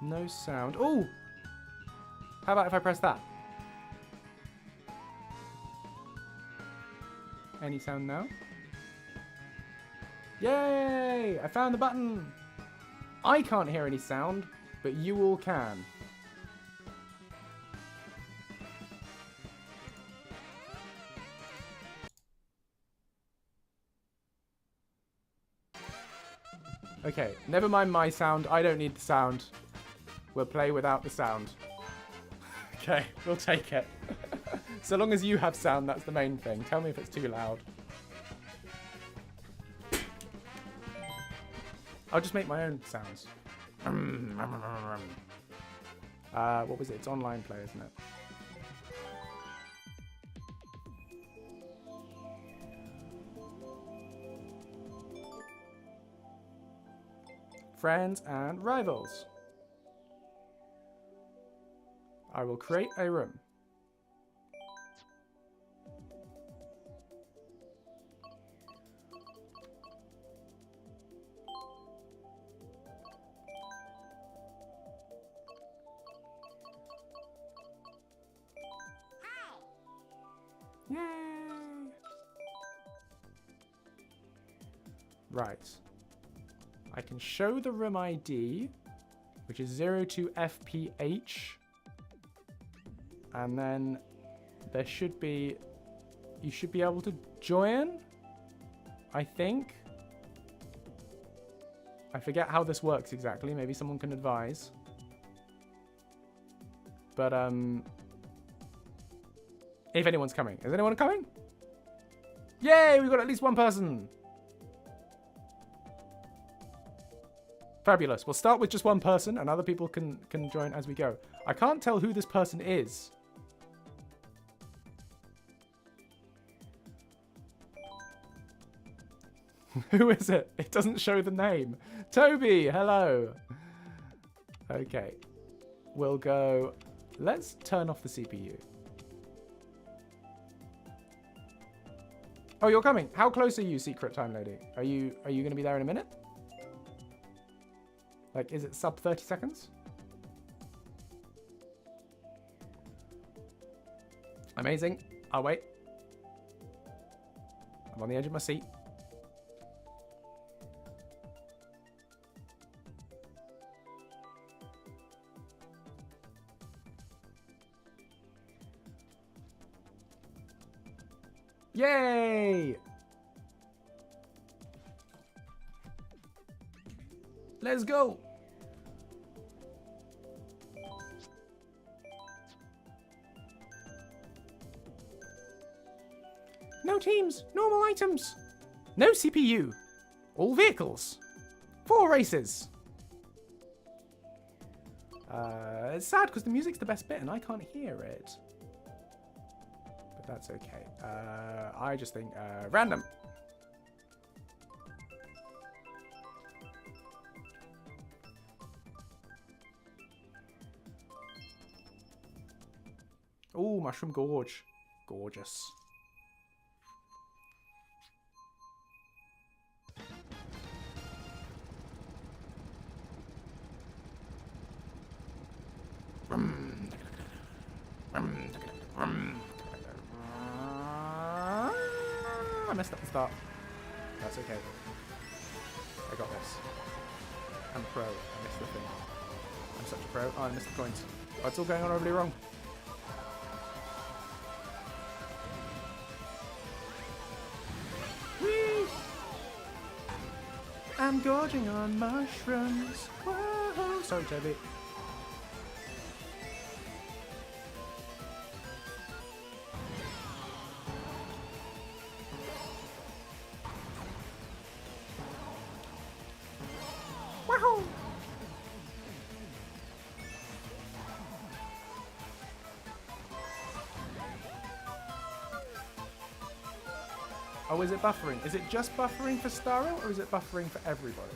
No sound. Oh! How about if I press that? Any sound now? Yay! I found the button! I can't hear any sound, but you all can. Okay, never mind my sound. I don't need the sound. We'll play without the sound. Okay, we'll take it. So long as you have sound, that's the main thing. Tell me if it's too loud. I'll just make my own sounds. What was it? It's online play, isn't it? Friends and rivals. I will create a room. Yay! Right. I can show the room ID, which is 02FPH. And then there should be... You should be able to join, I think. I forget how this works exactly. Maybe someone can advise. But, if anyone's coming. Is anyone coming? Yay! We've got at least one person! Fabulous. We'll start with just one person, and other people can join as we go. I can't tell who this person is. Who is it? It doesn't show the name. Toby, hello. Okay. We'll go... Let's turn off the CPU. Oh, you're coming. How close are you, Secret Time Lady? Are you going to be there in a minute? Like, is it sub 30 seconds? Amazing. I'll wait. I'm on the edge of my seat. Yay! Let's go! No teams, normal items. No CPU. All vehicles. 4 races. It's sad because the music's the best bit and I can't hear it. but that's okay. I just think random. Ooh, Mushroom Gorge. Gorgeous. I messed up the start. That's okay. I got this. I'm pro. I missed the thing. I'm such a pro. Oh, I missed the coins. Oh, it's all going on horribly wrong. Whee! I'm gorging on mushrooms. Whoa! Sorry, Toby. Wahoo! Oh, is it buffering? Is it just buffering for Starro, or is it buffering for everybody?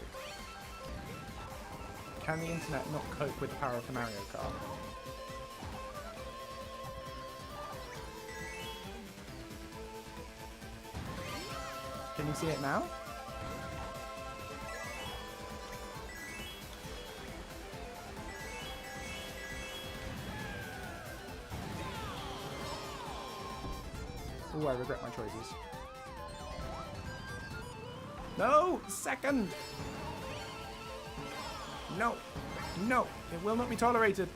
Can the internet not cope with the power of the Mario Kart? Can you see it now? Ooh, I regret my choices. No! Second! No! No! It will not be tolerated!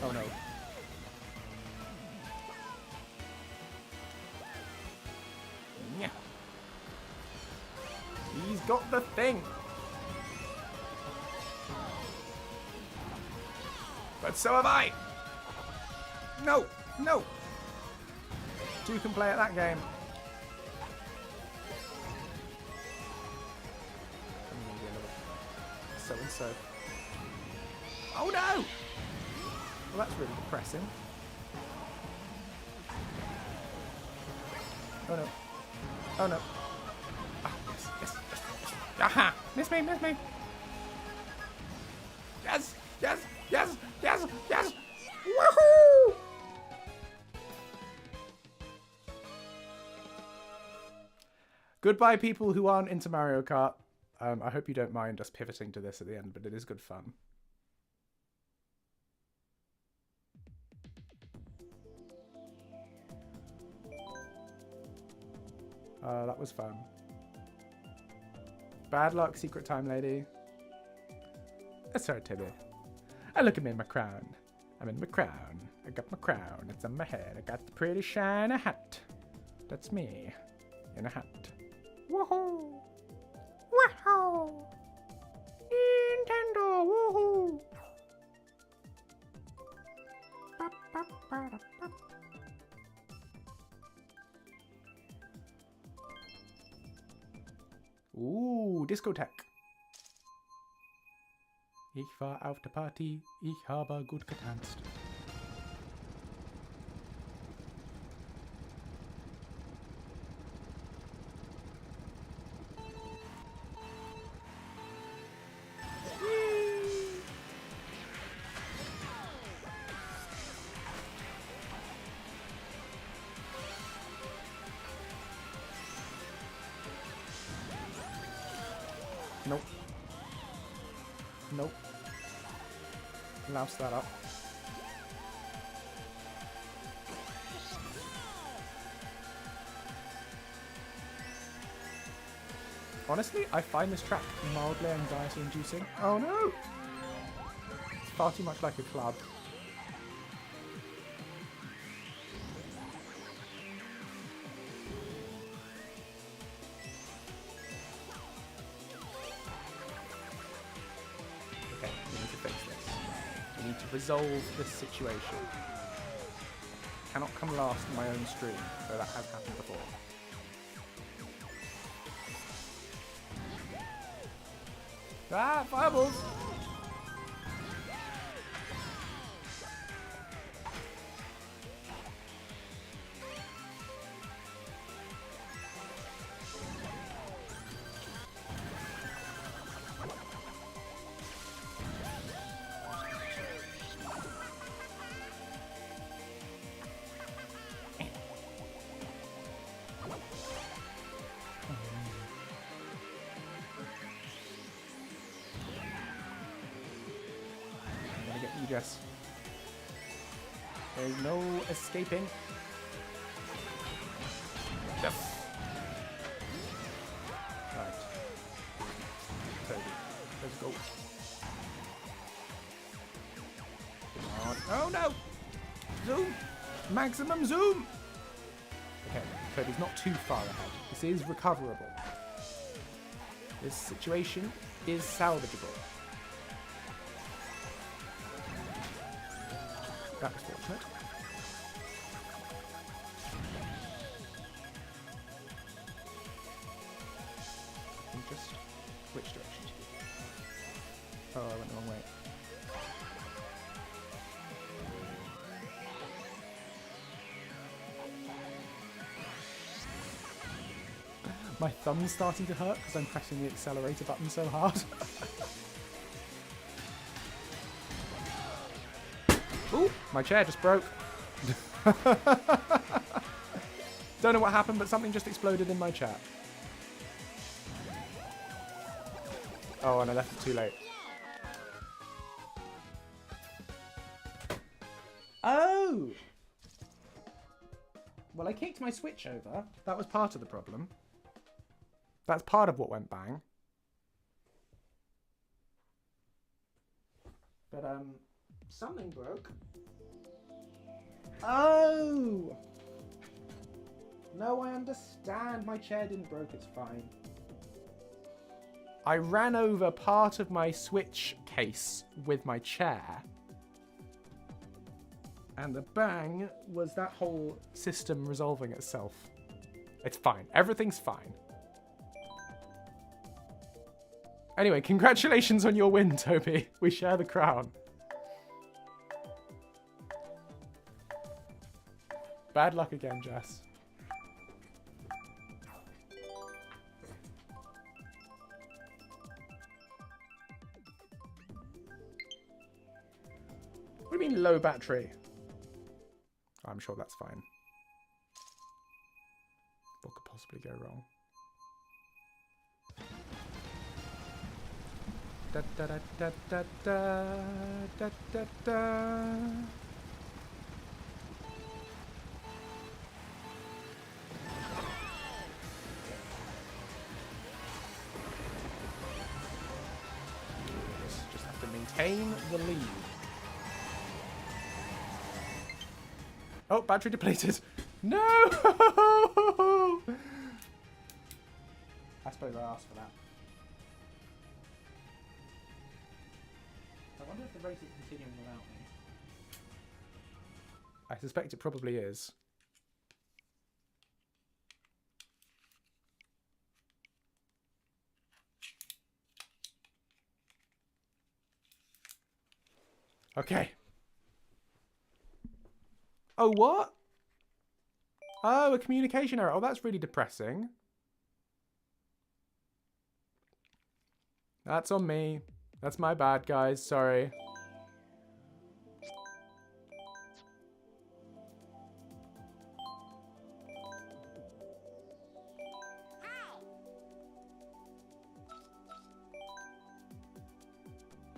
Oh no. Yeah. He's got the thing! But so have I! No! No! Two can play at that game. So-and-so. Oh no! Well, that's really depressing. Oh no. Oh no. Ah, yes, yes, yes, yes. Aha! Miss me, miss me! Yes! Yes! Yes! Yes! Yes! Woohoo! Goodbye, people who aren't into Mario Kart. I hope you don't mind us pivoting to this at the end, but it is good fun. That was fun. Bad luck, secret time lady. Sorry, Tibby. Look at me in my crown. I'm in my crown. I got my crown. It's on my head. I got the pretty shiny hat. That's me in a hat. Woohoo! Woohoo! Nintendo! Woohoo! Ooh, Discotheque. Ich war auf der Party, ich habe gut getanzt. Nope. Nope. Louse that up. Honestly, I find this track mildly anxiety-inducing. Oh no! It's far too much like a club. Okay, we need to fix this. We need to resolve this situation. I cannot come last in my own stream, though that has happened before. Ah, fireballs! You just... There's no escaping. Yes. Right. Toby, let's go. Come on. Oh no! Zoom! Maximum zoom! Okay, Toby's not too far ahead. This is recoverable. This situation is salvageable. That was fortunate. And just which direction? Oh, I went the wrong way. My thumb's starting to hurt because I'm pressing the accelerator button so hard. Ooh, my chair just broke. Don't know what happened, but something just exploded in my chair. Oh, and I left it too late. Oh! Well, I kicked my Switch over. That was part of the problem. That's part of what went bang. But, something broke. Oh! No, I understand. My chair didn't break. It's fine. I ran over part of my Switch case with my chair. And the bang was that whole system resolving itself. It's fine. Everything's fine. Anyway, congratulations on your win, Toby. We share the crown. Bad luck again, Jess. What do you mean low battery? I'm sure that's fine. What could possibly go wrong? Da da da da da da da da. Just have to maintain the lead. Oh, battery depleted. No! I suppose I asked for that. I wonder if the race is continuing without me. I suspect it probably is. Okay. Oh, what? Oh, a communication error. Oh, that's really depressing. That's on me. That's my bad, guys. Sorry.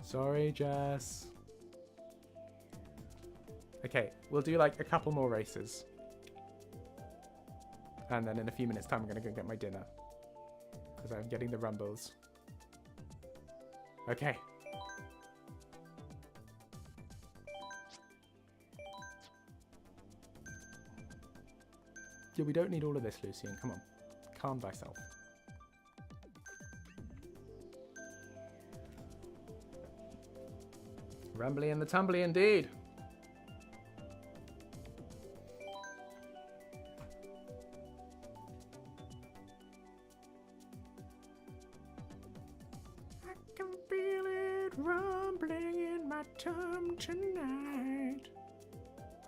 Sorry, Jess. Okay, we'll do like a couple more races. And then in a few minutes' time, I'm going to go get my dinner. Because I'm getting the rumbles. Okay. Yeah, we don't need all of this, Lucian. Come on. Calm thyself. Rumbly and the tumbly indeed. I can feel it rumbling in my tum tonight.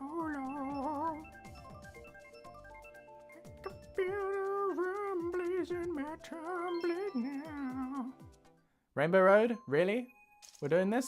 Oh Lord. I can feel the rumblies in my tumbling now. Rainbow Road? Really? We're doing this?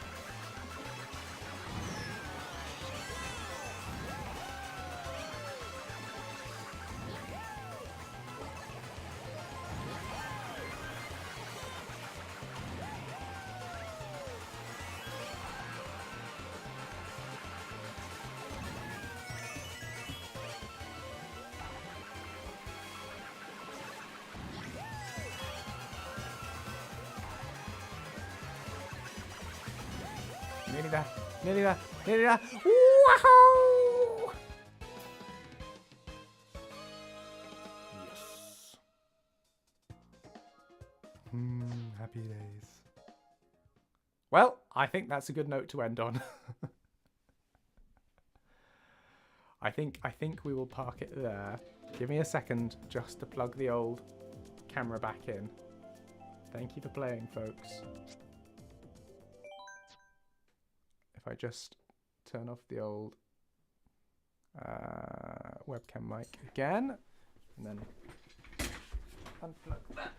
there. Nearly there. Nearly there. Woohoo! Yes. Happy days. Well, I think that's a good note to end on. I think we will park it there. Give me a second just to plug the old camera back in. Thank you for playing, folks. If I just turn off the old webcam mic again, and then unplug that.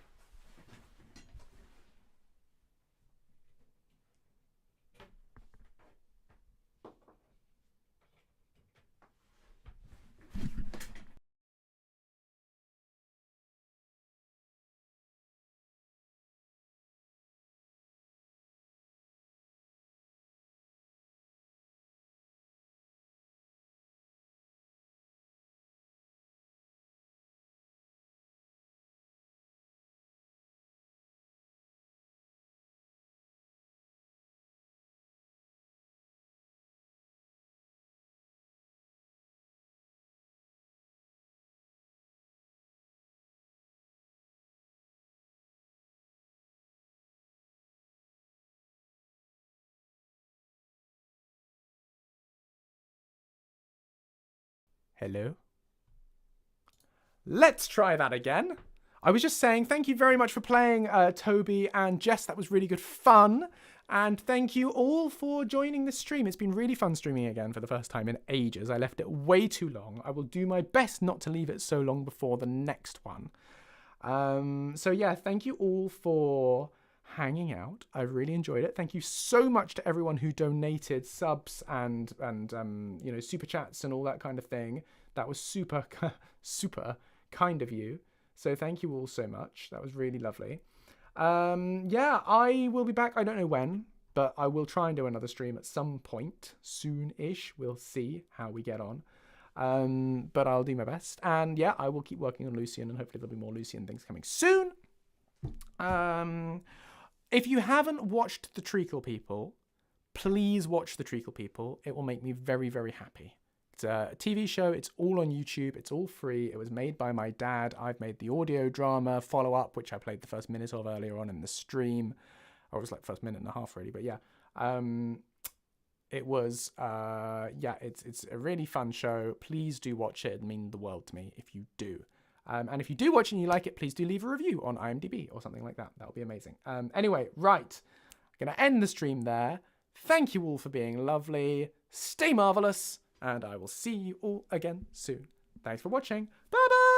Hello? Let's try that again. I was just saying thank you very much for playing, Toby and Jess. That was really good fun. And thank you all for joining this stream. It's been really fun streaming again for the first time in ages. I left it way too long. I will do my best not to leave it so long before the next one. So yeah, thank you all for hanging out. I really enjoyed it. Thank you so much to everyone who donated subs and you know, super chats and all that kind of thing. That was super kind of you. So thank you all so much. That was really lovely. Yeah, I will be back. I don't know when, but I will try and do another stream at some point soon-ish. We'll see how we get on. But I'll do my best. And yeah, I will keep working on Lucian, and hopefully there'll be more Lucian things coming soon. If you haven't watched The Treacle People, please watch The Treacle People. It will make me very, very happy. It's a TV show. It's all on YouTube. It's all free. It was made by my dad. I've made the audio drama follow-up, which I played the first minute of earlier on in the stream. Or it was like first minute and a half, really. But yeah, it was, yeah, it's a really fun show. Please do watch it. It'd mean the world to me if you do. And if you do watch and you like it, please do leave a review on IMDb or something like that. That would be amazing. Anyway, right. I'm going to end the stream there. Thank you all for being lovely. Stay marvelous. And I will see you all again soon. Thanks for watching. Bye-bye.